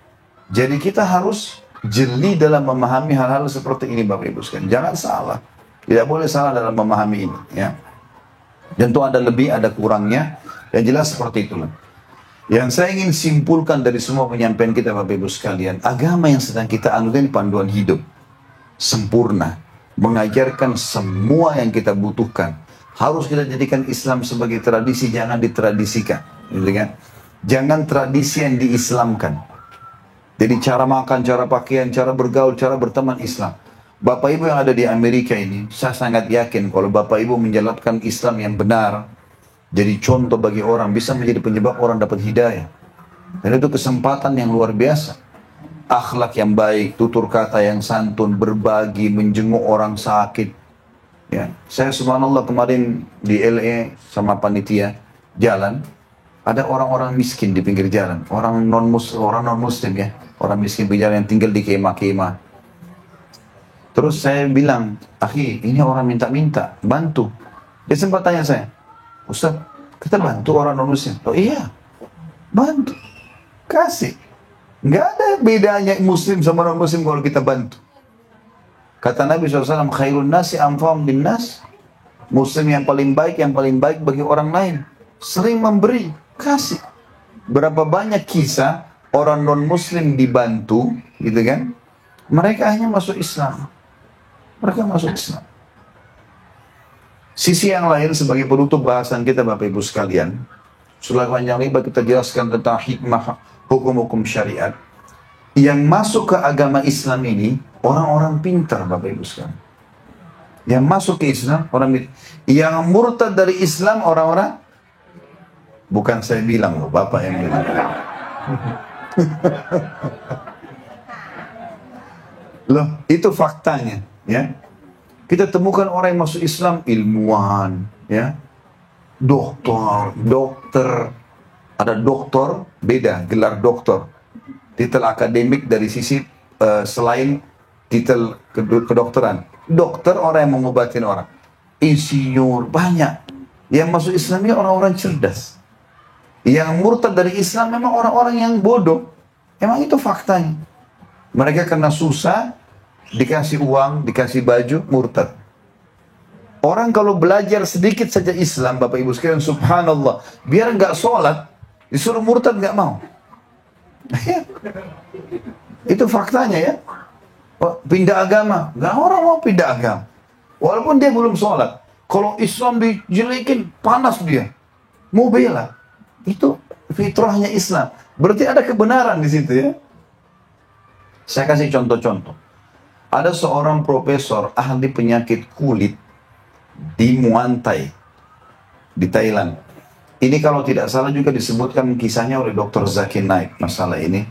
Jadi kita harus jeli dalam memahami hal-hal seperti ini, Bapak Ibu sekalian. Jangan salah, tidak boleh salah dalam memahami ini. Ya, tentu ada lebih, ada kurangnya, dan jelas seperti itulah. Yang saya ingin simpulkan dari semua penyampaian kita, Bapak Ibu sekalian, agama yang sedang kita anut ini panduan hidup, sempurna. Mengajarkan semua yang kita butuhkan. Harus kita jadikan Islam sebagai tradisi, jangan ditradisikan, gitu kan? Jangan tradisi yang diislamkan. Jadi cara makan, cara pakaian, cara bergaul, cara berteman Islam. Bapak Ibu yang ada di Amerika ini, saya sangat yakin kalau Bapak Ibu menjalankan Islam yang benar, jadi contoh bagi orang, bisa menjadi penyebab orang dapat hidayah. Dan itu kesempatan yang luar biasa. Akhlak yang baik, tutur kata yang santun, berbagi, menjenguk orang sakit. Ya, saya subhanallah kemarin di LA sama panitia jalan, ada orang-orang miskin di pinggir jalan, orang non muslim ya, orang miskin di jalan yang tinggal di kemah-kemah. Terus saya bilang, akhi, ini orang minta-minta, bantu. Dia sempat tanya saya, Ustaz, kita bantu orang non muslim? Oh iya, bantu, kasih. Nggak ada bedanya muslim sama non muslim kalau kita bantu. Kata Nabi SAW, khairun nasi anfa'um linnas. Muslim yang paling baik bagi orang lain. Sering memberi, kasih. Berapa banyak kisah orang non muslim dibantu, gitu kan? Mereka hanya masuk Islam. Mereka masuk Islam. Sisi yang lain sebagai penutup bahasan kita, Bapak Ibu sekalian, sudah panjang lebar kita jelaskan tentang hikmah hukum-hukum syariat. Yang masuk ke agama Islam ini orang-orang pintar, Bapak Ibu sekalian. Yang masuk ke Islam orang pintar. Yang murtad dari Islam orang-orang, bukan saya bilang loh, Bapak yang bilang. Loh, itu faktanya, ya. Kita temukan orang yang masuk Islam ilmuwan, ya. Dokter. Ada doktor, beda, gelar doktor. Titel akademik dari sisi selain titel kedokteran. Dokter orang yang mengobatin orang. Insinyur, banyak. Yang masuk Islam ini orang-orang cerdas. Yang murtad dari Islam memang orang-orang yang bodoh. Emang itu faktanya. Mereka kena susah, dikasih uang, dikasih baju, murtad. Orang kalau belajar sedikit saja Islam, Bapak Ibu sekalian, subhanallah, biar nggak sholat, disuruh murtad nggak mau. Itu faktanya ya. Pindah agama, nggak orang mau pindah agama. Walaupun dia belum sholat. Kalau Islam dijelekin, panas dia. Mau bela. Itu fitrahnya Islam. Berarti ada kebenaran di situ ya. Saya kasih contoh-contoh. Ada seorang profesor ahli penyakit kulit di Muay Thai, di Thailand. Ini kalau tidak salah juga disebutkan kisahnya oleh Dr. Zakir Naik masalah ini.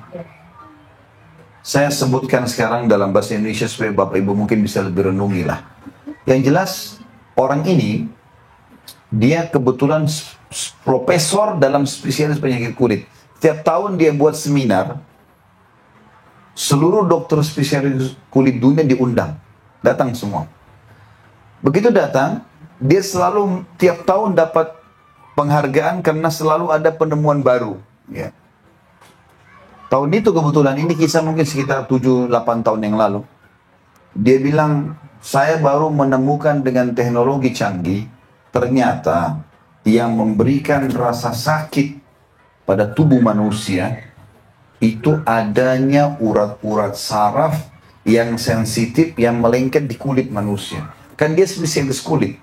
Saya sebutkan sekarang dalam bahasa Indonesia supaya Bapak Ibu mungkin bisa lebih renungi lah. Yang jelas orang ini dia kebetulan profesor dalam spesialis penyakit kulit. Tiap tahun dia buat seminar. Seluruh dokter spesialis kulit dunia diundang, datang semua. Begitu datang, dia selalu tiap tahun dapat penghargaan karena selalu ada penemuan baru. Ya. Tahun itu kebetulan, ini kisah mungkin sekitar 7-8 tahun yang lalu. Dia bilang, saya baru menemukan dengan teknologi canggih, ternyata yang memberikan rasa sakit pada tubuh manusia, itu adanya urat-urat saraf yang sensitif, yang melengket di kulit manusia. Kan dia spesialis kulit.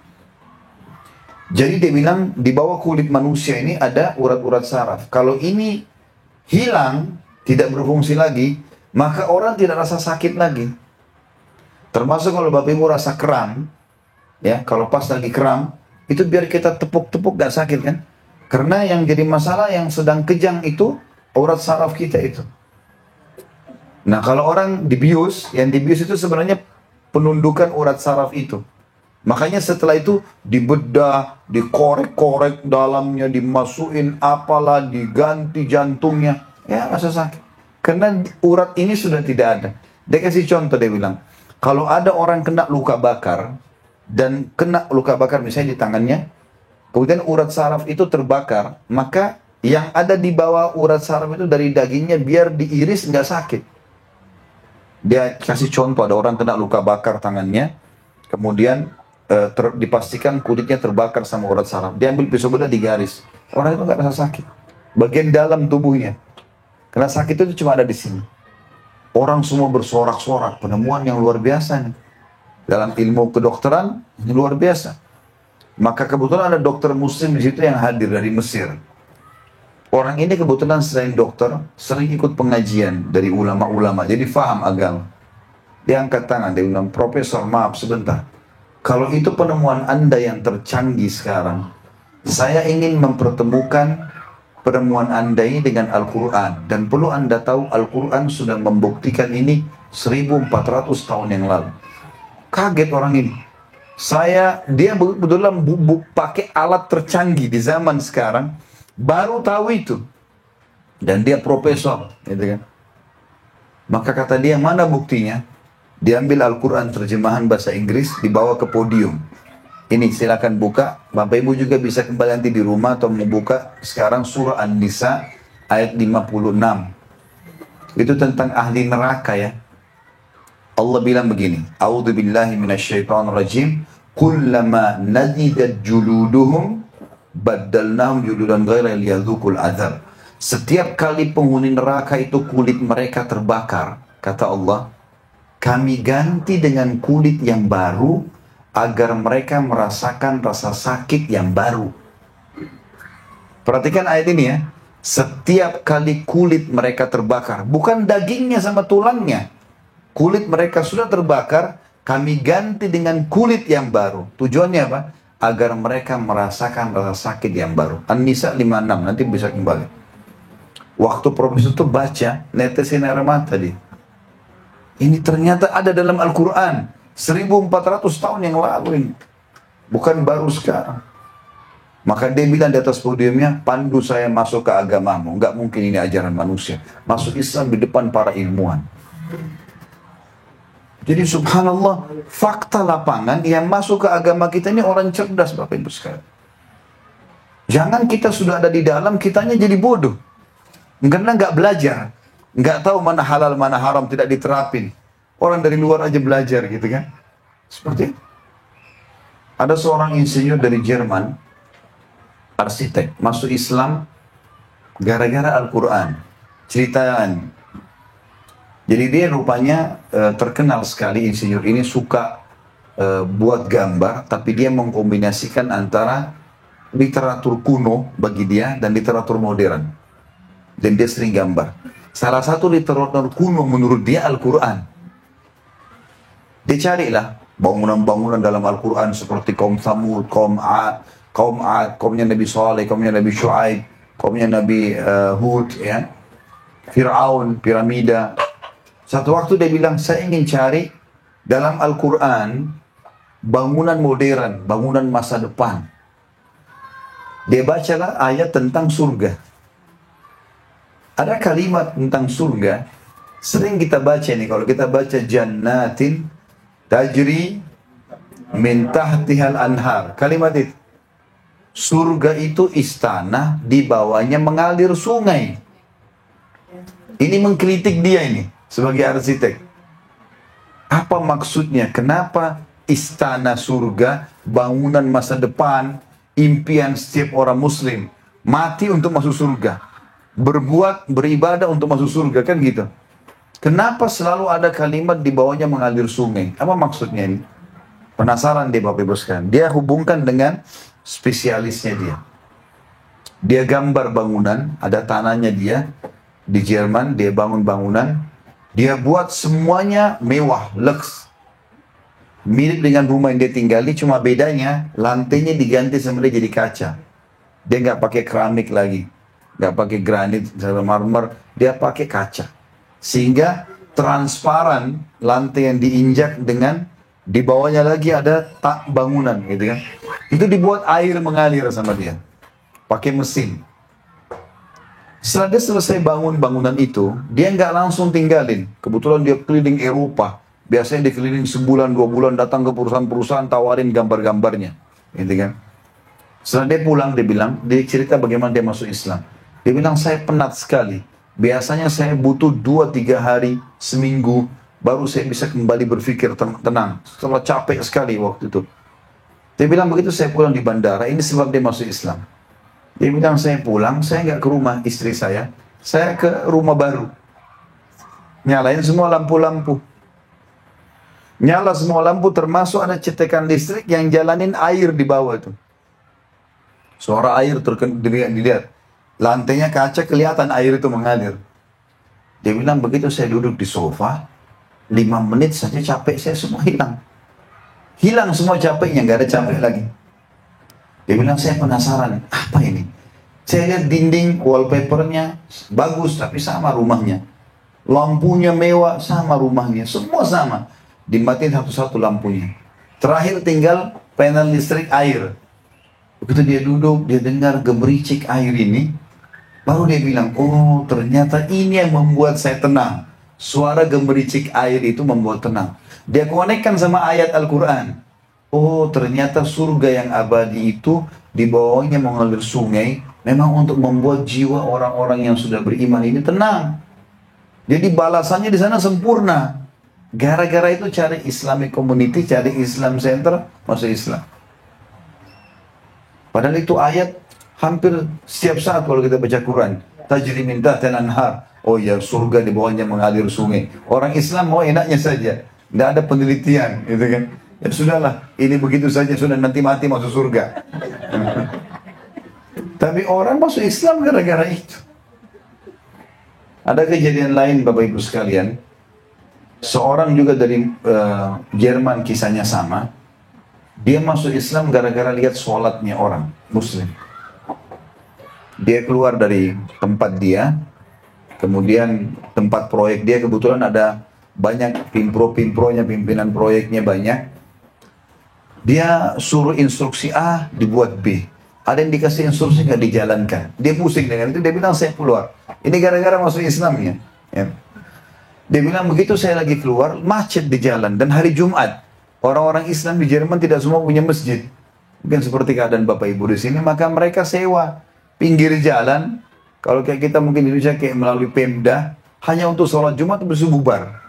Jadi dia bilang di bawah kulit manusia ini ada urat-urat saraf. Kalau ini hilang, tidak berfungsi lagi, maka orang tidak rasa sakit lagi. Termasuk kalau Bapak Ibu rasa kram, ya kalau pas lagi kram, itu biar kita tepuk-tepuk gak sakit kan? Karena yang jadi masalah yang sedang kejang itu urat saraf kita itu. Nah kalau orang dibius, yang dibius itu sebenarnya penundukan urat saraf itu. Makanya setelah itu dibedah, dikorek-korek dalamnya, dimasukin apalah, diganti jantungnya. Ya masa sakit. Karena urat ini sudah tidak ada. Dia kasih contoh, dia bilang, kalau ada orang kena luka bakar, dan kena luka bakar misalnya di tangannya, kemudian urat saraf itu terbakar, maka yang ada di bawah urat saraf itu dari dagingnya biar diiris nggak sakit. Dia kasih contoh, ada orang kena luka bakar tangannya, kemudian dipastikan kulitnya terbakar sama urat saraf. Dia ambil pisau bedah digaris. Orang itu nggak rasa sakit. Bagian dalam tubuhnya. Karena sakit itu cuma ada di sini. Orang semua bersorak-sorak. Penemuan yang luar biasa nih. Dalam ilmu kedokteran, ini luar biasa. Maka kebetulan ada dokter muslim di situ yang hadir dari Mesir. Orang ini kebetulan selain dokter, sering ikut pengajian dari ulama-ulama. Jadi faham agama. Dia angkat tangan, dia bilang, Profesor maaf sebentar. Kalau itu penemuan Anda yang tercanggih sekarang, saya ingin mempertemukan penemuan Anda ini dengan Al-Quran. Dan perlu Anda tahu Al-Quran sudah membuktikan ini 1400 tahun yang lalu. Kaget orang ini. Dia betul-betul pakai alat tercanggih di zaman sekarang, baru tahu itu. Dan dia profesor, gitu kan. Maka kata dia, mana buktinya? Diambil Al-Quran terjemahan bahasa Inggris, dibawa ke podium. Ini silakan buka. Bapak Ibu juga bisa kembali nanti di rumah atau membuka sekarang surah An-Nisa ayat 56. Itu tentang ahli neraka ya. Allah bilang begini, A'udzu billahi minasyaitonir rajim, kullama nadidat juluduhum baddalnahum juludan ghaira liyadzuqul adzab. Setiap kali penghuni neraka itu kulit mereka terbakar, kata Allah, kami ganti dengan kulit yang baru agar mereka merasakan rasa sakit yang baru. Perhatikan ayat ini ya. Setiap kali kulit mereka terbakar, bukan dagingnya sama tulangnya. Kulit mereka sudah terbakar, kami ganti dengan kulit yang baru. Tujuannya apa? Agar mereka merasakan rasa sakit yang baru. An-Nisa 56, nanti bisa kembali. Waktu profesor itu baca, netesin air mata dia. Ini ternyata ada dalam Al-Quran. 1400 tahun yang lalu ini. Bukan baru sekarang. Maka dia bilang di atas podiumnya, pandu saya masuk ke agamamu. Enggak mungkin ini ajaran manusia. Masuk Islam di depan para ilmuwan. Jadi subhanallah, fakta lapangan yang masuk ke agama kita ini orang cerdas Bapak Ibu sekalian. Jangan kita sudah ada di dalam, kitanya jadi bodoh. Karena nggak belajar. Nggak tahu mana halal, mana haram, tidak diterapin. Orang dari luar aja belajar gitu kan. Seperti itu. Ada seorang insinyur dari Jerman, arsitek, masuk Islam gara-gara Al-Quran. Ceritaan. Jadi dia rupanya terkenal sekali insinyur ini, suka buat gambar, tapi dia mengkombinasikan antara literatur kuno bagi dia dan literatur modern. Dan dia sering gambar. Salah satu literatur kuno menurut dia Al-Quran. Dia carilah bangunan-bangunan dalam Al-Quran seperti kaum Thamud, kaum Ad, kaumnya Nabi Saleh, kaumnya Nabi Shu'aib, kaumnya Nabi Hud, ya. Fir'aun, piramida. Satu waktu dia bilang, saya ingin cari dalam Al-Quran bangunan modern, bangunan masa depan. Dia bacalah ayat tentang surga. Ada kalimat tentang surga, sering kita baca nih, kalau kita baca jannatin tajri min tahtihal anhar. Kalimat itu, surga itu istana, di bawahnya mengalir sungai. Ini mengkritik dia ini sebagai arsitek. Apa maksudnya? Kenapa istana surga, bangunan masa depan, impian setiap orang muslim, mati untuk masuk surga, berbuat, beribadah untuk masuk surga, kan gitu. Kenapa selalu ada kalimat di bawahnya mengalir sungai? Apa maksudnya ini? Penasaran dia Bapak Ibu sekalian. Dia hubungkan dengan spesialisnya dia. Dia gambar bangunan, ada tanahnya dia di Jerman, dia bangun bangunan, dia buat semuanya mewah, lux. Mirip dengan rumah yang dia tinggali, cuma bedanya lantainya diganti sama dia jadi kaca. Dia nggak pakai keramik lagi, nggak pakai granit, marmer, dia pakai kaca. Sehingga transparan lantai yang diinjak dengan Di bawahnya lagi ada tak bangunan gitu kan. Itu dibuat air mengalir sama dia. Pakai mesin. Setelah dia selesai bangun bangunan itu, dia nggak langsung tinggalin. Kebetulan dia keliling Eropa. Biasanya dia keliling sebulan, 2 bulan, datang ke perusahaan-perusahaan, tawarin gambar-gambarnya. Gitu kan. Setelah dia pulang, dia cerita bagaimana dia masuk Islam. Dia bilang, saya penat sekali. Biasanya saya butuh 2-3 hari, seminggu, baru saya bisa kembali berpikir tenang. Setelah capek sekali waktu itu. Dia bilang, begitu saya pulang di bandara, ini sebab dia masuk Islam. Dia bilang, saya pulang, saya nggak ke rumah istri saya ke rumah baru. Nyalain semua lampu-lampu. Nyala semua lampu, termasuk ada cetekan listrik yang jalanin air di bawah itu. Suara air dilihat. Lantainya kaca, kelihatan air itu mengalir. Dia bilang, begitu saya duduk di sofa, 5 menit saja capek saya semua hilang. Hilang semua capeknya, nggak ada capek lagi. Dia bilang, saya penasaran, apa ini? Saya lihat dinding, wallpapernya bagus, tapi sama rumahnya. Lampunya mewah, sama rumahnya. Semua sama. Dimatiin satu-satu lampunya. Terakhir tinggal panel listrik air. Begitu dia duduk, dia dengar gemericik air ini. Baru dia bilang, oh ternyata ini yang membuat saya tenang. Suara gemericik air itu membuat tenang. Dia konekkan sama ayat Al-Quran. Oh ternyata surga yang abadi itu di bawahnya mengalir sungai, memang untuk membuat jiwa orang-orang yang sudah beriman ini tenang. Jadi balasannya di sana sempurna. Gara-gara itu cari Islamic Community, cari Islam Center, masuk Islam. Padahal itu ayat hampir setiap saat kalau kita baca Quran. Tajri min tahtil anhar. Oh ya, surga di bawahnya mengalir sungai. Orang Islam mau enaknya saja. Tidak ada penelitian, gitu kan. Ya sudahlah, ini begitu saja, sudah nanti mati masuk surga. Tapi orang masuk Islam gara-gara itu. Ada kejadian lain Bapak Ibu sekalian. Seorang juga dari Jerman, kisahnya sama. Dia masuk Islam gara-gara lihat sholatnya orang Muslim. Dia keluar dari tempat dia, kemudian tempat proyek dia, kebetulan ada banyak pimpro-pimpronya, pimpinan proyeknya banyak. Dia suruh instruksi A dibuat B. Ada yang dikasih instruksi nggak dijalankan. Dia pusing dengan itu, dia bilang saya keluar. Ini gara-gara masuk Islamnya. Ya. Dia bilang begitu saya lagi keluar, macet di jalan dan hari Jumat. Orang-orang Islam di Jerman tidak semua punya masjid. Mungkin seperti keadaan Bapak Ibu di sini, maka mereka sewa pinggir jalan. Kalau kayak kita mungkin di Indonesia kayak melalui Pemda, hanya untuk sholat Jumat terus bubar.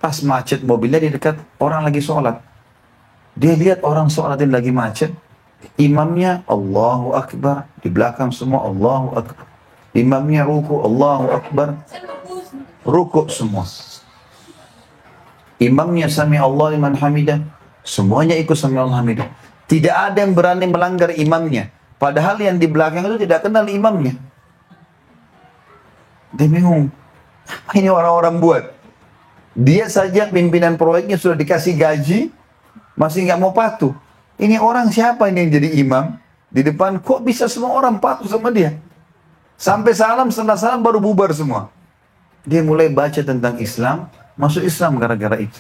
Pas macet mobilnya di dekat orang lagi sholat. Dia lihat orang sholatin lagi macet. Imamnya Allahu Akbar, di belakang semua Allahu Akbar. Imamnya ruku, Allahu Akbar, ruku semua. Imamnya sami Allah liman hamidah, semuanya ikut sami Allah hamidah. Tidak ada yang berani melanggar imamnya. Padahal yang di belakang itu tidak kenal imamnya. Dia bingung, apa ini orang-orang buat? Dia saja pimpinan proyeknya sudah dikasih gaji, masih nggak mau patuh. Ini orang siapa ini yang jadi imam? Di depan kok bisa semua orang patuh sama dia? Sampai salam, setelah salam baru bubar semua. Dia mulai baca tentang Islam, masuk Islam gara-gara itu.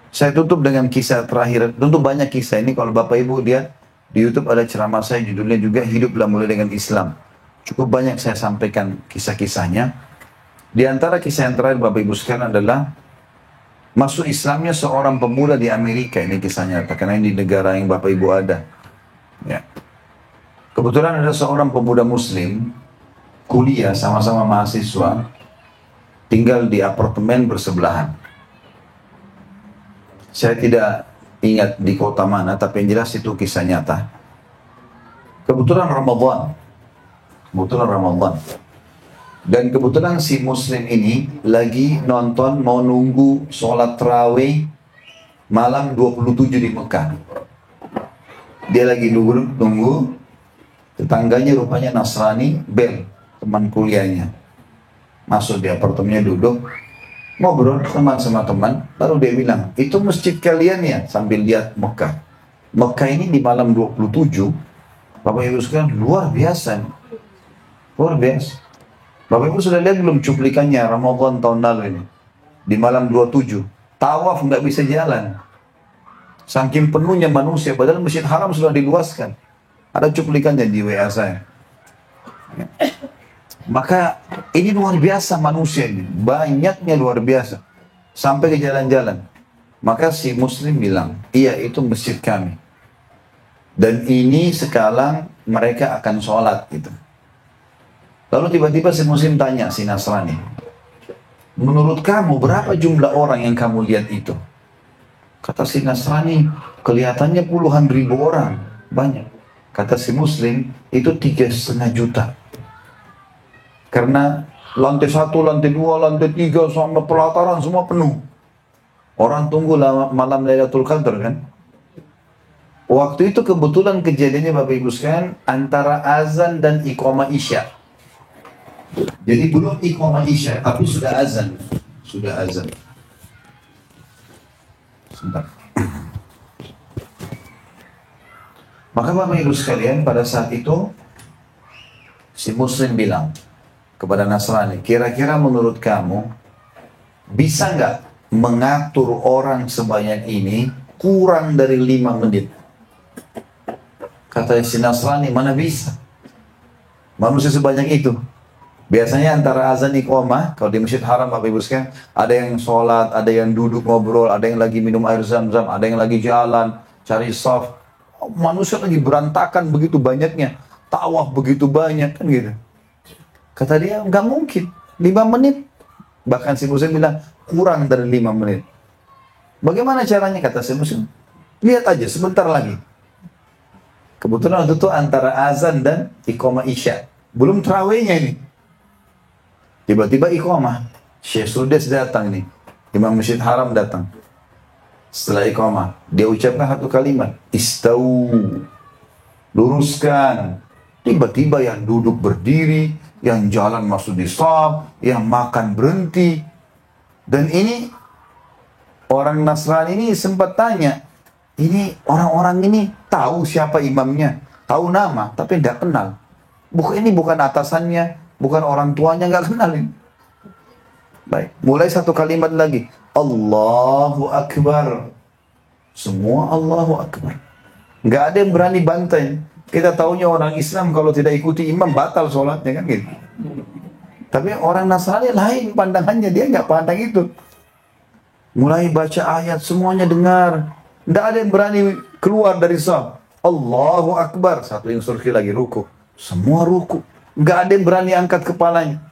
Saya tutup dengan kisah terakhir. Tentu banyak kisah ini, kalau Bapak Ibu lihat di YouTube ada ceramah saya, judulnya juga Hiduplah Mulai Dengan Islam. Cukup banyak saya sampaikan kisah-kisahnya. Di antara kisah yang terakhir Bapak Ibu sekalian adalah masuk Islamnya seorang pemuda di Amerika. Ini kisahnya, karena ini di negara yang Bapak Ibu ada. Ya. Kebetulan ada seorang pemuda Muslim, kuliah sama-sama mahasiswa, tinggal di apartemen bersebelahan. Saya tidak ingat di kota mana, tapi yang jelas itu kisah nyata. Kebetulan Ramadan. Dan kebetulan si Muslim ini lagi nonton, mau nunggu sholat tarawih malam 27 di Mekah. Dia lagi nunggu, tetangganya rupanya Nasrani, bel, teman kuliahnya. Masuk di apartemennya, duduk, ngobrol teman sama teman, lalu dia bilang, itu masjid kalian ya? Sambil lihat Mekah. Mekah ini di malam 27, Bapak Ibu sekalian, luar biasa. Luar biasa. Bapak Ibu sudah lihat belum cuplikannya Ramadan tahun lalu ini? Di malam 27. Tawaf nggak bisa jalan. Saking penuhnya manusia, padahal Masjid Haram sudah diluaskan. Ada cuplikannya di WA saya. Maka ini luar biasa manusia ini. Banyaknya luar biasa. Sampai ke jalan-jalan. Maka si muslim bilang, iya itu masjid kami. Dan ini sekarang mereka akan sholat gitu. Lalu tiba-tiba si muslim tanya si Nasrani, menurut kamu berapa jumlah orang yang kamu lihat itu? Kata si Nasrani, kelihatannya puluhan ribu orang. Banyak. Kata si muslim, itu 3,5 juta. Karena lantai 1, lantai 2, lantai 3, sampai pelataran semua penuh. Orang tunggu malam Lailatul Qadar kan. Waktu itu kebetulan kejadiannya Bapak Ibu sekalian antara azan dan iqamah isya. Jadi belum iqamah isya, tapi sudah azan. Sudah azan. Sebentar. Maka Bapak Ibu sekalian pada saat itu si muslim bilang kepada Nasrani, kira-kira menurut kamu bisa nggak mengatur orang sebanyak ini kurang dari 5 menit? Kata si Nasrani, mana bisa? Manusia sebanyak itu. Biasanya antara azan iqamah, kalau di Masjid Haram Bapak Ibu sekalian, ada yang sholat, ada yang duduk ngobrol, ada yang lagi minum air zam-zam, ada yang lagi jalan, cari shaf. Manusia lagi berantakan begitu banyaknya, tawaf begitu banyak kan gitu. Kata dia, nggak mungkin, 5 menit. Bahkan si muslim bilang, kurang dari 5 menit. Bagaimana caranya kata si muslim? Lihat aja sebentar lagi. Kebetulan waktu itu antara azan dan iqamah isya. Belum terawihnya ini. Tiba-tiba iqamah. Syekh Sudes datang nih. Imam Masjid Haram datang. Setelah iqamah, dia ucapkan satu kalimat. Istau. Luruskan. Tiba-tiba yang duduk berdiri, yang jalan masuk di shaf, yang makan berhenti. Dan ini orang Nasrani ini sempat tanya, ini orang-orang ini tahu siapa imamnya, tahu nama, tapi tidak kenal. Ini bukan atasannya, bukan orang tuanya, nggak kenalin. Baik, mulai satu kalimat lagi, Allahu Akbar. Semua Allahu Akbar. Nggak ada yang berani bantai. Kita tahunya orang Islam kalau tidak ikuti imam batal sholatnya kan gitu. Tapi orang Nasrani lain pandangannya, dia nggak pandang itu. Mulai baca ayat, semuanya dengar. Tidak ada yang berani keluar dari shaf. Allahu Akbar. Satu instruksi lagi ruku. Semua ruku. Nggak ada yang berani angkat kepalanya.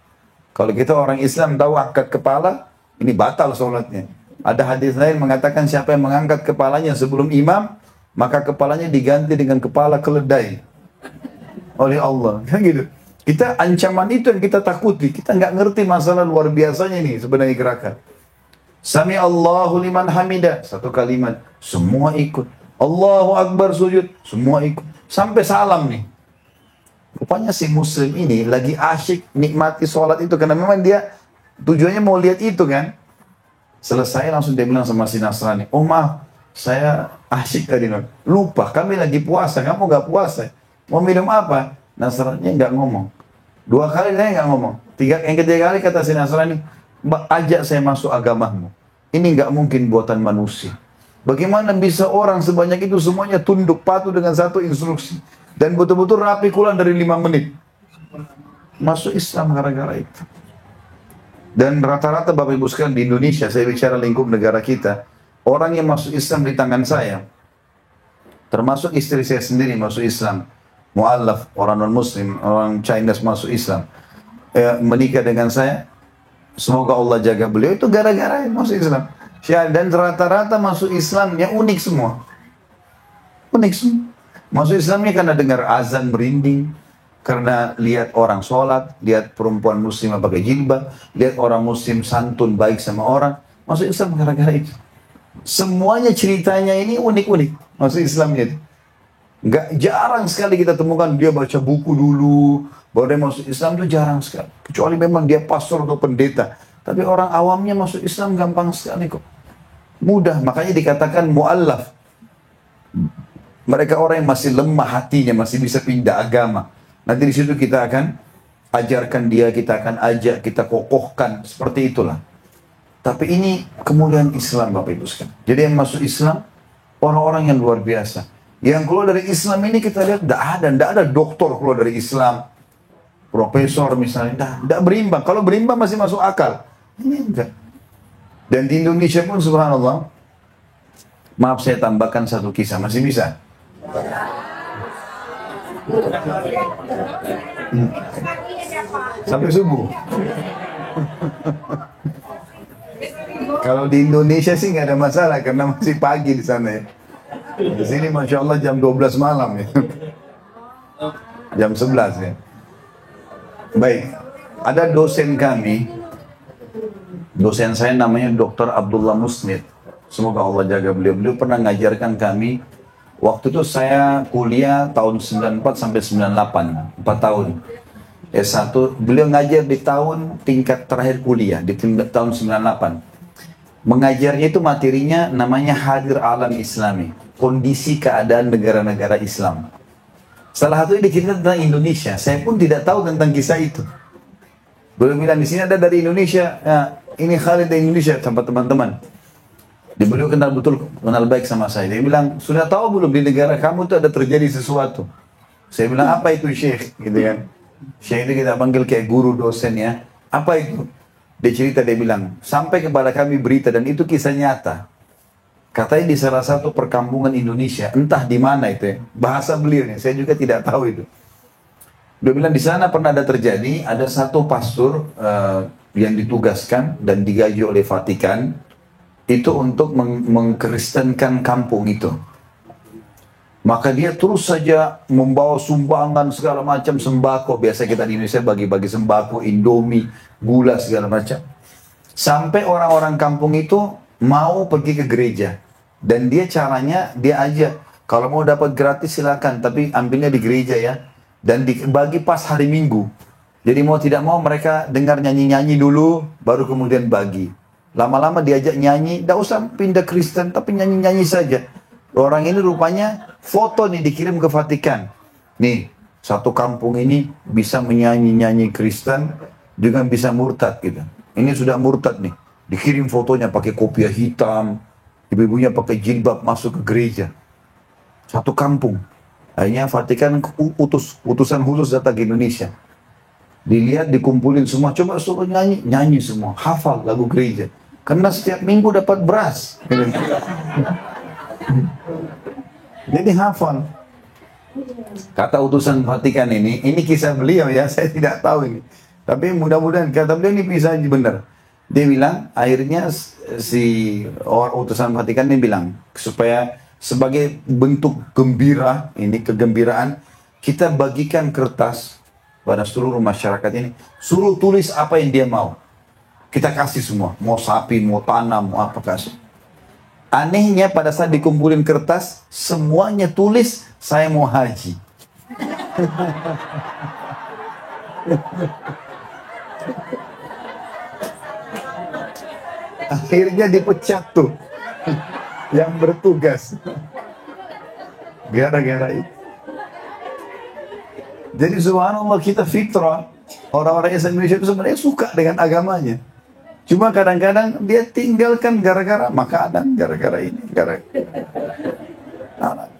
Kalau kita orang Islam tahu angkat kepala, ini batal sholatnya. Ada hadis lain mengatakan siapa yang mengangkat kepalanya sebelum imam, maka kepalanya diganti dengan kepala keledai oleh Allah. Kan gitu. Kita ancaman itu yang kita takuti. Kita nggak ngerti masalah luar biasanya ini sebenarnya gerakan. Sami Allahu liman hamida. Satu kalimat. Semua ikut. Allahu Akbar sujud. Semua ikut. Sampai salam nih. Rupanya si muslim ini lagi asyik nikmati sholat itu. Karena memang dia tujuannya mau lihat itu kan. Selesai langsung dia bilang sama si Nasrani. Oh maaf. Saya asyik tadi. Lupa. Kami lagi puasa. Kamu gak puasa. Mau minum apa? Nasrani nggak ngomong. 2 kali saya nggak ngomong. Yang ketiga kali kata si Nasrani, ajak saya masuk agamamu. Ini nggak mungkin buatan manusia. Bagaimana bisa orang sebanyak itu semuanya tunduk patuh dengan satu instruksi dan betul-betul rapi kurang dari 5 menit. Masuk Islam gara-gara itu. Dan rata-rata Bapak Ibu sekalian di Indonesia, saya bicara lingkup negara kita, orang yang masuk Islam di tangan saya, termasuk istri saya sendiri masuk Islam. Mu'allaf, orang non-muslim, orang Chinese masuk Islam, menikah dengan saya, semoga Allah jaga beliau, itu gara-gara masuk Islam. Dan rata-rata masuk Islamnya unik semua. Unik semua. Masuk Islamnya karena dengar azan merinding, karena lihat orang sholat, lihat perempuan muslimah pakai jilbab, lihat orang muslim santun baik sama orang. Masuk Islam gara-gara itu. Semuanya ceritanya ini unik-unik. Masuk Islamnya itu. Jarang sekali kita temukan dia baca buku dulu, baru dia masuk Islam itu jarang sekali. Kecuali memang dia pastor atau pendeta. Tapi orang awamnya masuk Islam gampang sekali kok. Mudah, makanya dikatakan mu'allaf. Mereka orang yang masih lemah hatinya, masih bisa pindah agama. Nanti di situ kita akan ajarkan dia, kita akan ajak, kita kokohkan. Seperti itulah. Tapi ini kemuliaan Islam Bapak Ibu sekalian. Jadi yang masuk Islam, orang-orang yang luar biasa. Yang keluar dari Islam ini kita lihat tidak ada dokter keluar dari Islam. Profesor misalnya, tidak berimbang. Kalau berimbang masih masuk akal. Ini enggak. Dan di Indonesia pun subhanallah, maaf saya tambahkan satu kisah, masih bisa? Sampai subuh. Kalau di Indonesia sih nggak ada masalah karena masih pagi di sana ya. Di sini Masya Allah jam 12 malam ya. Jam 11 ya. Baik, ada dosen kami, dosen saya namanya Dr. Abdullah Musnid. Semoga Allah jaga beliau. Beliau pernah ngajarkan kami, waktu itu saya kuliah tahun 94 sampai 98, 4 tahun. S1, beliau ngajar di tahun tingkat terakhir kuliah, di tahun 98. Mengajarnya itu materinya namanya Hadir Alam Islami, kondisi keadaan negara-negara Islam. Salah satunya diceritakan tentang Indonesia. Saya pun tidak tahu tentang kisah itu. Beliau bilang di sini ada dari Indonesia. Ya, ini Khalid dari Indonesia tempat teman-teman. Beliau kenal betul, kenal baik sama saya. Dia bilang, sudah tahu belum di negara kamu itu ada terjadi sesuatu? Saya bilang, apa itu Syekh? Gitu kan. Syekh itu kita panggil kayak guru dosen ya. Apa itu? Dia cerita, dia bilang, sampai kepada kami berita dan itu kisah nyata. Katanya di salah satu perkampungan Indonesia, entah di mana itu ya, bahasa beliau nih, saya juga tidak tahu itu. Dia bilang di sana pernah ada terjadi, ada satu pastor yang ditugaskan dan digaji oleh Vatikan itu untuk mengkristenkan kampung itu. Maka dia terus saja membawa sumbangan segala macam sembako. Biasa kita di Indonesia bagi-bagi sembako, Indomie, gula segala macam. Sampai orang-orang kampung itu mau pergi ke gereja. Dan dia caranya, dia ajak. Kalau mau dapat gratis silakan, tapi ambilnya di gereja ya. Dan dibagi pas hari Minggu. Jadi mau tidak mau mereka dengar nyanyi-nyanyi dulu, baru kemudian bagi. Lama-lama diajak nyanyi, tidak usah pindah Kristen, tapi nyanyi-nyanyi saja. Orang ini rupanya foto nih dikirim ke Vatikan. Nih, satu kampung ini bisa menyanyi-nyanyi Kristen, juga bisa murtad gitu. Ini sudah murtad nih. Dikirim fotonya pakai kopiah hitam, ibu-ibunya pakai jilbab masuk ke gereja. Satu kampung. Akhirnya Vatikan utusan khusus datang ke Indonesia. Dilihat, dikumpulin semua, coba suruh nyanyi, nyanyi semua, hafal lagu gereja. Karena setiap minggu dapat beras. Jadi hafal. Kata utusan Vatikan ini kisah beliau ya, saya tidak tahu ini. Tapi mudah-mudahan kata beliau ini bisa benar. Dia bilang, akhirnya si orang utusan Vatikan ini bilang, supaya sebagai bentuk gembira, ini kegembiraan, kita bagikan kertas pada seluruh masyarakat ini, suruh tulis apa yang dia mau. Kita kasih semua, mau sapi, mau tanam, mau apa kasih. Anehnya pada saat dikumpulin kertas, semuanya tulis, saya mau haji. Akhirnya dipecat tuh yang bertugas. Gara-gara itu. Jadi subhanallah kita fitrah. Orang-orang Islam Indonesia itu sebenarnya suka dengan agamanya. Cuma kadang-kadang dia tinggalkan gara-gara makanan, gara-gara ini,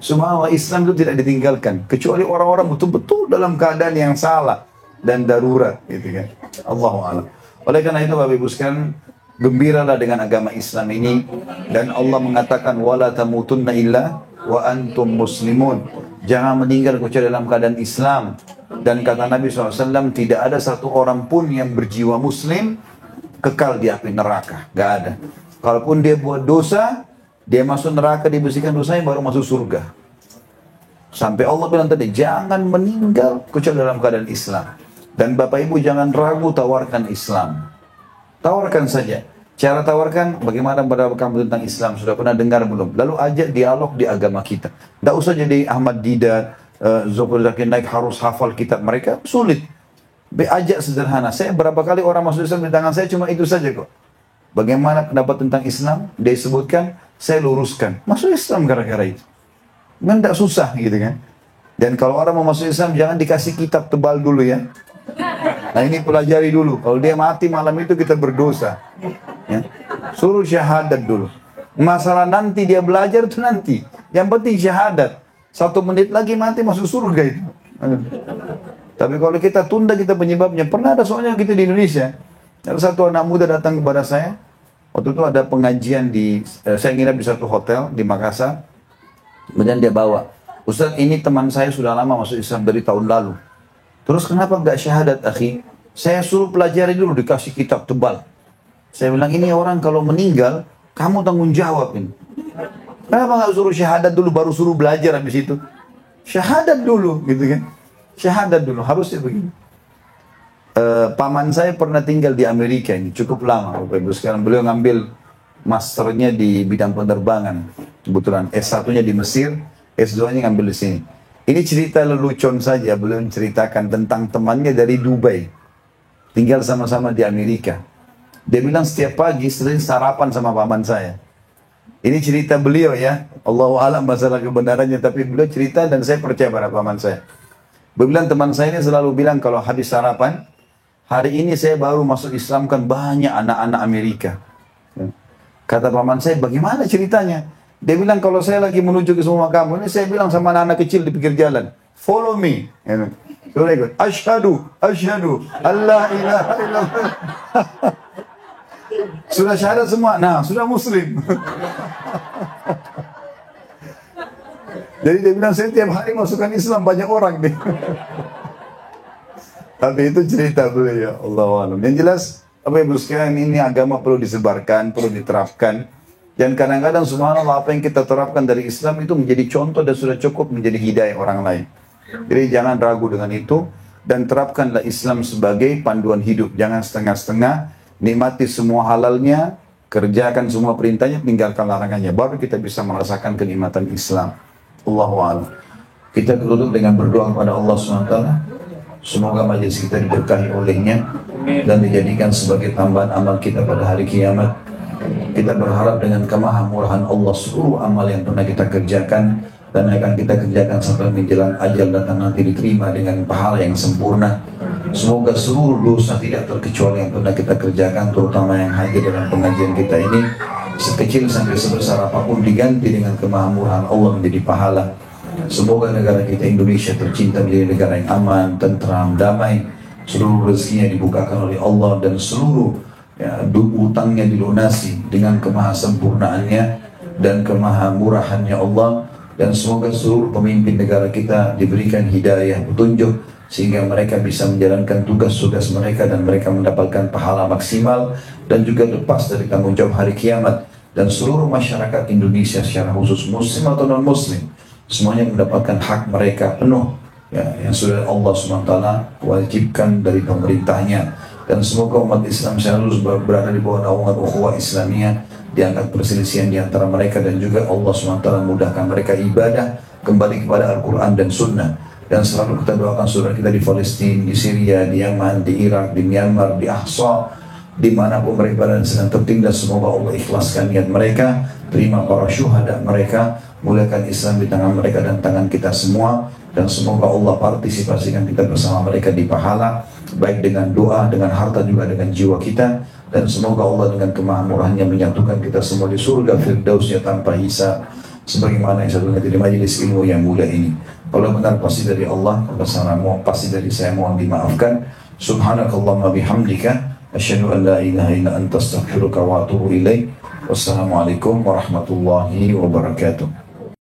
Subhanallah Islam itu tidak ditinggalkan. Kecuali orang-orang betul-betul dalam keadaan yang salah dan darurat. Gitu kan. Allahu a'lam. Oleh karena itu Bapak Ibu sekalian, gembiralah dengan agama Islam ini. Dan Allah mengatakan, wala tamutunna illa wa antum muslimun. Jangan meninggal kecuali dalam keadaan Islam. Dan kata Nabi SAW, tidak ada satu orang pun yang berjiwa muslim kekal di api neraka. Gak ada. Kalaupun dia buat dosa, dia masuk neraka, dibersihkan dosanya, baru masuk surga. Sampai Allah bilang tadi, jangan meninggal kecuali dalam keadaan Islam. Dan Bapak Ibu jangan ragu tawarkan Islam. Tawarkan saja. Cara tawarkan, bagaimana pada kamu tentang Islam? Sudah pernah dengar belum? Lalu ajak dialog di agama kita. Tidak usah jadi Ahmad Didat, Zofir Zakir Naik harus hafal kitab mereka. Sulit. Ajak sederhana. Saya berapa kali orang masuk Islam di tangan saya cuma itu saja kok. Bagaimana pendapat tentang Islam? Dia sebutkan, saya luruskan. Masuk Islam gara-gara itu. Memang tidak susah gitu kan. Dan kalau orang mau masuk Islam jangan dikasih kitab tebal dulu ya. Nah ini pelajari dulu. Kalau dia mati malam itu kita berdosa. Ya. Suruh syahadat dulu. Masalah nanti dia belajar itu nanti. Yang penting syahadat. 1 menit lagi mati masuk surga itu. Tapi kalau kita tunda kita penyebabnya. Pernah ada soalnya kita di Indonesia. Ada satu anak muda datang kepada saya. Waktu itu ada pengajian saya nginap di satu hotel di Makassar. Kemudian dia bawa, Ustaz ini teman saya sudah lama masuk Islam dari tahun lalu. Terus kenapa nggak syahadat akhi? Saya suruh pelajari dulu, dikasih kitab tebal. Saya bilang ini orang kalau meninggal, kamu tanggung jawab ini. Kenapa nggak suruh syahadat dulu baru suruh belajar habis itu? Syahadat dulu gitu kan. Syahadat dulu, harusnya begini. Paman saya pernah tinggal di Amerika ini cukup lama. Sekarang beliau ngambil masternya di bidang penerbangan. Kebetulan S1-nya di Mesir, S2-nya ngambil di sini. Ini cerita lelucon saja, beliau menceritakan tentang temannya dari Dubai. Tinggal sama-sama di Amerika. Dia bilang setiap pagi sering sarapan sama paman saya. Ini cerita beliau ya, Allahu a'lam masalah kebenarannya, tapi beliau cerita dan saya percaya pada paman saya. Beliau bilang teman saya ini selalu bilang kalau habis sarapan, hari ini saya baru masuk Islam kan banyak anak-anak Amerika. Kata paman saya, bagaimana ceritanya? Dia bilang kalau saya lagi menuju ke rumah kamu, ini saya bilang sama anak-anak kecil di pinggir jalan, follow me. Sudah ikut, asyhadu, Allah ilaha illallah. Sudah syahadat semua, nah sudah muslim. Jadi dia bilang saya tiap hari masukkan Islam banyak orang nih. Tapi itu cerita beliau ya Allah alam. Yang jelas apa ibu sekalian ini agama perlu disebarkan, perlu diterapkan. Dan kadang-kadang subhanallah apa yang kita terapkan dari Islam itu menjadi contoh dan sudah cukup menjadi hidayah orang lain. Jadi jangan ragu dengan itu dan terapkanlah Islam sebagai panduan hidup. Jangan setengah-setengah. Nikmati semua halalnya, kerjakan semua perintahnya, tinggalkan larangannya. Baru kita bisa merasakan kenikmatan Islam. Allahu a'lam. Kita duduk dengan berdoa kepada Allah SWT. Semoga majelis kita diberkahi olehnya dan dijadikan sebagai tambahan amal kita pada hari kiamat. Kita berharap dengan kemahamurahan Allah seluruh amal yang pernah kita kerjakan dan akan kita kerjakan sampai menjelang ajal datang nanti diterima dengan pahala yang sempurna. Semoga seluruh dosa tidak terkecuali yang pernah kita kerjakan, terutama yang hadir dalam pengajian kita ini, sekecil sampai sebesar apapun diganti dengan kemahamurahan Allah menjadi pahala. Semoga negara kita Indonesia tercinta menjadi negara yang aman, tentram, damai. Seluruh rezekinya dibukakan oleh Allah dan seluruh utangnya dilunasi dengan kemahasempurnaannya dan kemahamurahannya Allah. Dan semoga seluruh pemimpin negara kita diberikan hidayah, petunjuk, sehingga mereka bisa menjalankan tugas-tugas mereka dan mereka mendapatkan pahala maksimal dan juga lepas dari tanggung jawab hari kiamat. Dan seluruh masyarakat Indonesia secara khusus muslim atau non muslim semuanya mendapatkan hak mereka penuh ya, yang sudah Allah SWT wajibkan dari pemerintahnya. Dan semoga umat Islam selalu berada di bawah naungan ukhuwah Islamiyah, diangkat perselisihan di antara mereka dan juga Allah SWT mudahkan mereka ibadah kembali kepada Al-Quran dan Sunnah. Dan selalu kita doakan saudara kita di Palestina, di Syria, di Yaman, di Irak, di Myanmar, di Ahsa, dimanapun mereka berada sedang tertindas. Semoga Allah ikhlaskan niat mereka, terima para syuhada mereka, muliakan Islam di tangan mereka dan tangan kita semua. Dan semoga Allah partisipasikan kita bersama mereka di pahala, baik dengan doa, dengan harta, juga dengan jiwa kita. Dan semoga Allah dengan kemahamurahannya menyatukan kita semua di surga firdausnya tanpa hisab, sebagaimana yang satunya di majelis ilmu yang mulia ini. Kalau benar pasti dari Allah, kalau salah pasti dari saya, mohon dimaafkan. Subhanakallahumma bihamdika asyhadu an la ilaha illa anta astaghfiruka wa atubu ilaik. Wassalamualaikum warahmatullahi wabarakatuh.